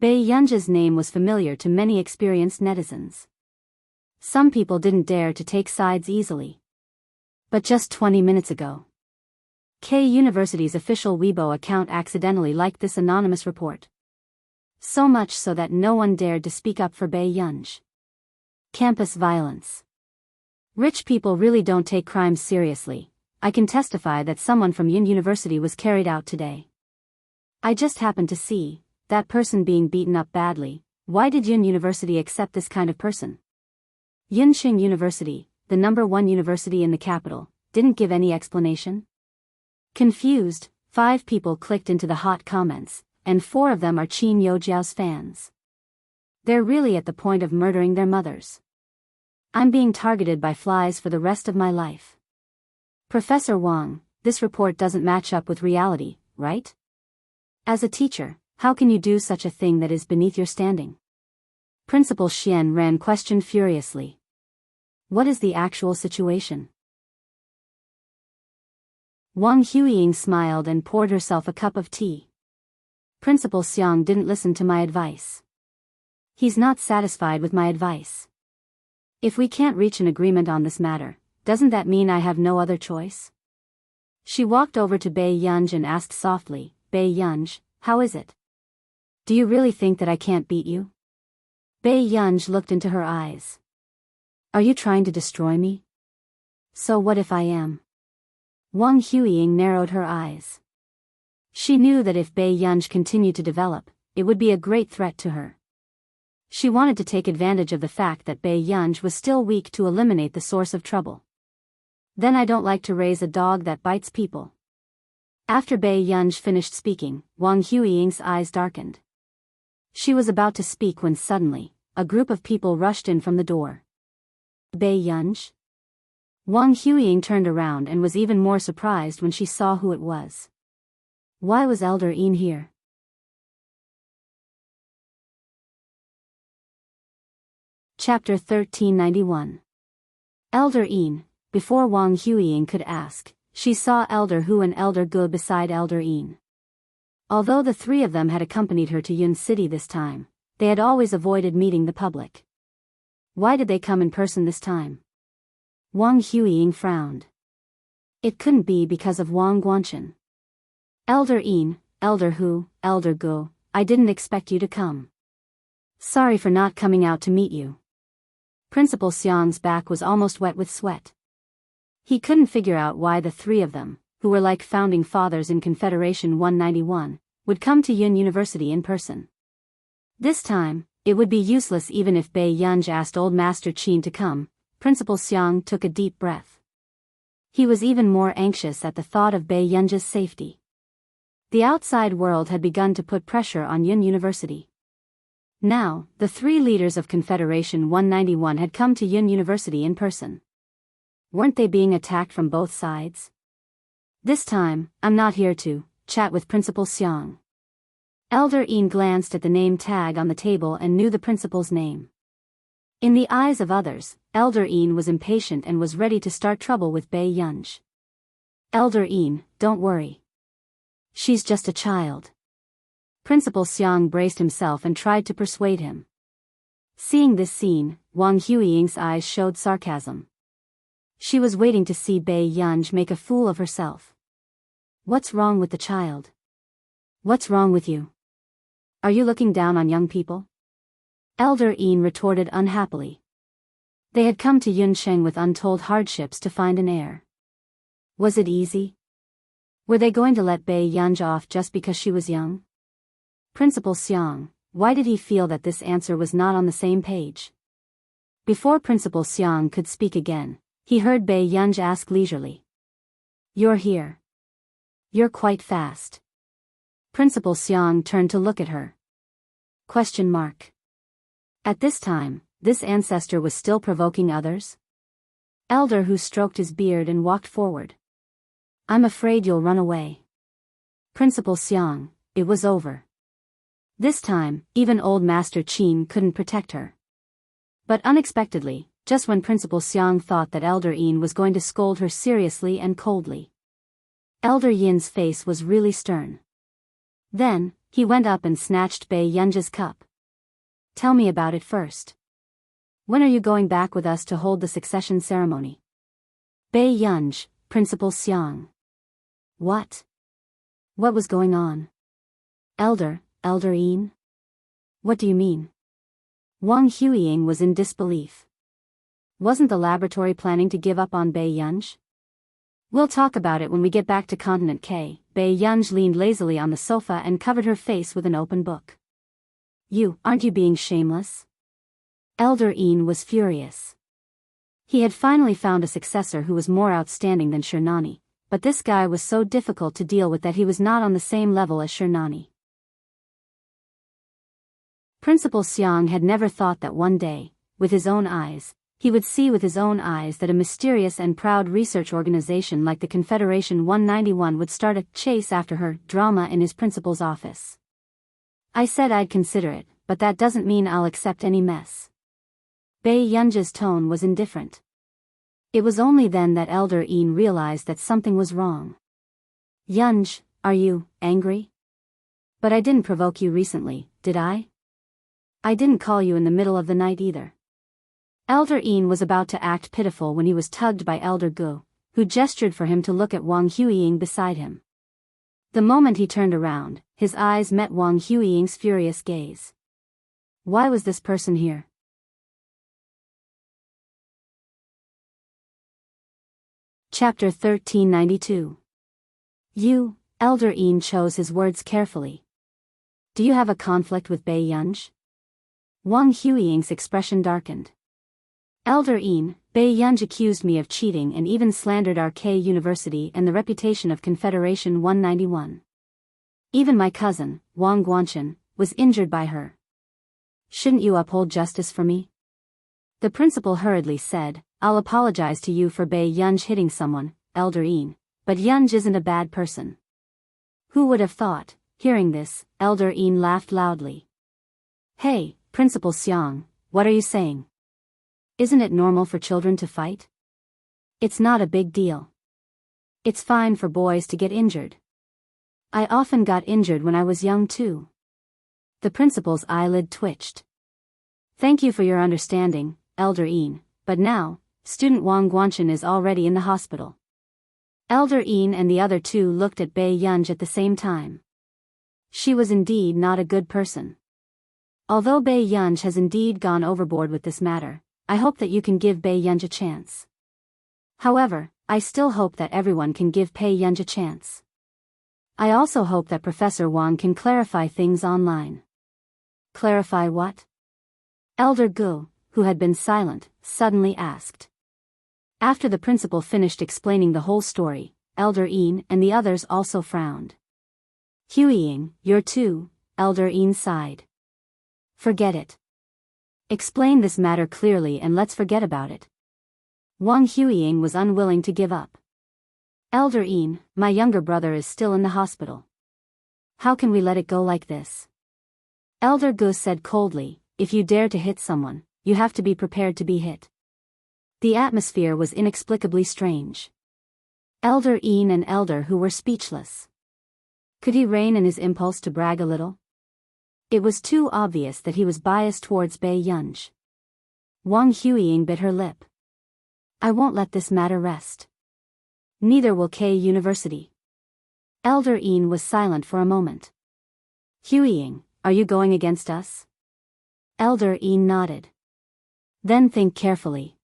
Bei Yunj's name was familiar to many experienced netizens. Some people didn't dare to take sides easily. But just 20 minutes ago, K University's official Weibo account accidentally liked this anonymous report. So much so that no one dared to speak up for Bei Yunj. Campus violence. Rich people really don't take crimes seriously. I can testify that someone from Yun University was carried out today. I just happened to see that person being beaten up badly. Why did Yun University accept this kind of person? Yunqing University, the #1 university in the capital, didn't give any explanation. Confused, 5 people clicked into the hot comments, and 4 of them are Qin Youjiao's fans. They're really at the point of murdering their mothers. I'm being targeted by flies for the rest of my life. Professor Wang, this report doesn't match up with reality, right? As a teacher, how can you do such a thing that is beneath your standing? Principal Xian Ran questioned furiously. What is the actual situation? Wang Huiying smiled and poured herself a cup of tea. Principal Xiang didn't listen to my advice. He's not satisfied with my advice. If we can't reach an agreement on this matter, doesn't that mean I have no other choice? She walked over to Bei Yunj and asked softly, Bei Yunj, how is it? Do you really think that I can't beat you? Bei Yunj looked into her eyes. Are you trying to destroy me? So what if I am? Wang Huiying narrowed her eyes. She knew that if Bei Yunj continued to develop, it would be a great threat to her. She wanted to take advantage of the fact that Bei Yunj was still weak to eliminate the source of trouble. Then I don't like to raise a dog that bites people. After Bei Yunj finished speaking, Wang Huiying's eyes darkened. She was about to speak when suddenly, a group of people rushed in from the door. Bei Yunj? Wang Huiying turned around and was even more surprised when she saw who it was. Why was Elder Yin here? Chapter 1391. Elder Yin. Before Wang Huiying could ask, she saw Elder Hu and Elder Gu beside Elder Yin. Although the 3 of them had accompanied her to Yun City this time, they had always avoided meeting the public. Why did they come in person this time? Wang Huiying frowned. It couldn't be because of Wang Guanchen. Elder Yin, Elder Hu, Elder Gu, I didn't expect you to come. Sorry for not coming out to meet you. Principal Xiang's back was almost wet with sweat. He couldn't figure out why the three of them, who were like founding fathers in Confederation 191, would come to Yun University in person. This time, it would be useless even if Bei Yunj asked Old Master Qin to come. Principal Xiang took a deep breath. He was even more anxious at the thought of Bei Yunj's safety. The outside world had begun to put pressure on Yun University. Now, the three leaders of Confederation 191 had come to Yun University in person. Weren't they being attacked from both sides? This time, I'm not here to chat with Principal Xiang. Elder Yin glanced at the name tag on the table and knew the principal's name. In the eyes of others, Elder Yin was impatient and was ready to start trouble with Bei Yunj. Elder Yin, don't worry. She's just a child. Principal Xiang braced himself and tried to persuade him. Seeing this scene, Wang Huiying's eyes showed sarcasm. She was waiting to see Bei Yunj make a fool of herself. What's wrong with the child? What's wrong with you? Are you looking down on young people? Elder Yin retorted unhappily. They had come to Yunsheng with untold hardships to find an heir. Was it easy? Were they going to let Bei Yunj off just because she was young? Principal Xiang, why did he feel that this answer was not on the same page? Before Principal Xiang could speak again, he heard Bei Yunj ask leisurely. You're here. You're quite fast. Principal Xiang turned to look at her. Question mark. At this time, this ancestor was still provoking others? Elder Hu stroked his beard and walked forward. I'm afraid you'll run away. Principal Xiang, it was over. This time, even Old Master Qin couldn't protect her. But unexpectedly, just when Principal Xiang thought that Elder Yin was going to scold her seriously and coldly, Elder Yin's face was really stern. Then, he went up and snatched Bei Yunj's cup. Tell me about it first. When are you going back with us to hold the succession ceremony? Bei Yunj, Principal Xiang. What? What was going on? Elder Yin? What do you mean? Wang Huiying was in disbelief. Wasn't the laboratory planning to give up on Bei Yunj? We'll talk about it when we get back to Continent K. Bei Yunj leaned lazily on the sofa and covered her face with an open book. Aren't you being shameless? Elder Yin was furious. He had finally found a successor who was more outstanding than Shernani, but this guy was so difficult to deal with that he was not on the same level as Shernani. Principal Xiang had never thought that one day, with his own eyes, he would see with his own eyes that a mysterious and proud research organization like the Confederation 191 would start a chase after her drama in his principal's office. I said I'd consider it, but that doesn't mean I'll accept any mess. Bei Yunj's tone was indifferent. It was only then that Elder Yin realized that something was wrong. Yunj, are you angry? But I didn't provoke you recently, did I? I didn't call you in the middle of the night either. Elder Yin was about to act pitiful when he was tugged by Elder Gu, who gestured for him to look at Wang Huiying beside him. The moment he turned around, his eyes met Wang Huiying's furious gaze. Why was this person here? Chapter 1392. Elder Yin chose his words carefully. Do you have a conflict with Bei Yunj? Wang Huiying's expression darkened. Elder Yin, Bei Yunj accused me of cheating and even slandered RK University and the reputation of Confederation 191. Even my cousin, Wang Guanchen, was injured by her. Shouldn't you uphold justice for me? The principal hurriedly said, I'll apologize to you for Bei Yunj hitting someone, Elder Yin, but Yunj isn't a bad person. Who would have thought? Hearing this, Elder Yin laughed loudly. Hey, Principal Xiang, what are you saying? Isn't it normal for children to fight? It's not a big deal. It's fine for boys to get injured. I often got injured when I was young too. The principal's eyelid twitched. Thank you for your understanding, Elder Een, but now, student Wang Guanchen is already in the hospital. Elder Een and the other two looked at Bai Yunj at the same time. She was indeed not a good person. Although Bai Yunj has indeed gone overboard with this matter, I hope that you can give Bai Yunj a chance. However, I still hope that everyone can give Bai Yunj a chance. I also hope that Professor Wang can clarify things online. Clarify what? Elder Gu, who had been silent, suddenly asked. After the principal finished explaining the whole story, Elder Een and the others also frowned. Huiying, you're too, Elder Een sighed. Forget it. Explain this matter clearly and let's forget about it. Wang Huiying was unwilling to give up. Elder Een, my younger brother is still in the hospital. How can we let it go like this? Elder Gu said coldly, if you dare to hit someone, you have to be prepared to be hit. The atmosphere was inexplicably strange. Elder Een and Elder Hu were speechless. Could he rein in his impulse to brag a little? It was too obvious that he was biased towards Bai Yunj. Wang Huiying bit her lip. I won't let this matter rest. Neither will K University. Elder Een was silent for a moment. Huiying, are you going against us? Elder Een nodded. Then think carefully.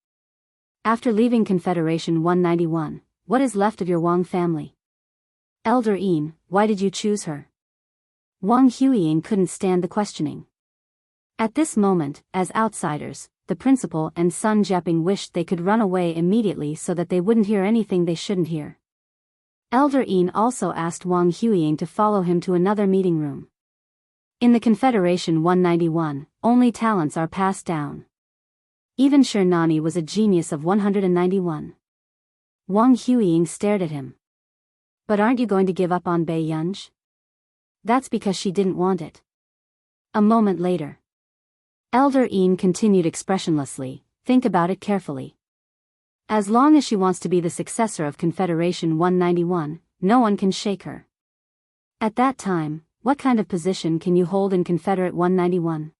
After leaving Confederation 191, what is left of your Wang family? Elder Een, why did you choose her? Wang Huiying couldn't stand the questioning. At this moment, as outsiders, the principal and Sun Jieping wished they could run away immediately so that they wouldn't hear anything they shouldn't hear. Elder Een also asked Wang Huiying to follow him to another meeting room. In the Confederation 191, only talents are passed down. Even Shernani was a genius of 191. Wang Huiying stared at him. But aren't you going to give up on Bai Yunj? That's because she didn't want it. A moment later. Elder Een continued expressionlessly, think about it carefully. As long as she wants to be the successor of Confederation 191, no one can shake her. At that time, what kind of position can you hold in Confederate 191?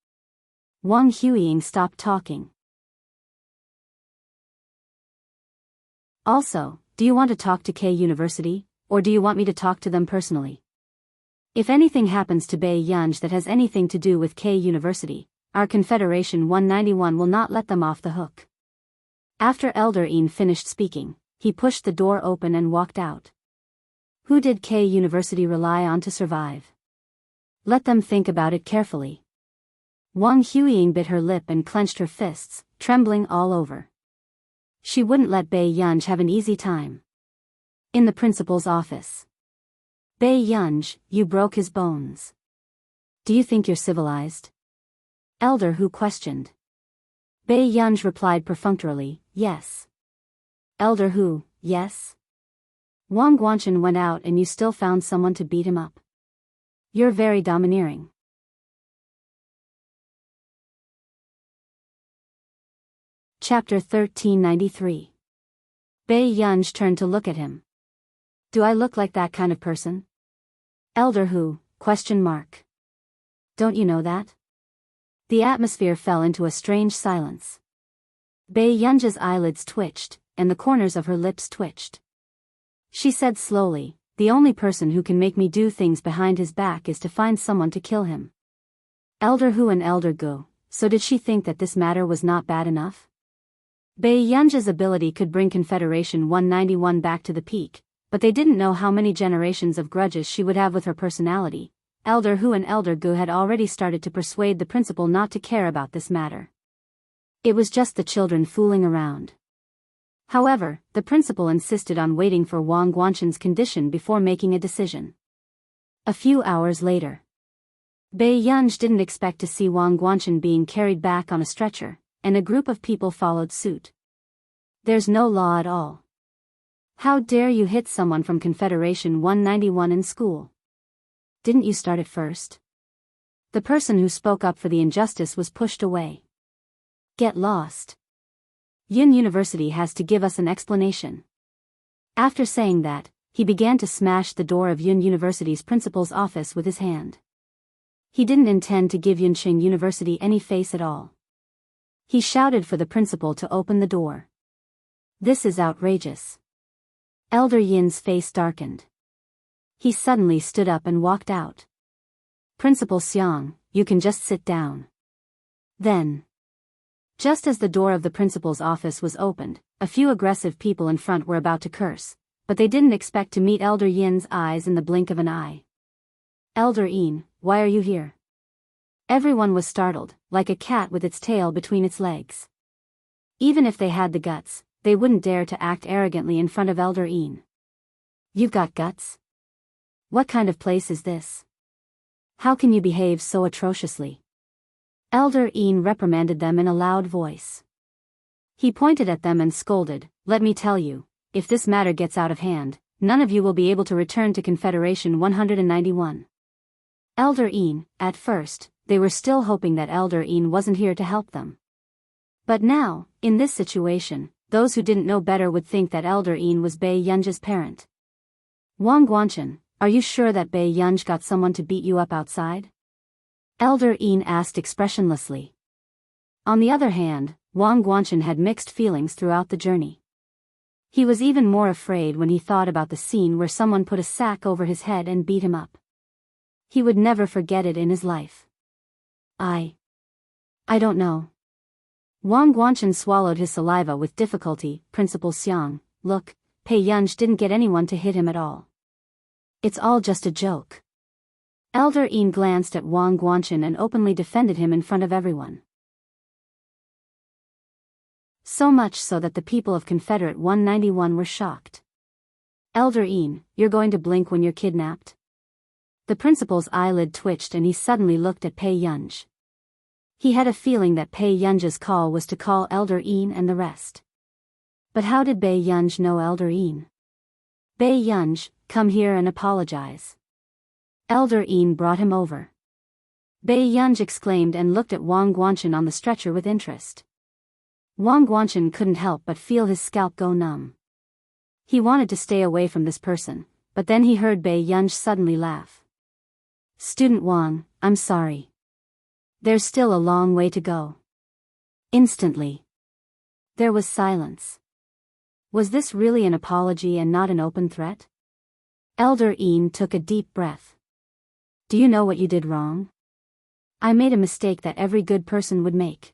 Wang Huiying stopped talking. Also, do you want to talk to K University, or do you want me to talk to them personally? If anything happens to Bai Yunj that has anything to do with K University, our Confederation 191 will not let them off the hook. After Elder Een finished speaking, he pushed the door open and walked out. Who did K University rely on to survive? Let them think about it carefully. Wang Huiying bit her lip and clenched her fists, trembling all over. She wouldn't let Bai Yunj have an easy time. In the principal's office. Bai Yunj, you broke his bones. Do you think you're civilized? Elder Hu questioned. Bai Yunj replied perfunctorily, yes. Elder Hu, yes? Wang Guanchen went out and you still found someone to beat him up. You're very domineering. Chapter 1393. Bai Yunj turned to look at him. Do I look like that kind of person? Elder Hu, ? Don't you know that? The atmosphere fell into a strange silence. Bai Yunj's eyelids twitched, and the corners of her lips twitched. She said slowly, the only person who can make me do things behind his back is to find someone to kill him. Elder Hu and Elder Gu, so did she think that this matter was not bad enough? Bai Yunj's ability could bring Confederation 191 back to the peak, but they didn't know how many generations of grudges she would have with her personality. Elder Hu and Elder Gu had already started to persuade the principal not to care about this matter. It was just the children fooling around. However, the principal insisted on waiting for Wang Guanchen's condition before making a decision. A few hours later. Bai Yunj didn't expect to see Wang Guanchen being carried back on a stretcher, and a group of people followed suit. There's no law at all. How dare you hit someone from Confederation 191 in school? Didn't you start it first? The person who spoke up for the injustice was pushed away. Get lost. Yun University has to give us an explanation. After saying that, he began to smash the door of Yun University's principal's office with his hand. He didn't intend to give Yunqing University any face at all. He shouted for the principal to open the door. This is outrageous. Elder Yin's face darkened. He suddenly stood up and walked out. Principal Xiang, you can just sit down. Then, just as the door of the principal's office was opened, a few aggressive people in front were about to curse, but they didn't expect to meet Elder Yin's eyes in the blink of an eye. Elder Yin, why are you here? Everyone was startled, like a cat with its tail between its legs. Even if they had the guts, they wouldn't dare to act arrogantly in front of Elder Yin. You've got guts? What kind of place is this? How can you behave so atrociously? Elder Yin reprimanded them in a loud voice. He pointed at them and scolded, let me tell you, if this matter gets out of hand, none of you will be able to return to Confederation 191. Elder Yin, at first, they were still hoping that Elder Yin wasn't here to help them. But now, in this situation, those who didn't know better would think that Elder Yin was Bei Yunj's parent. Wang Guanchen, are you sure that Bei Yunj got someone to beat you up outside? Elder Yin asked expressionlessly. On the other hand, Wang Guanchen had mixed feelings throughout the journey. He was even more afraid when he thought about the scene where someone put a sack over his head and beat him up. He would never forget it in his life. I don't know. Wang Guanchen swallowed his saliva with difficulty. Principal Xiang, look, Bei Yunj didn't get anyone to hit him at all. It's all just a joke. Elder Yin glanced at Wang Guanchen and openly defended him in front of everyone. So much so that the people of Confederate 191 were shocked. Elder Yin, you're going to blink when you're kidnapped? The principal's eyelid twitched and he suddenly looked at Bei Yunj. He had a feeling that Bei Yunj's call was to call Elder Yin and the rest. But how did Bei Yunj know Elder Yin? Bei Yunj, come here and apologize. Elder Yin brought him over. Bei Yunj exclaimed and looked at Wang Guanchen on the stretcher with interest. Wang Guanchen couldn't help but feel his scalp go numb. He wanted to stay away from this person, but then he heard Bei Yunj suddenly laugh. Student Wang, I'm sorry. There's still a long way to go. Instantly, there was silence. Was this really an apology and not an open threat? Elder Yin took a deep breath. Do you know what you did wrong? I made a mistake that every good person would make.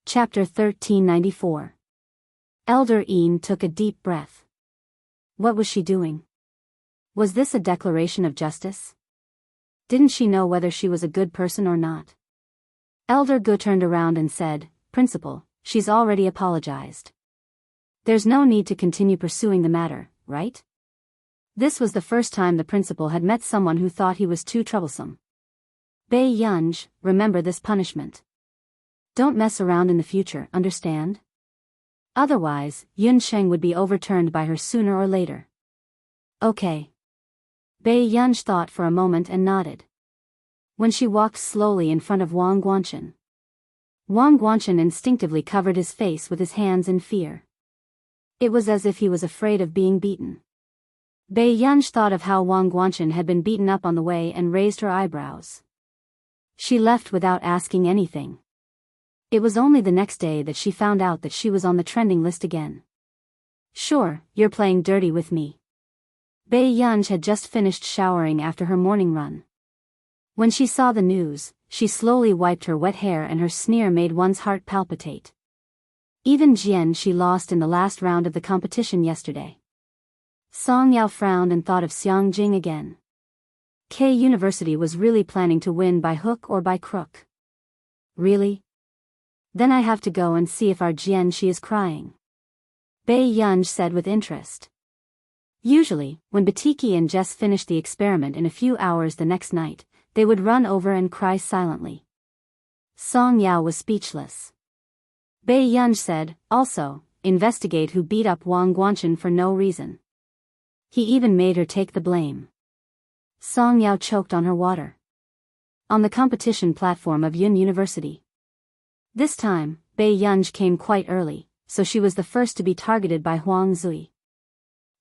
Chapter 1394. Elder Yin took a deep breath. What was she doing? Was this a declaration of justice? Didn't she know whether she was a good person or not? Elder Gu turned around and said, Principal, she's already apologized. There's no need to continue pursuing the matter, right? This was the first time the principal had met someone who thought he was too troublesome. Bei Yunj, remember this punishment. Don't mess around in the future, understand? Otherwise, Yunqing would be overturned by her sooner or later. Okay. Bei Yunj thought for a moment and nodded. When she walked slowly in front of Wang Guanchen, Wang Guanchen instinctively covered his face with his hands in fear. It was as if he was afraid of being beaten. Bei Yunj thought of how Wang Guanchen had been beaten up on the way and raised her eyebrows. She left without asking anything. It was only the next day that she found out that she was on the trending list again. Sure, you're playing dirty with me. Bei Yunj had just finished showering after her morning run. When she saw the news, she slowly wiped her wet hair and her sneer made one's heart palpitate. Even Jian she lost in the last round of the competition yesterday. Song Yao frowned and thought of Xiang Jing again. K University was really planning to win by hook or by crook. Really? Then I have to go and see if our Jian she is crying. Bei Yunj said with interest. Usually, when Batiki and Jess finished the experiment in a few hours the next night, they would run over and cry silently. Song Yao was speechless. Bei Yunj said, also, investigate who beat up Wang Guanchen for no reason. He even made her take the blame. Song Yao choked on her water. On the competition platform of Yun University. This time, Bei Yunj came quite early, so she was the first to be targeted by Huang Zui.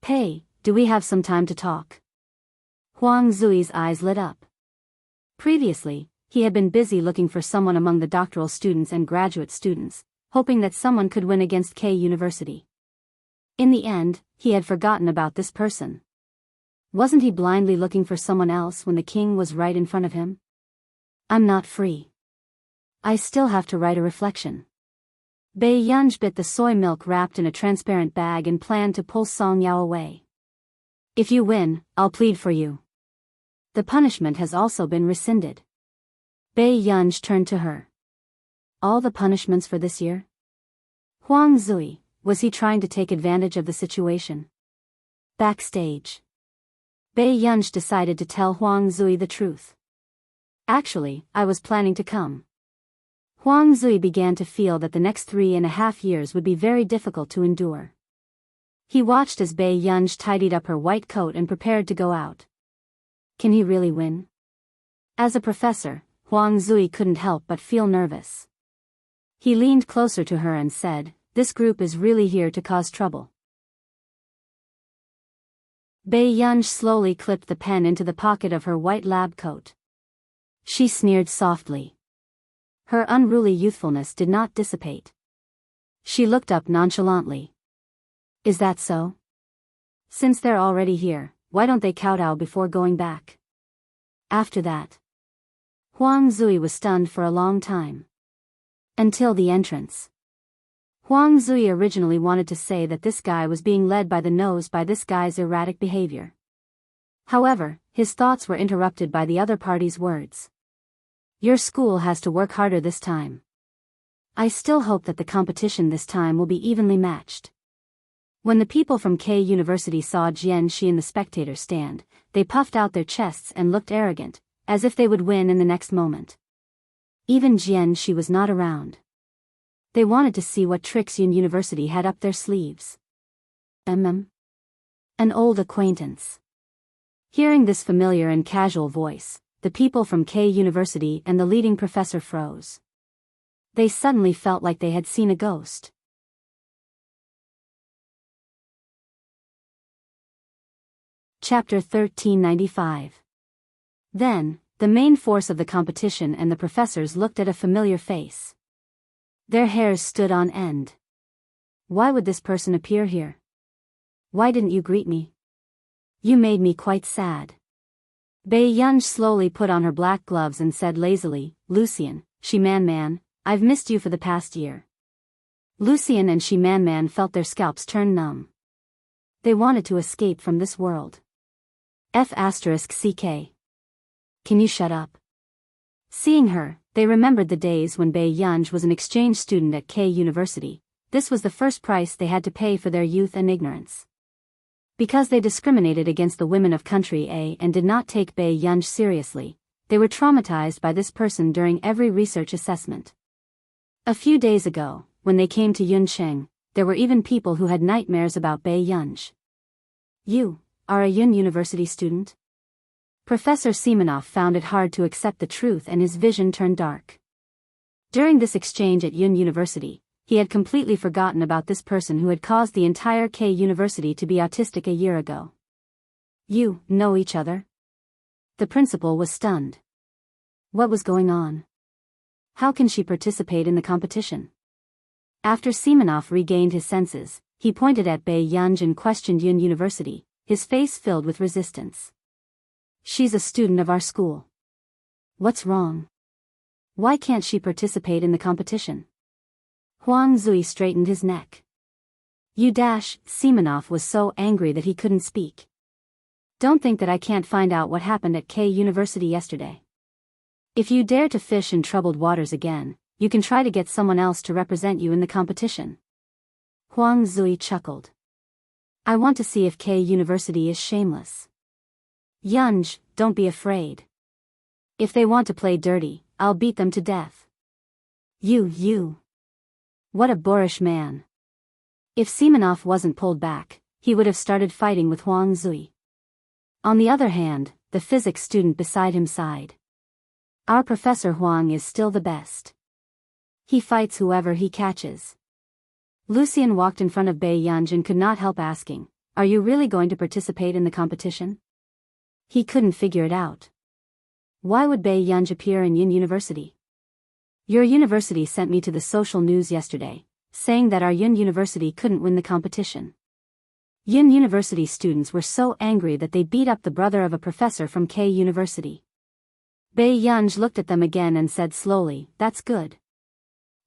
Pei, do we have some time to talk? Huang Zui's eyes lit up. Previously, he had been busy looking for someone among the doctoral students and graduate students, hoping that someone could win against K University. In the end, he had forgotten about this person. Wasn't he blindly looking for someone else when the king was right in front of him? I'm not free. I still have to write a reflection. Bai Yunj bit the soy milk wrapped in a transparent bag and planned to pull Song Yao away. If you win, I'll plead for you. The punishment has also been rescinded. Bai Yunj turned to her. All the punishments for this year? Huang Zui, was he trying to take advantage of the situation? Backstage. Bai Yunj decided to tell Huang Zui the truth. Actually, I was planning to come. Huang Zui began to feel that the next 3.5 years would be very difficult to endure. He watched as Bai Yunj tidied up her white coat and prepared to go out. Can he really win? As a professor, Huang Zui couldn't help but feel nervous. He leaned closer to her and said, "This group is really here to cause trouble." Bai Yunj slowly clipped the pen into the pocket of her white lab coat. She sneered softly. Her unruly youthfulness did not dissipate. She looked up nonchalantly. Is that so? Since they're already here, why don't they kowtow before going back? After that, Huang Zui was stunned for a long time. Until the entrance. Huang Zui originally wanted to say that this guy was being led by the nose by this guy's erratic behavior. However, his thoughts were interrupted by the other party's words. Your school has to work harder this time. I still hope that the competition this time will be evenly matched. When the people from K University saw Jian Shi in the spectator stand, they puffed out their chests and looked arrogant, as if they would win in the next moment. Even Jian Shi was not around. They wanted to see what tricks Yun University had up their sleeves. An old acquaintance. Hearing this familiar and casual voice, the people from K University and the leading professor froze. They suddenly felt like they had seen a ghost. Chapter 1395. Then, the main force of the competition and the professors looked at a familiar face. Their hairs stood on end. Why would this person appear here? Why didn't you greet me? You made me quite sad. Bai Yunj slowly put on her black gloves and said lazily, Lucian, Shi-Man, I've missed you for the past year. Lucian and Shi-Man felt their scalps turn numb. They wanted to escape from this world. F***CK. Can you shut up? Seeing her, they remembered the days when Bai Yunj was an exchange student at K University. This was the first price they had to pay for their youth and ignorance. Because they discriminated against the women of Country A and did not take Bai Yunj seriously, they were traumatized by this person during every research assessment. A few days ago, when they came to Yuncheng, there were even people who had nightmares about Bai Yunj. You are a Yun University student? Professor Simonov found it hard to accept the truth and his vision turned dark. During this exchange at Yun University, he had completely forgotten about this person who had caused the entire K University to be autistic a year ago. You know each other? The principal was stunned. What was going on? How can she participate in the competition? After Simonov regained his senses, he pointed at Bai Yunj and questioned Yun University, his face filled with resistance. She's a student of our school. What's wrong? Why can't she participate in the competition? Huang Zui straightened his neck. Simonov was so angry that he couldn't speak. Don't think that I can't find out what happened at K University yesterday. If you dare to fish in troubled waters again, you can try to get someone else to represent you in the competition. Huang Zui chuckled. I want to see if K University is shameless. Yunj, don't be afraid. If they want to play dirty, I'll beat them to death. You. What a boorish man. If Simonov wasn't pulled back, he would have started fighting with Huang Zui. On the other hand, the physics student beside him sighed. Our Professor Huang is still the best. He fights whoever he catches. Lucian walked in front of Bai Yunj and could not help asking, Are you really going to participate in the competition? He couldn't figure it out. Why would Bei Yunj appear in Yin University? Your university sent me to the social news yesterday, saying that our Yin University couldn't win the competition. Yin University students were so angry that they beat up the brother of a professor from K University. Bei Yunj looked at them again and said slowly, "That's good.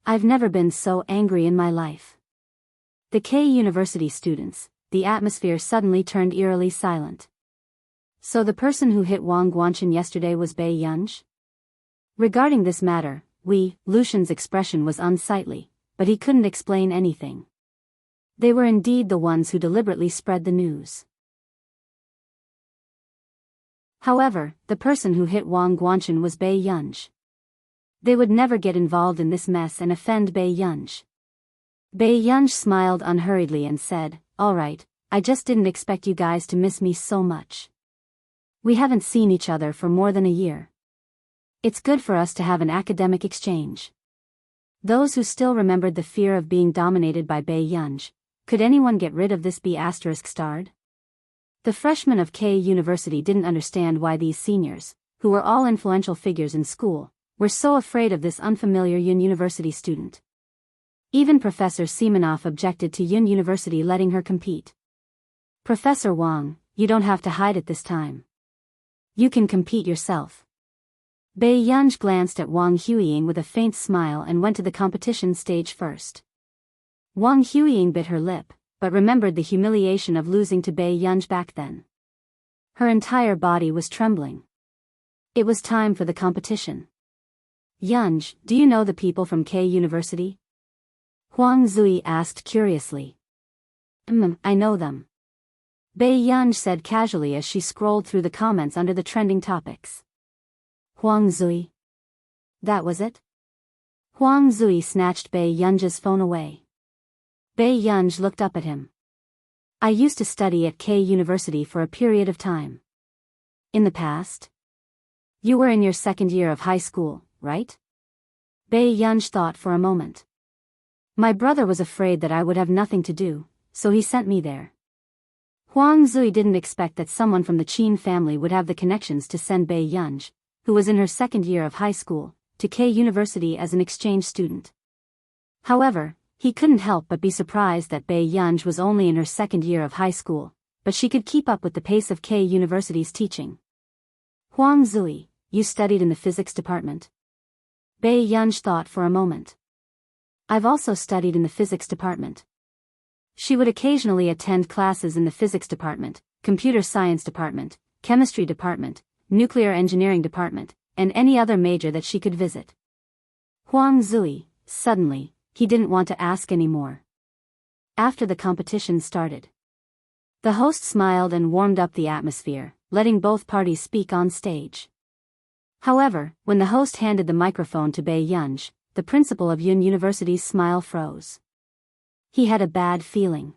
I've never been so angry in my life." The K University students, the atmosphere suddenly turned eerily silent. So the person who hit Wang Guanchen yesterday was Bei Yunj? Regarding this matter, Lucian's expression was unsightly, but he couldn't explain anything. They were indeed the ones who deliberately spread the news. However, the person who hit Wang Guanchen was Bei Yunj. They would never get involved in this mess and offend Bei Yunj. Bei Yunj smiled unhurriedly and said, "All right, I just didn't expect you guys to miss me so much. We haven't seen each other for more than a year. It's good for us to have an academic exchange." Those who still remembered the fear of being dominated by Bei Yunj, could anyone get rid of this B*****? The freshmen of K University didn't understand why these seniors, who were all influential figures in school, were so afraid of this unfamiliar Yin University student. Even Professor Simonov objected to Yin University letting her compete. "Professor Wang, you don't have to hide it this time. You can compete yourself." Bei Yunj glanced at Wang Huiying with a faint smile and went to the competition stage first. Wang Huiying bit her lip, but remembered the humiliation of losing to Bei Yunj back then. Her entire body was trembling. It was time for the competition. "Yunj, do you know the people from K University?" Huang Zui asked curiously. I know them," Bei Yunj said casually as she scrolled through the comments under the trending topics. "Huang Zui. That was it?" Huang Zui snatched Bei Yunj's phone away. Bei Yunj looked up at him. "I used to study at K University for a period of time." "In the past?" "You were in your second year of high school, right?" Bei Yunj thought for a moment. "My brother was afraid that I would have nothing to do, so he sent me there." Huang Zui didn't expect that someone from the Qin family would have the connections to send Bei Yunj, who was in her second year of high school, to K University as an exchange student. However, he couldn't help but be surprised that Bei Yunj was only in her second year of high school, but she could keep up with the pace of K University's teaching. "Huang Zui, you studied in the physics department?" Bei Yunj thought for a moment. "I've also studied in the physics department." She would occasionally attend classes in the physics department, computer science department, chemistry department, nuclear engineering department, and any other major that she could visit. Huang Zui, suddenly, he didn't want to ask anymore. After the competition started, the host smiled and warmed up the atmosphere, letting both parties speak on stage. However, when the host handed the microphone to Bei Yunj, the principal of Yin University's smile froze. He had a bad feeling.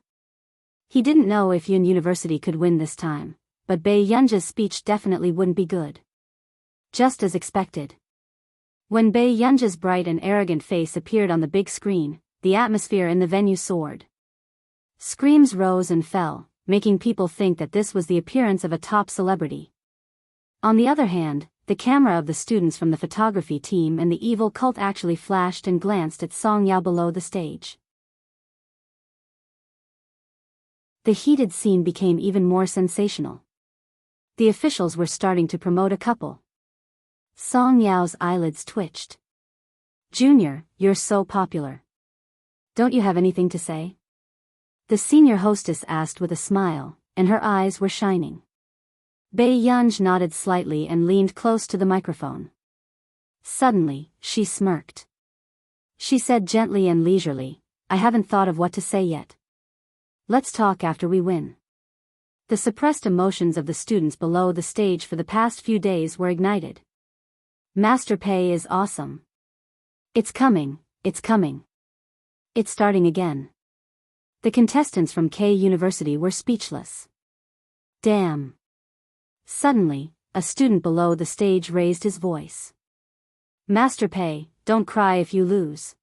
He didn't know if Yin University could win this time, but Bei Yunj's speech definitely wouldn't be good. Just as expected. When Bei Yunj's bright and arrogant face appeared on the big screen, the atmosphere in the venue soared. Screams rose and fell, making people think that this was the appearance of a top celebrity. On the other hand, the camera of the students from the photography team and the evil cult actually flashed and glanced at Song Yao below the stage. The heated scene became even more sensational. The officials were starting to promote a couple. Song Yao's eyelids twitched. "Junior, you're so popular. Don't you have anything to say?" The senior hostess asked with a smile, and her eyes were shining. Bei Yunj nodded slightly and leaned close to the microphone. Suddenly, she smirked. She said gently and leisurely, "I haven't thought of what to say yet. Let's talk after we win." The suppressed emotions of the students below the stage for the past few days were ignited. Master Pei is awesome. It's coming, it's coming. It's starting again. The contestants from K University were speechless. Damn. Suddenly, a student below the stage raised his voice. "Master Pei, don't cry if you lose."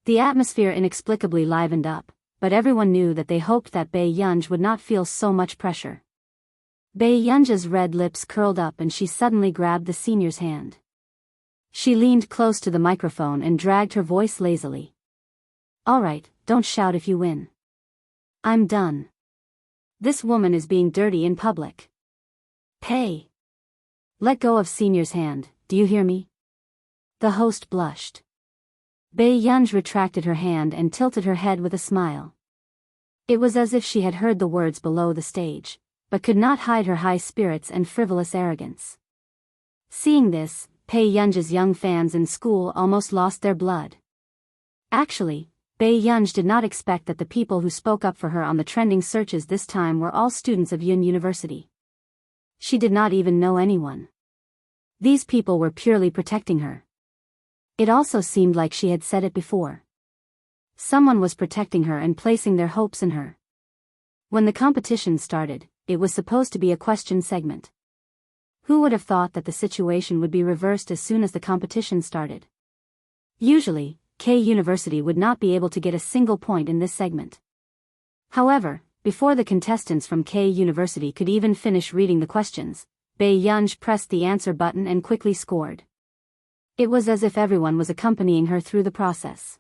The atmosphere inexplicably livened up, but everyone knew that they hoped that Bei Yunj would not feel so much pressure. Bei Yunj's red lips curled up and she suddenly grabbed the senior's hand. She leaned close to the microphone and dragged her voice lazily. "All right, don't shout if you win. I'm done. This woman is being dirty in public. Pay. Let go of senior's hand, do you hear me?" The host blushed. Bei Yunj retracted her hand and tilted her head with a smile. It was as if she had heard the words below the stage, but could not hide her high spirits and frivolous arrogance. Seeing this, Bei Yunj's young fans in school almost lost their blood. Actually, Bei Yunj did not expect that the people who spoke up for her on the trending searches this time were all students of Yun University. She did not even know anyone. These people were purely protecting her. It also seemed like she had said it before. Someone was protecting her and placing their hopes in her. When the competition started, it was supposed to be a question segment. Who would have thought that the situation would be reversed as soon as the competition started? Usually, K University would not be able to get a single point in this segment. However, before the contestants from K University could even finish reading the questions, Bei Yunj pressed the answer button and quickly scored. It was as if everyone was accompanying her through the process.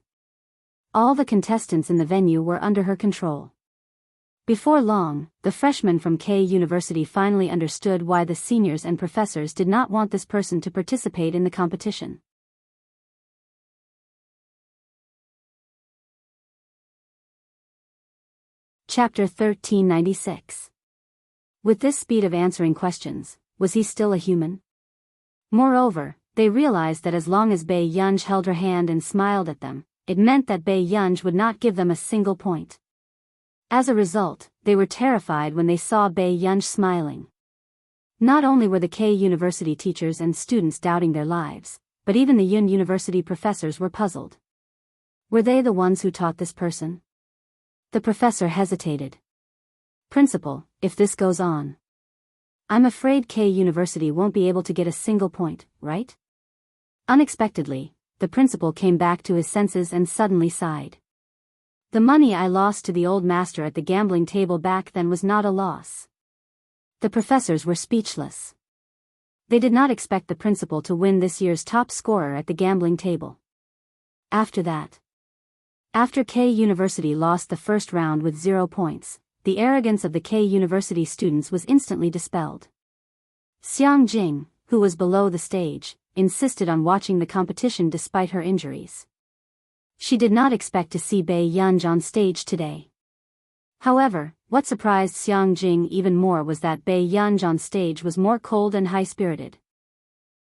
All the contestants in the venue were under her control. Before long, the freshmen from K University finally understood why the seniors and professors did not want this person to participate in the competition. Chapter 1396. With this speed of answering questions, was he still a human? Moreover, they realized that as long as Bei Yunj held her hand and smiled at them, it meant that Bei Yunj would not give them a single point. As a result, they were terrified when they saw Bei Yunj smiling. Not only were the K University teachers and students doubting their lives, but even the Yun University professors were puzzled. Were they the ones who taught this person? The professor hesitated. "Principal, if this goes on, I'm afraid K University won't be able to get a single point, right?" Unexpectedly, the principal came back to his senses and suddenly sighed. "The money I lost to the old master at the gambling table back then was not a loss." The professors were speechless. They did not expect the principal to win this year's top scorer at the gambling table. After K University lost the first round with 0 points, the arrogance of the K University students was instantly dispelled. Xiang Jing, who was below the stage, insisted on watching the competition despite her injuries. She did not expect to see Bei Yunj on stage today. However, what surprised Xiang Jing even more was that Bei Yunj on stage was more cold and high-spirited.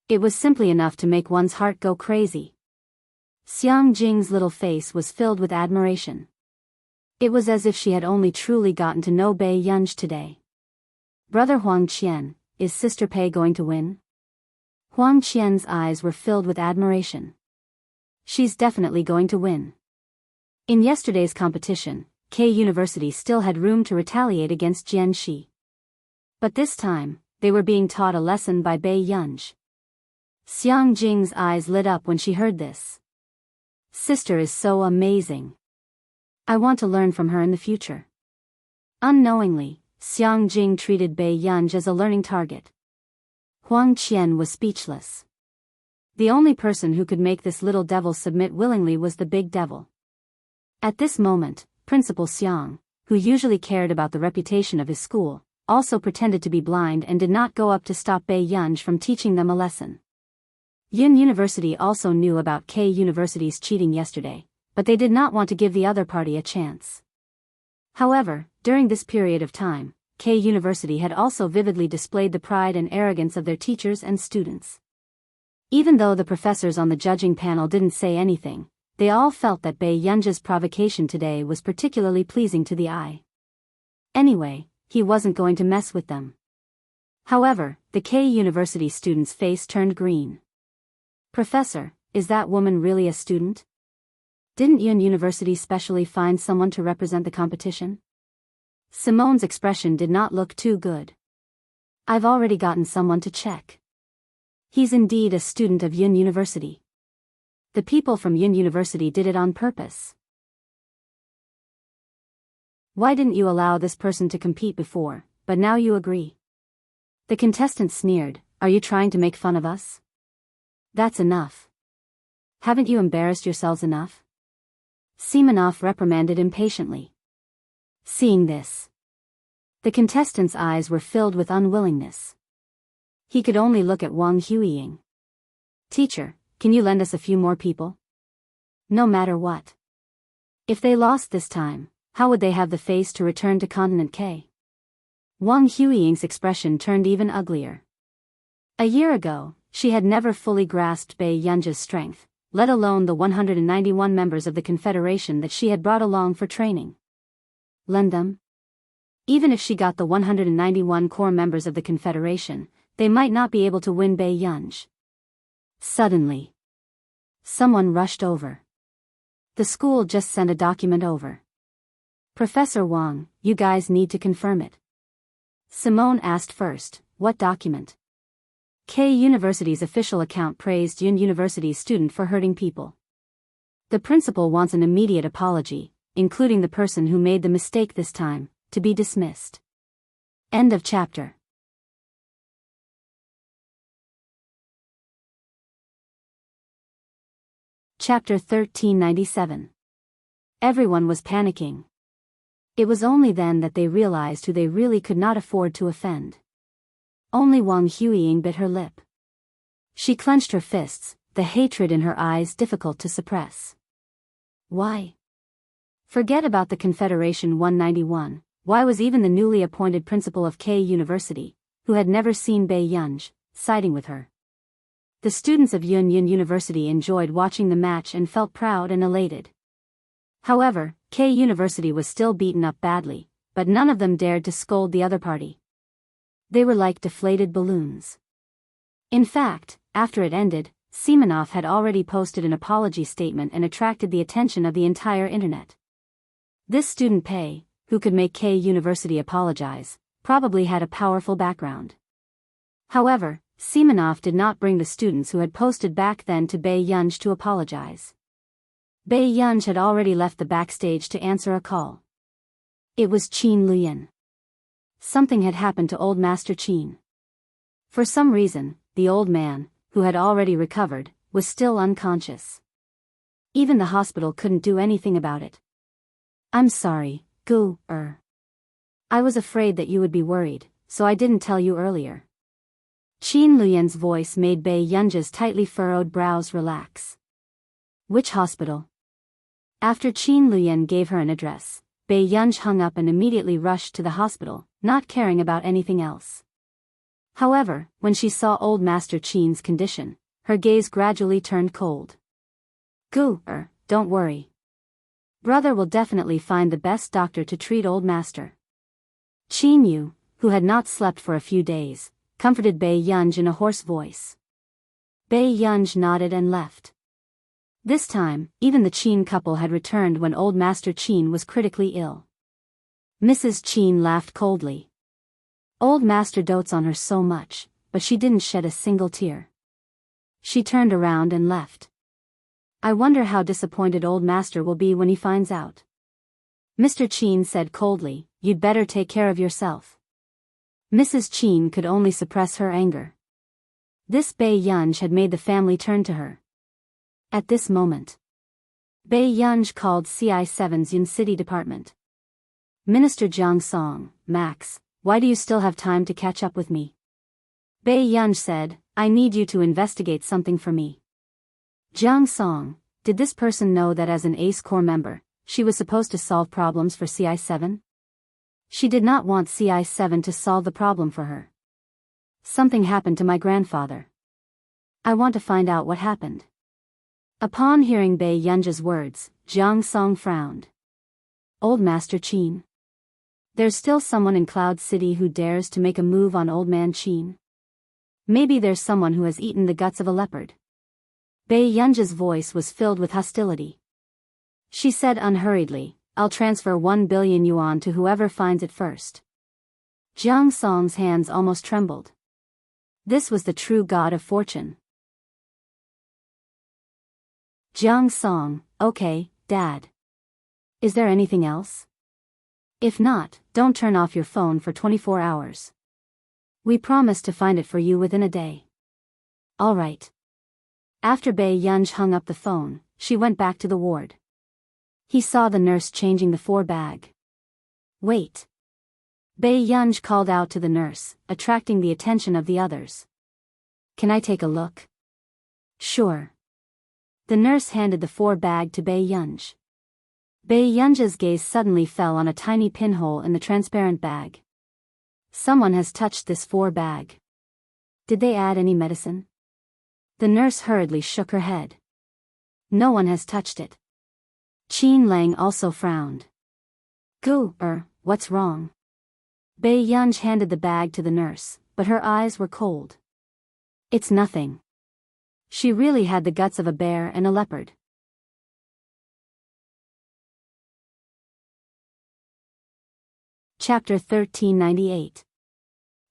It was simply enough to make one's heart go crazy. Xiang Jing's little face was filled with admiration. It was as if she had only truly gotten to know Bei Yunj today. "Brother Huang Qian, is Sister Pei going to win?" Huang Qian's eyes were filled with admiration. "She's definitely going to win." In yesterday's competition, K University still had room to retaliate against Jian Shi. But this time, they were being taught a lesson by Bei Yunj. Xiang Jing's eyes lit up when she heard this. "Sister is so amazing. I want to learn from her in the future." Unknowingly, Xiang Jing treated Bei Yunj as a learning target. Huang Qian was speechless. The only person who could make this little devil submit willingly was the big devil. At this moment, Principal Xiang, who usually cared about the reputation of his school, also pretended to be blind and did not go up to stop Bei Yunj from teaching them a lesson. Yun University also knew about K University's cheating yesterday, but they did not want to give the other party a chance. However, during this period of time, K University had also vividly displayed the pride and arrogance of their teachers and students. Even though the professors on the judging panel didn't say anything, they all felt that Bei Yunj's provocation today was particularly pleasing to the eye. Anyway, he wasn't going to mess with them. However, the K University student's face turned green. "Professor, is that woman really a student? Didn't Yun University specially find someone to represent the competition?" Simone's expression did not look too good. "I've already gotten someone to check. He's indeed a student of Yun University. The people from Yun University did it on purpose." Why didn't you allow this person to compete before, but now you agree? The contestant sneered, are you trying to make fun of us? That's enough. Haven't you embarrassed yourselves enough? Semenov reprimanded impatiently. Seeing this, the contestant's eyes were filled with unwillingness. He could only look at Wang Huiying. Teacher, can you lend us a few more people? No matter what. If they lost this time, how would they have the face to return to Continent K? Wang Huiying's expression turned even uglier. A year ago, she had never fully grasped Bai Yunji's strength, let alone the 191 members of the Confederation that she had brought along for training. Lend them? Even if she got the 191 core members of the Confederation, they might not be able to win Bai Yunji. Suddenly, someone rushed over. The school just sent a document over. Professor Wang, you guys need to confirm it. Simone asked first, what document? K University's official account praised Yun University's student for hurting people. The principal wants an immediate apology, including the person who made the mistake this time, to be dismissed. End of chapter. Chapter 1397. Everyone was panicking. It was only then that they realized who they really could not afford to offend. Only Wang Huiying bit her lip. She clenched her fists, the hatred in her eyes difficult to suppress. Why? Forget about the Confederation 191, why was even the newly appointed principal of K University, who had never seen Bai Yunji, siding with her? The students of Yun University enjoyed watching the match and felt proud and elated. However, K University was still beaten up badly, but none of them dared to scold the other party. They were like deflated balloons. In fact, after it ended, Semenov had already posted an apology statement and attracted the attention of the entire internet. This student Pei, who could make K University apologize, probably had a powerful background. However, Semenov did not bring the students who had posted back then to Bai Yunji to apologize. Bai Yunji had already left the backstage to answer a call. It was Qin Luyan. Something had happened to old Master Qin. For some reason, the old man, who had already recovered, was still unconscious. Even the hospital couldn't do anything about it. I'm sorry, Gu. I was afraid that you would be worried, so I didn't tell you earlier. Qin Luyan's voice made Bai Yunji's tightly furrowed brows relax. Which hospital? After Qin Luyan gave her an address, Bai Yunji hung up and immediately rushed to the hospital, not caring about anything else. However, when she saw old Master Qin's condition, her gaze gradually turned cold. Gu, don't worry. Brother will definitely find the best doctor to treat old Master. Qin Yu, who had not slept for a few days, comforted Bai Yunji in a hoarse voice. Bai Yunji nodded and left. This time, even the Qin couple had returned when old Master Qin was critically ill. Mrs. Qin laughed coldly. Old Master dotes on her so much, but she didn't shed a single tear. She turned around and left. I wonder how disappointed old Master will be when he finds out. Mr. Qin said coldly, you'd better take care of yourself. Mrs. Qin could only suppress her anger. This Bai Yunji had made the family turn to her. At this moment, Bai Yunji called CI7's Yun City Department. Minister Jiang Song, Max, why do you still have time to catch up with me? Bai Yunji said, I need you to investigate something for me. Jiang Song, did this person know that as an ACE Corps member, she was supposed to solve problems for CI7? She did not want CI7 to solve the problem for her. Something happened to my grandfather. I want to find out what happened. Upon hearing Bai Yunji's words, Jiang Song frowned. Old Master Qin. There's still someone in Cloud City who dares to make a move on old man Qin. Maybe there's someone who has eaten the guts of a leopard. Bai Yunji's voice was filled with hostility. She said unhurriedly, I'll transfer 1 billion yuan to whoever finds it first. Jiang Song's hands almost trembled. This was the true god of fortune. Jiang Song, okay, Dad. Is there anything else? If not, don't turn off your phone for 24 hours. We promise to find it for you within a day. All right. After Bei Yunj hung up the phone, she went back to the ward. He saw the nurse changing the 4 bag. Wait. Bei Yunj called out to the nurse, attracting the attention of the others. Can I take a look? Sure. The nurse handed the 4 bag to Bei Yunj. Bei Yunj's gaze suddenly fell on a tiny pinhole in the transparent bag. Someone has touched this 4 bag. Did they add any medicine? The nurse hurriedly shook her head. No one has touched it. Qin Lang also frowned. What's wrong? Bei Yunj handed the bag to the nurse, but her eyes were cold. It's nothing. She really had the guts of a bear and a leopard. Chapter 1398.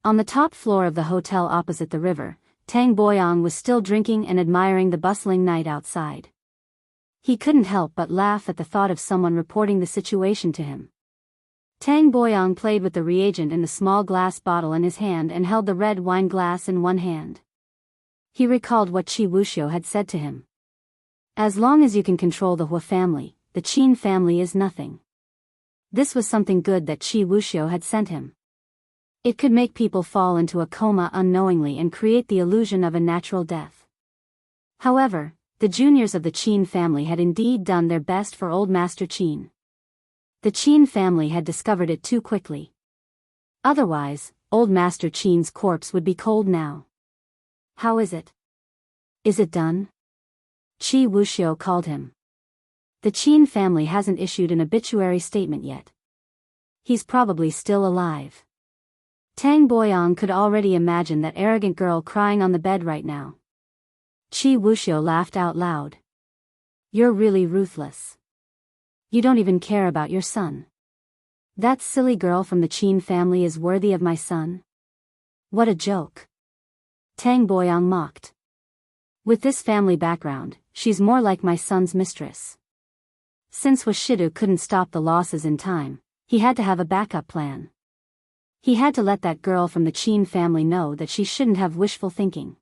On the top floor of the hotel opposite the river, Tang Boyong was still drinking and admiring the bustling night outside. He couldn't help but laugh at the thought of someone reporting the situation to him. Tang Boyong played with the reagent in the small glass bottle in his hand and held the red wine glass in one hand. He recalled what Qi Wuxiu had said to him. As long as you can control the Hua family, the Qin family is nothing. This was something good that Qi Wuxiu had sent him. It could make people fall into a coma unknowingly and create the illusion of a natural death. However, the juniors of the Qin family had indeed done their best for old Master Qin. The Qin family had discovered it too quickly. Otherwise, old Master Qin's corpse would be cold now. How is it? Is it done? Qi Wuxiu called him. The Qin family hasn't issued an obituary statement yet. He's probably still alive. Tang Boyong could already imagine that arrogant girl crying on the bed right now. Qi Wuxiu laughed out loud. You're really ruthless. You don't even care about your son. That silly girl from the Qin family is worthy of my son? What a joke. Tang Boyong mocked. With this family background, she's more like my son's mistress. Since Washidu couldn't stop the losses in time, he had to have a backup plan. He had to let that girl from the Qin family know that she shouldn't have wishful thinking.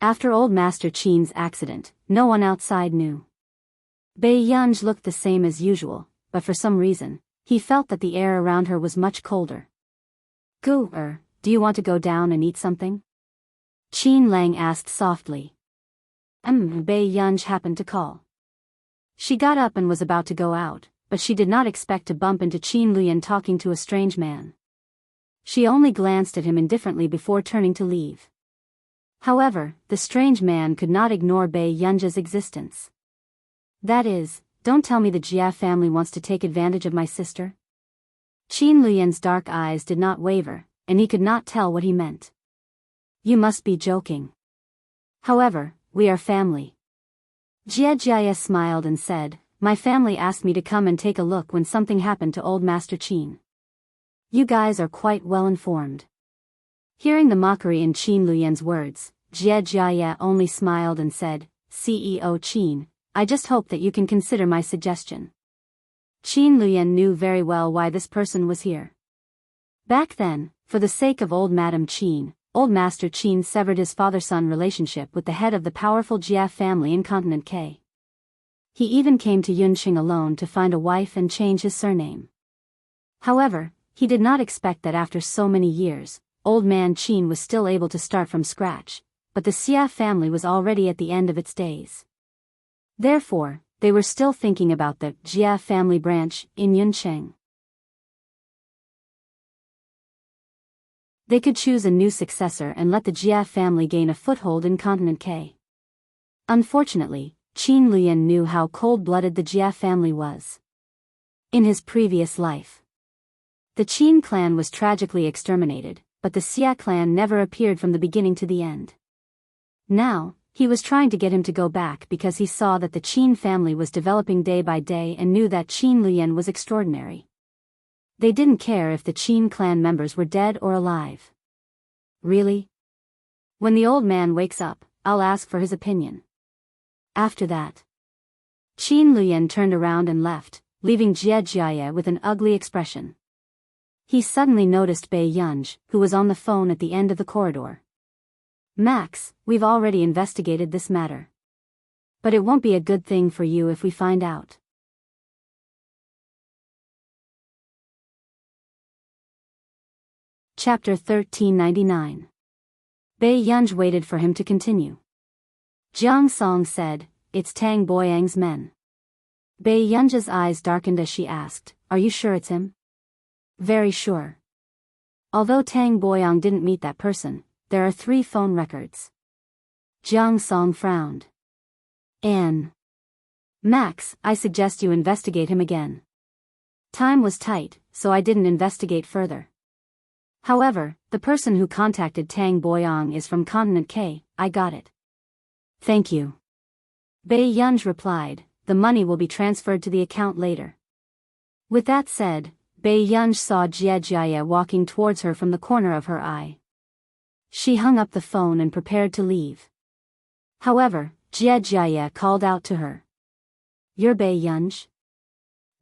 After old Master Qin's accident, no one outside knew. Bei Yunj looked the same as usual, but for some reason, he felt that the air around her was much colder. Do you want to go down and eat something? Qin Lang asked softly. Bei Yunj happened to call. She got up and was about to go out, but she did not expect to bump into Qin Luyan talking to a strange man. She only glanced at him indifferently before turning to leave. However, the strange man could not ignore Bei Yunj's existence. That is, don't tell me the Jia family wants to take advantage of my sister? Qin Luyan's dark eyes did not waver, and he could not tell what he meant. You must be joking. However, we are family. Jia Jia smiled and said, my family asked me to come and take a look when something happened to old Master Qin. You guys are quite well informed. Hearing the mockery in Qin Luyan's words, Jia Jia only smiled and said, CEO Qin, I just hope that you can consider my suggestion. Qin Luyan knew very well why this person was here. Back then, for the sake of old Madam Qin, old Master Qin severed his father-son relationship with the head of the powerful Jia family in Continent K. He even came to Yunqing alone to find a wife and change his surname. However, he did not expect that after so many years, old man Qin was still able to start from scratch, but the Xia family was already at the end of its days. Therefore, they were still thinking about the Jia family branch in Yuncheng. They could choose a new successor and let the Jia family gain a foothold in Continent K. Unfortunately, Qin Luyan knew how cold-blooded the Jia family was. In his previous life, the Qin clan was tragically exterminated, but the Xia clan never appeared from the beginning to the end. Now, he was trying to get him to go back because he saw that the Qin family was developing day by day and knew that Qin Luyan was extraordinary. They didn't care if the Qin clan members were dead or alive. Really? When the old man wakes up, I'll ask for his opinion. After that, Qin Luyan turned around and left, leaving Jie with an ugly expression. He suddenly noticed Bei Yunj, who was on the phone at the end of the corridor. Max, we've already investigated this matter. But it won't be a good thing for you if we find out. Chapter 1399. Bei Yunj waited for him to continue. Jiang Song said, "It's Tang Boyang's men." Bei Yunj's eyes darkened as she asked, "Are you sure it's him?" "Very sure. Although Tang Boyang didn't meet that person, there are 3 phone records." Jiang Song frowned. Max, I suggest you investigate him again. Time was tight, so I didn't investigate further. However, the person who contacted Tang Boyang is from Continent K, I got it. Thank you. Bei Yunj replied, the money will be transferred to the account later. With that said, Bei Yunj saw Jie walking towards her from the corner of her eye. She hung up the phone and prepared to leave. However, Jie called out to her. You're Bei Yunj?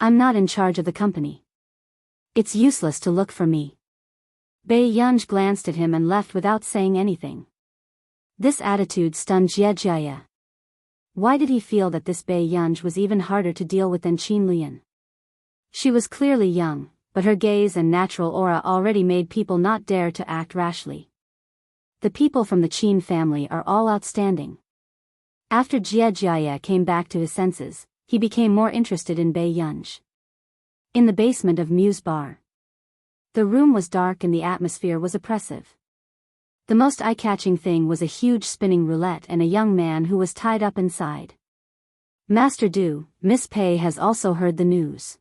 I'm not in charge of the company. It's useless to look for me. Bei Yunj glanced at him and left without saying anything. This attitude stunned Jie. Why did he feel that this Bei Yunj was even harder to deal with than Qin Lian? She was clearly young, but her gaze and natural aura already made people not dare to act rashly. The people from the Qin family are all outstanding. After Jie came back to his senses, he became more interested in Bei Yunj. In the basement of Muse Bar. The room was dark and the atmosphere was oppressive. The most eye-catching thing was a huge spinning roulette and a young man who was tied up inside. Master Du, Miss Pei has also heard the news.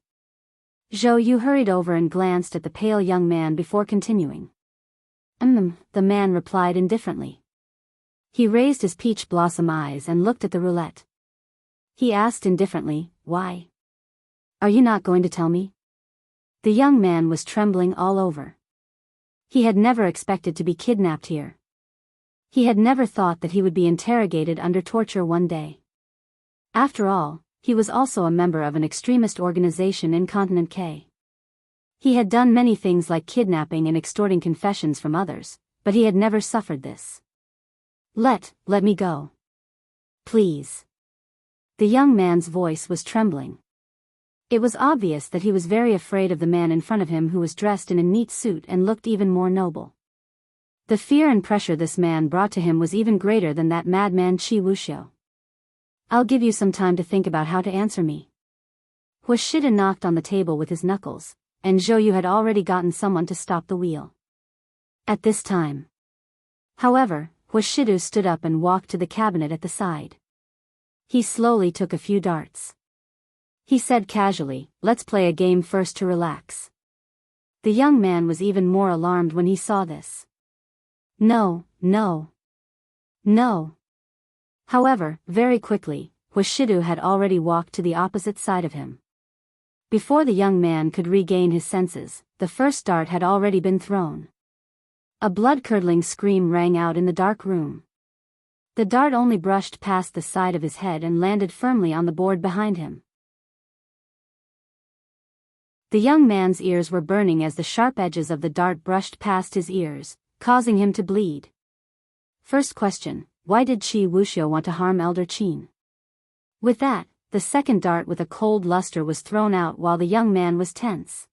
Zhou Yu hurried over and glanced at the pale young man before continuing. The man replied indifferently. He raised his peach blossom eyes and looked at the roulette. He asked indifferently, why? Are you not going to tell me? The young man was trembling all over. He had never expected to be kidnapped here. He had never thought that he would be interrogated under torture one day. After all, he was also a member of an extremist organization in Continent K. He had done many things like kidnapping and extorting confessions from others, but he had never suffered this. Let me go. Please. The young man's voice was trembling. It was obvious that he was very afraid of the man in front of him who was dressed in a neat suit and looked even more noble. The fear and pressure this man brought to him was even greater than that madman Qi Wuxiu. I'll give you some time to think about how to answer me. Huashida knocked on the table with his knuckles, and Zhou Yu had already gotten someone to stop the wheel. At this time. However, Huashida stood up and walked to the cabinet at the side. He slowly took a few darts. He said casually, let's play a game first to relax. The young man was even more alarmed when he saw this. No. However, very quickly, Huashida had already walked to the opposite side of him. Before the young man could regain his senses, the first dart had already been thrown. A blood-curdling scream rang out in the dark room. The dart only brushed past the side of his head and landed firmly on the board behind him. The young man's ears were burning as the sharp edges of the dart brushed past his ears, causing him to bleed. First question, why did Qi Wuxiu want to harm Elder Qin? With that, the second dart with a cold luster was thrown out while the young man was tense.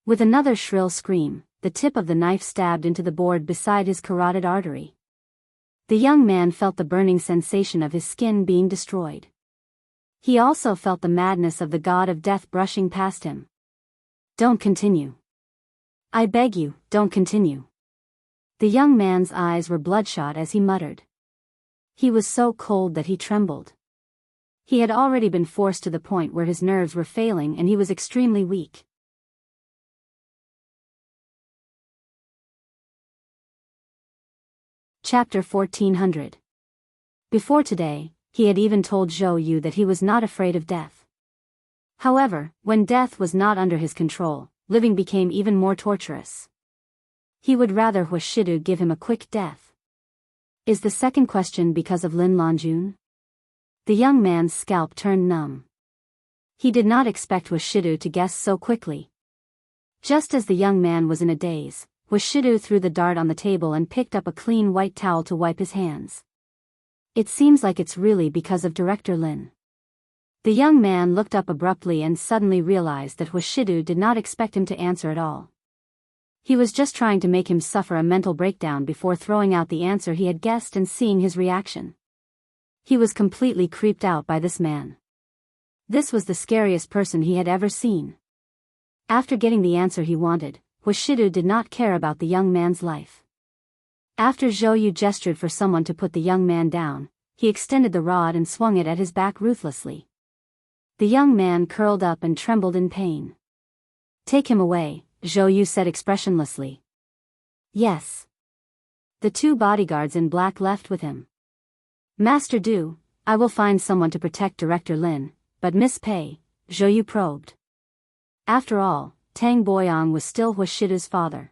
With another shrill scream, the tip of the knife stabbed into the board beside his carotid artery. The young man felt the burning sensation of his skin being destroyed. He also felt the madness of the god of death brushing past him. Don't continue. I beg you, don't continue. The young man's eyes were bloodshot as he muttered. He was so cold that he trembled. He had already been forced to the point where his nerves were failing and he was extremely weak. Chapter 1400. Before today, he had even told Zhou Yu that he was not afraid of death. However, when death was not under his control, living became even more torturous. He would rather Huashida give him a quick death. Is the second question because of Lin Lanjun? The young man's scalp turned numb. He did not expect Washidu to guess so quickly. Just as the young man was in a daze, Washidu threw the dart on the table and picked up a clean white towel to wipe his hands. It seems like it's really because of Director Lin. The young man looked up abruptly and suddenly realized that Washidu did not expect him to answer at all. He was just trying to make him suffer a mental breakdown before throwing out the answer he had guessed and seeing his reaction. He was completely creeped out by this man. This was the scariest person he had ever seen. After getting the answer he wanted, Washidu did not care about the young man's life. After Zhou Yu gestured for someone to put the young man down, he extended the rod and swung it at his back ruthlessly. The young man curled up and trembled in pain. "Take him away," Zhou Yu said expressionlessly. "Yes." The two bodyguards in black left with him. "Master Du, I will find someone to protect Director Lin, but Miss Pei," Zhou Yu probed. After all, Tang Boyang was still Washidu's father.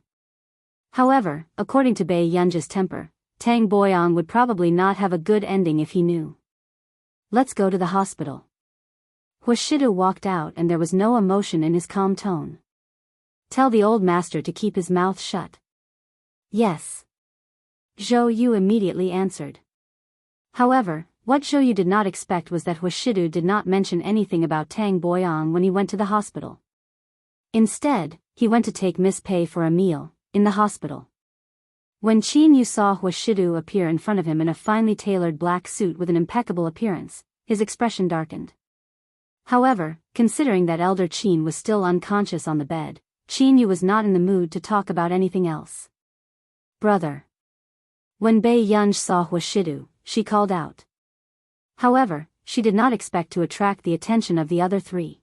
However, according to Bei Yunji's temper, Tang Boyang would probably not have a good ending if he knew. "Let's go to the hospital." Washidu walked out and there was no emotion in his calm tone. "Tell the old master to keep his mouth shut." "Yes." Zhou Yu immediately answered. However, what Zhou Yu did not expect was that Washidu did not mention anything about Tang Boyang when he went to the hospital. Instead, he went to take Miss Pei for a meal, in the hospital. When Qin Yu saw Washidu appear in front of him in a finely tailored black suit with an impeccable appearance, his expression darkened. However, considering that Elder Qin was still unconscious on the bed, Qin Yu was not in the mood to talk about anything else. "Brother." When Bei Yunj saw Washidu, she called out. However, she did not expect to attract the attention of the other three.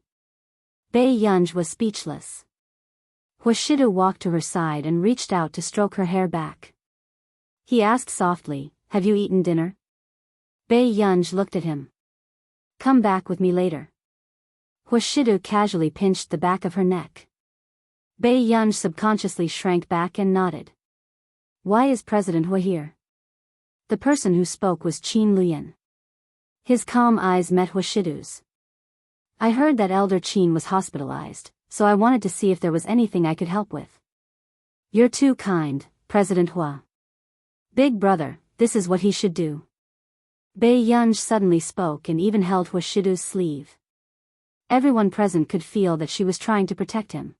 Bei Yunj was speechless. Washidu walked to her side and reached out to stroke her hair back. He asked softly, "Have you eaten dinner?" Bei Yunj looked at him. "Come back with me later." Washidu casually pinched the back of her neck. Bei Yunj subconsciously shrank back and nodded. "Why is President Hua here?" The person who spoke was Qin Luyan. His calm eyes met Washidu's. "I heard that Elder Qin was hospitalized, so I wanted to see if there was anything I could help with." "You're too kind, President Hua. Big brother, this is what he should do." Bei Yunj suddenly spoke and even held Washidu's sleeve. Everyone present could feel that she was trying to protect him.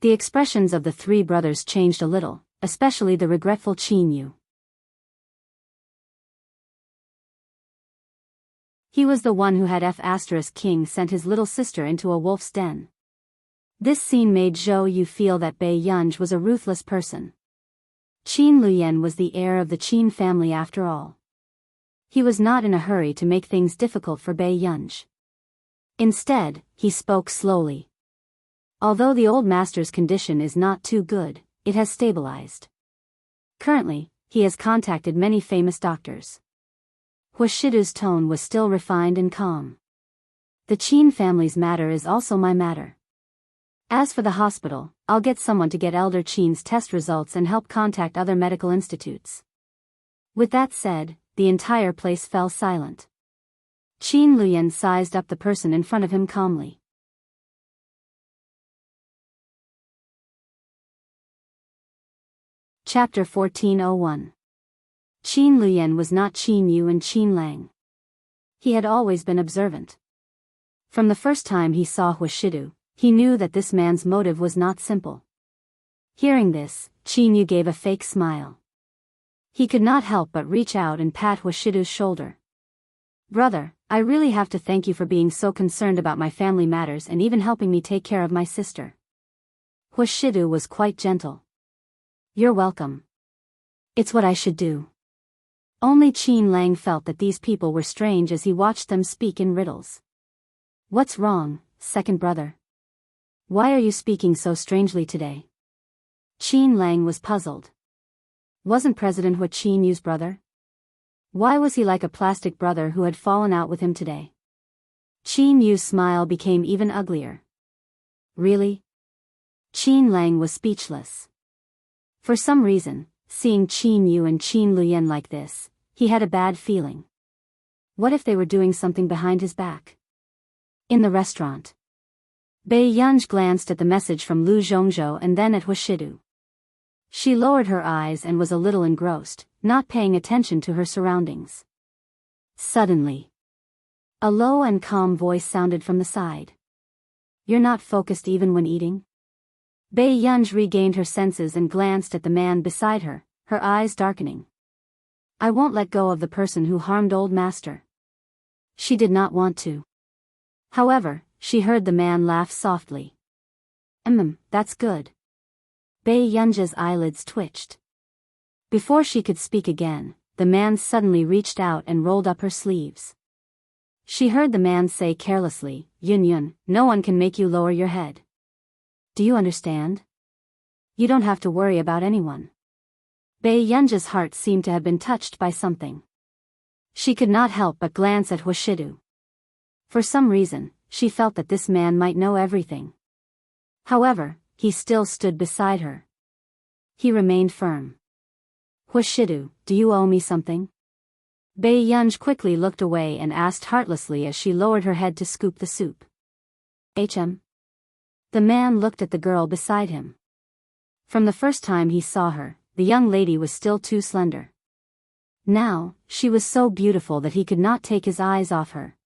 The expressions of the three brothers changed a little, especially the regretful Qin Yu. He was the one who had King sent his little sister into a wolf's den. This scene made Zhou Yu feel that Bei Yunj was a ruthless person. Qin Luyan was the heir of the Qin family after all. He was not in a hurry to make things difficult for Bei Yunj. Instead, he spoke slowly. "Although the old master's condition is not too good, it has stabilized. Currently, he has contacted many famous doctors." Washidu's tone was still refined and calm. "The Qin family's matter is also my matter. As for the hospital, I'll get someone to get Elder Qin's test results and help contact other medical institutes." With that said, the entire place fell silent. Qin Luyan sized up the person in front of him calmly. Chapter 1401. Qin Luyan was not Qin Yu and Qin Lang. He had always been observant. From the first time he saw Washidu, he knew that this man's motive was not simple. Hearing this, Qin Yu gave a fake smile. He could not help but reach out and pat Washidu's shoulder. "Brother, I really have to thank you for being so concerned about my family matters and even helping me take care of my sister." Washidu was quite gentle. "You're welcome. It's what I should do." Only Qin Lang felt that these people were strange as he watched them speak in riddles. "What's wrong, second brother? Why are you speaking so strangely today?" Qin Lang was puzzled. Wasn't President Hua Qin Yu's brother? Why was he like a plastic brother who had fallen out with him today? Qin Yu's smile became even uglier. "Really?" Qin Lang was speechless. For some reason, seeing Qin Yu and Qin Luyan like this, he had a bad feeling. What if they were doing something behind his back? In the restaurant. Bei Yunj glanced at the message from Lu Zhongzhou and then at Huashidu. She lowered her eyes and was a little engrossed, not paying attention to her surroundings. Suddenly, a low and calm voice sounded from the side. "You're not focused even when eating?" Bei Yunj regained her senses and glanced at the man beside her, her eyes darkening. "I won't let go of the person who harmed old master." She did not want to. However, she heard the man laugh softly. That's good." Bei Yunj's eyelids twitched. Before she could speak again, the man suddenly reached out and rolled up her sleeves. She heard the man say carelessly, "Yun, no one can make you lower your head. Do you understand? You don't have to worry about anyone." Bei Yunj's heart seemed to have been touched by something. She could not help but glance at Huashidu. For some reason, she felt that this man might know everything. However, he still stood beside her. He remained firm. "Huashidu, do you owe me something?" Bei Yunj quickly looked away and asked heartlessly as she lowered her head to scoop the soup. The man looked at the girl beside him. From the first time he saw her, the young lady was still too slender. Now, she was so beautiful that he could not take his eyes off her.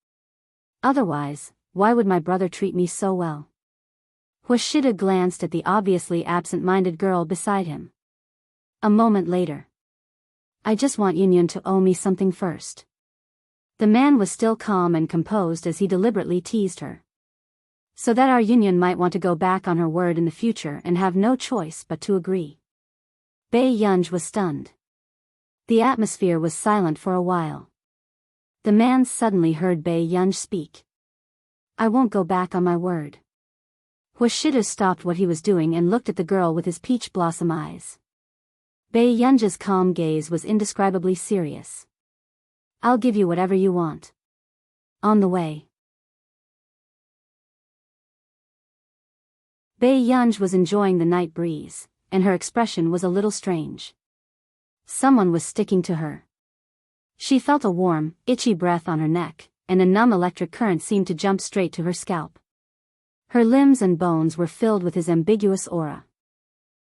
"Otherwise, why would my brother treat me so well?" Huashida glanced at the obviously absent-minded girl beside him. A moment later. "I just want Yun to owe me something first." The man was still calm and composed as he deliberately teased her. "So that our Yun might want to go back on her word in the future and have no choice but to agree." Bei Yunj was stunned. The atmosphere was silent for a while. The man suddenly heard Bei Yunj speak. "I won't go back on my word." Huashida stopped what he was doing and looked at the girl with his peach blossom eyes. Bei Yunj's calm gaze was indescribably serious. "I'll give you whatever you want. On the way." Bei Yunj was enjoying the night breeze, and her expression was a little strange. Someone was sticking to her. She felt a warm, itchy breath on her neck, and a numb electric current seemed to jump straight to her scalp. Her limbs and bones were filled with his ambiguous aura.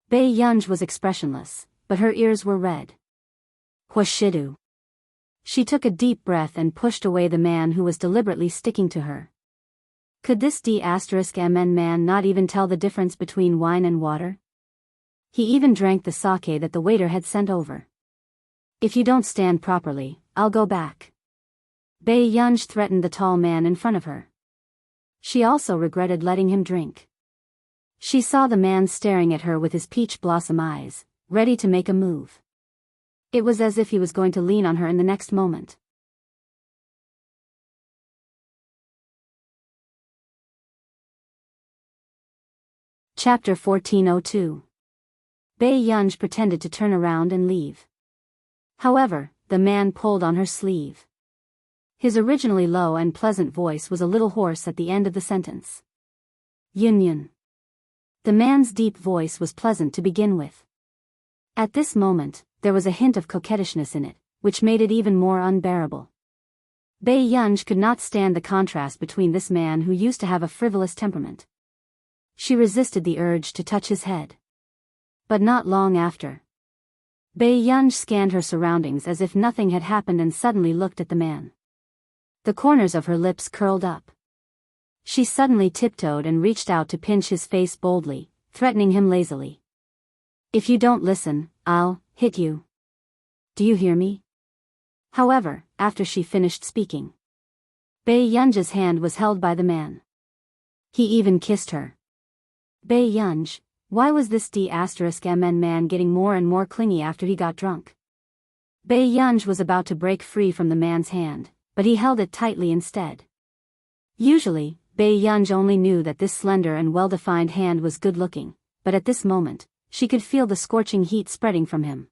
Bei Yunj was expressionless, but her ears were red. Huashidu. She took a deep breath and pushed away the man who was deliberately sticking to her. Could this D*MN man not even tell the difference between wine and water? He even drank the sake that the waiter had sent over. "If you don't stand properly, I'll go back." Bei Yunj threatened the tall man in front of her. She also regretted letting him drink. She saw the man staring at her with his peach blossom eyes, ready to make a move. It was as if he was going to lean on her in the next moment. Chapter 1402. Bei Yunj pretended to turn around and leave. However, the man pulled on her sleeve. His originally low and pleasant voice was a little hoarse at the end of the sentence. "Yun." The man's deep voice was pleasant to begin with. At this moment, there was a hint of coquettishness in it, which made it even more unbearable. Bei Yunj could not stand the contrast between this man who used to have a frivolous temperament. She resisted the urge to touch his head. But not long after. Bei Yunj scanned her surroundings as if nothing had happened and suddenly looked at the man. The corners of her lips curled up. She suddenly tiptoed and reached out to pinch his face boldly, threatening him lazily. "If you don't listen, I'll hit you. Do you hear me?" However, after she finished speaking, Bei Yunj's hand was held by the man. He even kissed her. Bei Yunj, why was this D*MN man getting more and more clingy after he got drunk? Bei Yunj was about to break free from the man's hand, but he held it tightly instead. Usually, Bei Yunj only knew that this slender and well-defined hand was good-looking, but at this moment, she could feel the scorching heat spreading from him.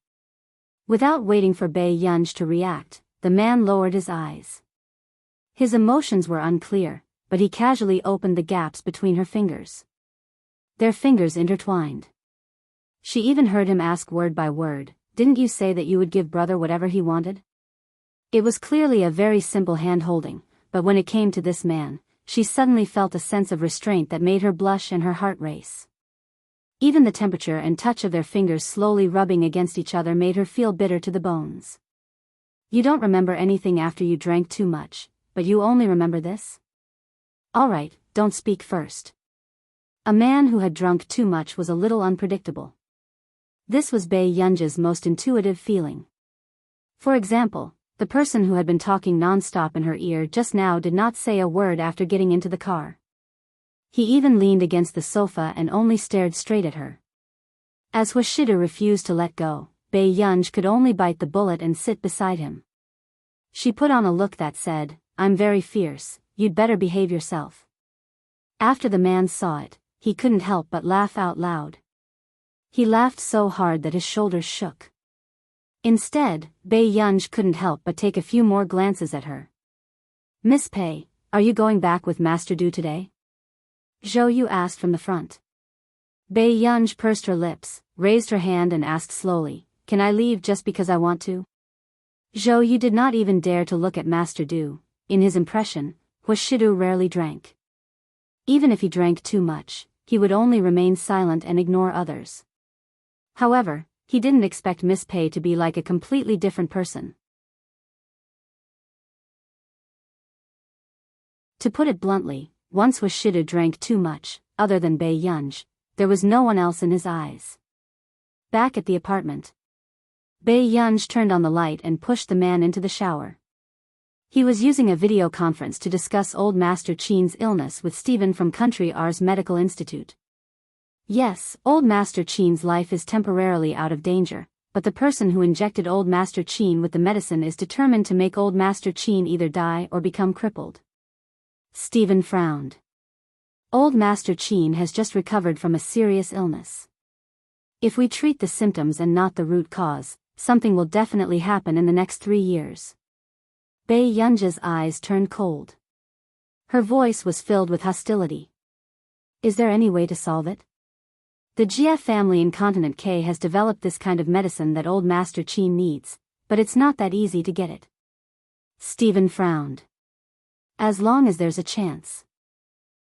Without waiting for Bei Yunj to react, the man lowered his eyes. His emotions were unclear, but he casually opened the gaps between her fingers. Their fingers intertwined. She even heard him ask word by word, "Didn't you say that you would give brother whatever he wanted?" It was clearly a very simple hand-holding, but when it came to this man, she suddenly felt a sense of restraint that made her blush and her heart race. Even the temperature and touch of their fingers slowly rubbing against each other made her feel bitter to the bones. You don't remember anything after you drank too much, but you only remember this? All right, don't speak first. A man who had drunk too much was a little unpredictable. This was Bae Yunja's most intuitive feeling. For example, the person who had been talking non-stop in her ear just now did not say a word after getting into the car. He even leaned against the sofa and only stared straight at her. As Hwashidu refused to let go, Bae Yunj could only bite the bullet and sit beside him. She put on a look that said, "I'm very fierce, you'd better behave yourself." After the man saw it, he couldn't help but laugh out loud. He laughed so hard that his shoulders shook. Instead, Bae Yunj couldn't help but take a few more glances at her. "Miss Pei, are you going back with Master Du today?" Zhou Yu asked from the front. Bae Yunj pursed her lips, raised her hand and asked slowly, "Can I leave just because I want to?" Zhou Yu did not even dare to look at Master Du. In his impression, Hwashidu rarely drank. Even if he drank too much, he would only remain silent and ignore others. However, he didn't expect Miss Pei to be like a completely different person. To put it bluntly, once Hwashidu drank too much, other than Bae Yunj, there was no one else in his eyes. Back at the apartment, Bae Yunj turned on the light and pushed the man into the shower. He was using a video conference to discuss old Master Qin's illness with Stephen from Country R's Medical Institute. Yes, old Master Qin's life is temporarily out of danger, but the person who injected old Master Qin with the medicine is determined to make old Master Qin either die or become crippled. Stephen frowned. Old Master Qin has just recovered from a serious illness. If we treat the symptoms and not the root cause, something will definitely happen in the next 3 years. Bae Yunja's eyes turned cold. Her voice was filled with hostility. Is there any way to solve it? The Jia family in Continent K has developed this kind of medicine that old Master Qin needs, but it's not that easy to get it. Stephen frowned. As long as there's a chance.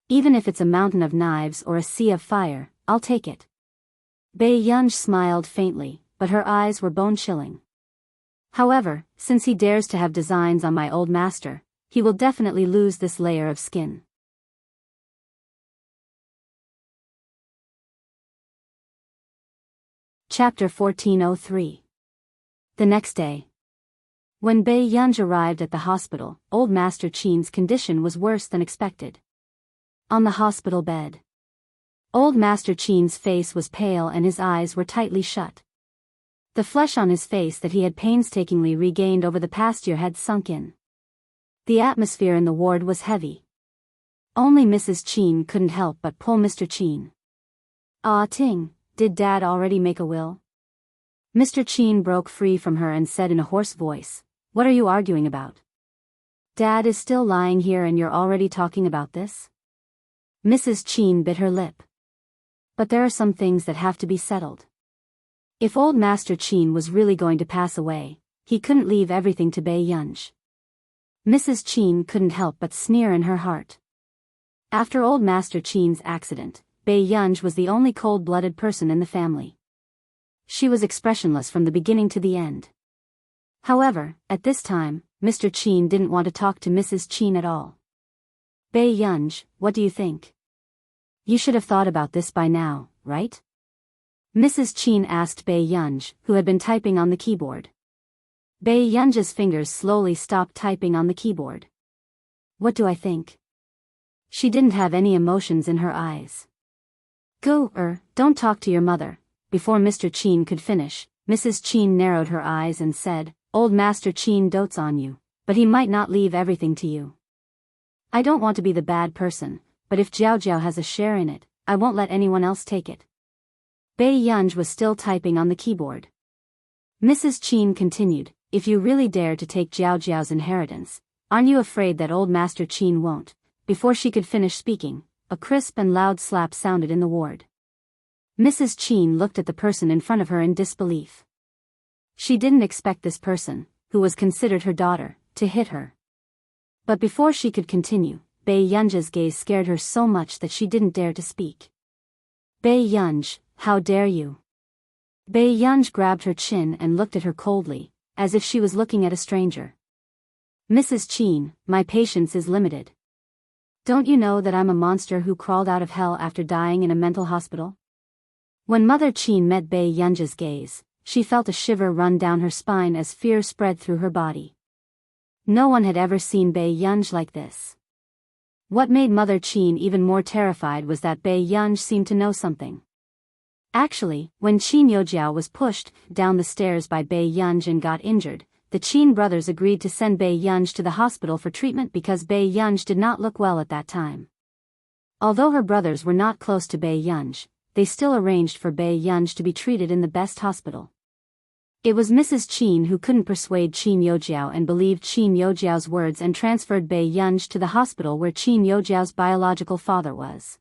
Even if it's a mountain of knives or a sea of fire, I'll take it. Bae Yunj smiled faintly, but her eyes were bone-chilling. However, since he dares to have designs on my old master, he will definitely lose this layer of skin. Chapter 1403. The next day. When Bae Yunj arrived at the hospital, old Master Qin's condition was worse than expected. On the hospital bed, old Master Qin's face was pale and his eyes were tightly shut. The flesh on his face that he had painstakingly regained over the past year had sunk in. The atmosphere in the ward was heavy. Only Mrs. Qin couldn't help but pull Mr. Qin. "Ah Ting, did Dad already make a will?" Mr. Qin broke free from her and said in a hoarse voice, "What are you arguing about? Dad is still lying here and you're already talking about this?" Mrs. Qin bit her lip. "But there are some things that have to be settled. If old Master Qin was really going to pass away, he couldn't leave everything to Bae Yunj." Mrs. Qin couldn't help but sneer in her heart. After old Master Qin's accident, Bae Yunj was the only cold-blooded person in the family. She was expressionless from the beginning to the end. However, at this time, Mr. Qin didn't want to talk to Mrs. Qin at all. "Bae Yunj, what do you think? You should have thought about this by now, right?" Mrs. Qin asked Bae Yunj, who had been typing on the keyboard. Bae Yunja's fingers slowly stopped typing on the keyboard. "What do I think?" She didn't have any emotions in her eyes. Don't talk to your mother." Before Mr. Qin could finish, Mrs. Qin narrowed her eyes and said, "Old Master Qin dotes on you, but he might not leave everything to you. I don't want to be the bad person, but if Jiao Jiao has a share in it, I won't let anyone else take it." Bae Yunj was still typing on the keyboard. Mrs. Qin continued, "If you really dare to take Jiao Jiao's inheritance, aren't you afraid that old Master Qin won't?" Before she could finish speaking, a crisp and loud slap sounded in the ward. Mrs. Qin looked at the person in front of her in disbelief. She didn't expect this person, who was considered her daughter, to hit her. But before she could continue, Bei Yunj's gaze scared her so much that she didn't dare to speak. Bei Yunj, how dare you? Bei Yunj grabbed her chin and looked at her coldly, as if she was looking at a stranger. Mrs. Qin, my patience is limited. Don't you know that I'm a monster who crawled out of hell after dying in a mental hospital? When Mother Qin met Bei Yunj's gaze, she felt a shiver run down her spine as fear spread through her body. No one had ever seen Bei Yunj like this. What made Mother Qin even more terrified was that Bei Yunj seemed to know something. Actually, when Qin Yojiao was pushed down the stairs by Bei Yunj and got injured, the Qin brothers agreed to send Bei Yunj to the hospital for treatment because Bei Yunj did not look well at that time. Although her brothers were not close to Bei Yunj, they still arranged for Bei Yunj to be treated in the best hospital. It was Mrs. Qin who couldn't persuade Qin Yojiao and believed Qin Yojiao's words and transferred Bei Yunj to the hospital where Qin Yojiao's biological father was.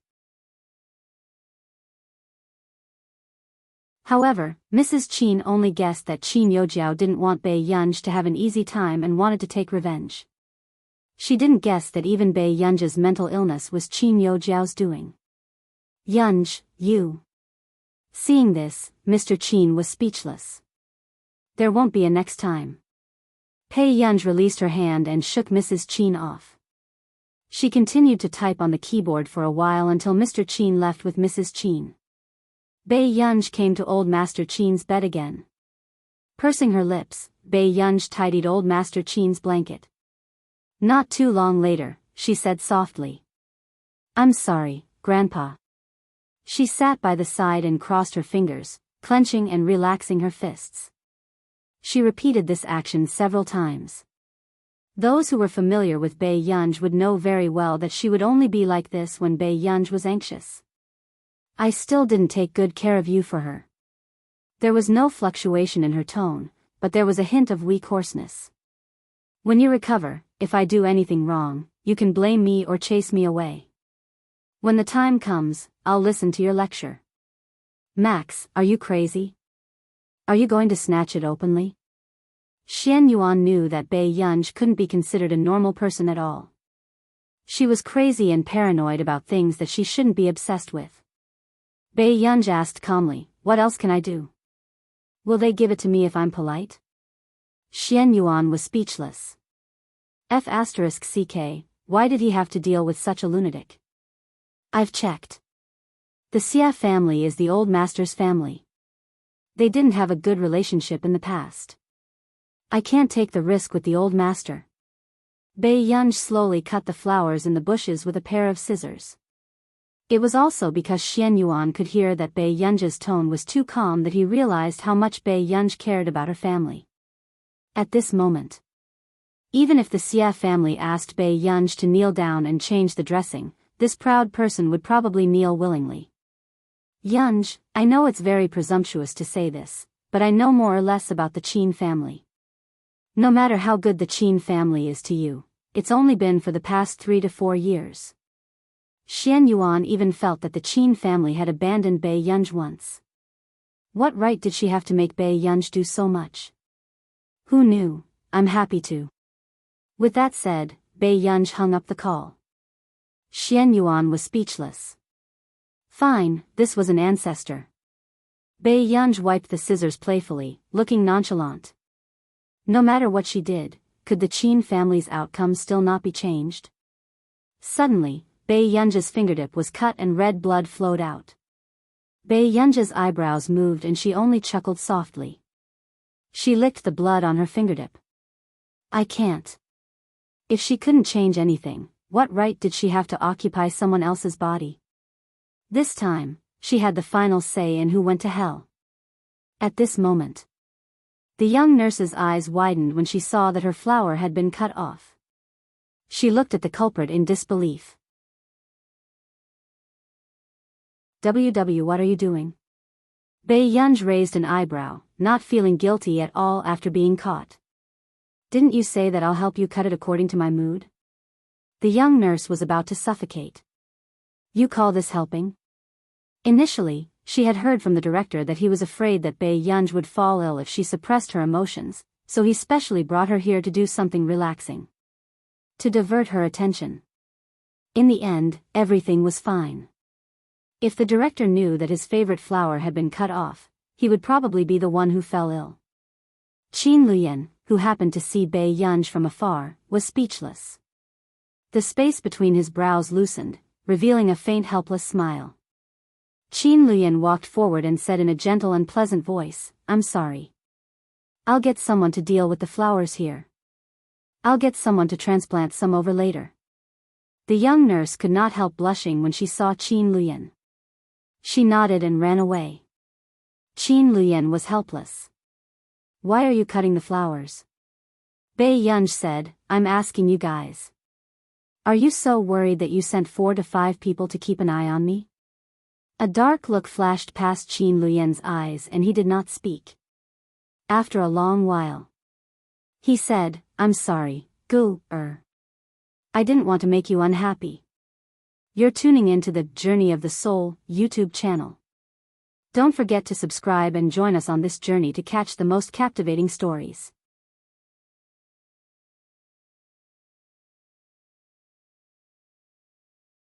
However, Mrs. Qin only guessed that Qin Yojiao didn't want Bei Yunj to have an easy time and wanted to take revenge. She didn't guess that even Bei Yunj's mental illness was Qin Yojiao's doing. Yunj, you. Seeing this, Mr. Qin was speechless. There won't be a next time. Bei Yunj released her hand and shook Mrs. Qin off. She continued to type on the keyboard for a while until Mr. Qin left with Mrs. Qin. Bei Yunj came to old Master Qin's bed again. Pursing her lips, Bei Yunj tidied old Master Qin's blanket. Not too long later, she said softly. I'm sorry, Grandpa. She sat by the side and crossed her fingers, clenching and relaxing her fists. She repeated this action several times. Those who were familiar with Bei Yunj would know very well that she would only be like this when Bei Yunj was anxious. I still didn't take good care of you for her. There was no fluctuation in her tone, but there was a hint of weak hoarseness. When you recover, if I do anything wrong, you can blame me or chase me away. When the time comes, I'll listen to your lecture. Max, are you crazy? Are you going to snatch it openly? Xian Yuan knew that Bei Yunj couldn't be considered a normal person at all. She was crazy and paranoid about things that she shouldn't be obsessed with. Bei Yunj asked calmly, what else can I do? Will they give it to me if I'm polite? Xian Yuan was speechless. F***ck, why did he have to deal with such a lunatic? I've checked. The Xia family is the old master's family. They didn't have a good relationship in the past. I can't take the risk with the old master. Bei Yunj slowly cut the flowers in the bushes with a pair of scissors. It was also because Xian Yuan could hear that Bei Yunj's tone was too calm that he realized how much Bei Yunj cared about her family. At this moment, even if the Xia family asked Bei Yunj to kneel down and change the dressing, this proud person would probably kneel willingly. Yunj, I know it's very presumptuous to say this, but I know more or less about the Qin family. No matter how good the Qin family is to you, it's only been for the past 3 to 4 years. Xian Yuan even felt that the Qin family had abandoned Bei Yunj once. What right did she have to make Bei Yunj do so much? Who knew? I'm happy to. With that said, Bei Yunj hung up the call. Xian Yuan was speechless. Fine, this was an ancestor. Bei Yunj wiped the scissors playfully, looking nonchalant. No matter what she did, could the Qin family's outcome still not be changed? Suddenly, Bei Yunj's fingertip was cut and red blood flowed out. Bei Yunj's eyebrows moved and she only chuckled softly. She licked the blood on her fingertip. I can't. If she couldn't change anything, what right did she have to occupy someone else's body? This time, she had the final say in who went to hell. At this moment, the young nurse's eyes widened when she saw that her flower had been cut off. She looked at the culprit in disbelief. What are you doing? Bei Yunj raised an eyebrow, not feeling guilty at all after being caught. Didn't you say that I'll help you cut it according to my mood? The young nurse was about to suffocate. You call this helping? Initially, she had heard from the director that he was afraid that Bei Yunj would fall ill if she suppressed her emotions, so he specially brought her here to do something relaxing. To divert her attention. In the end, everything was fine. If the director knew that his favorite flower had been cut off, he would probably be the one who fell ill. Qin Luyan, who happened to see Bai Yunj from afar, was speechless. The space between his brows loosened, revealing a faint helpless smile. Qin Luyan walked forward and said in a gentle and pleasant voice, "I'm sorry. I'll get someone to deal with the flowers here. I'll get someone to transplant some over later." The young nurse could not help blushing when she saw Qin Luyan. She nodded and ran away. Qin Luyan was helpless. "Why are you cutting the flowers?" Bai Yunj said, "I'm asking you guys. Are you so worried that you sent 4 to 5 people to keep an eye on me?" A dark look flashed past Qin Luyan's eyes and he did not speak. After a long while, he said, "I'm sorry, Gu-er. I didn't want to make you unhappy. You're tuning into the Journey of the Soul YouTube channel. Don't forget to subscribe and join us on this journey to catch the most captivating stories.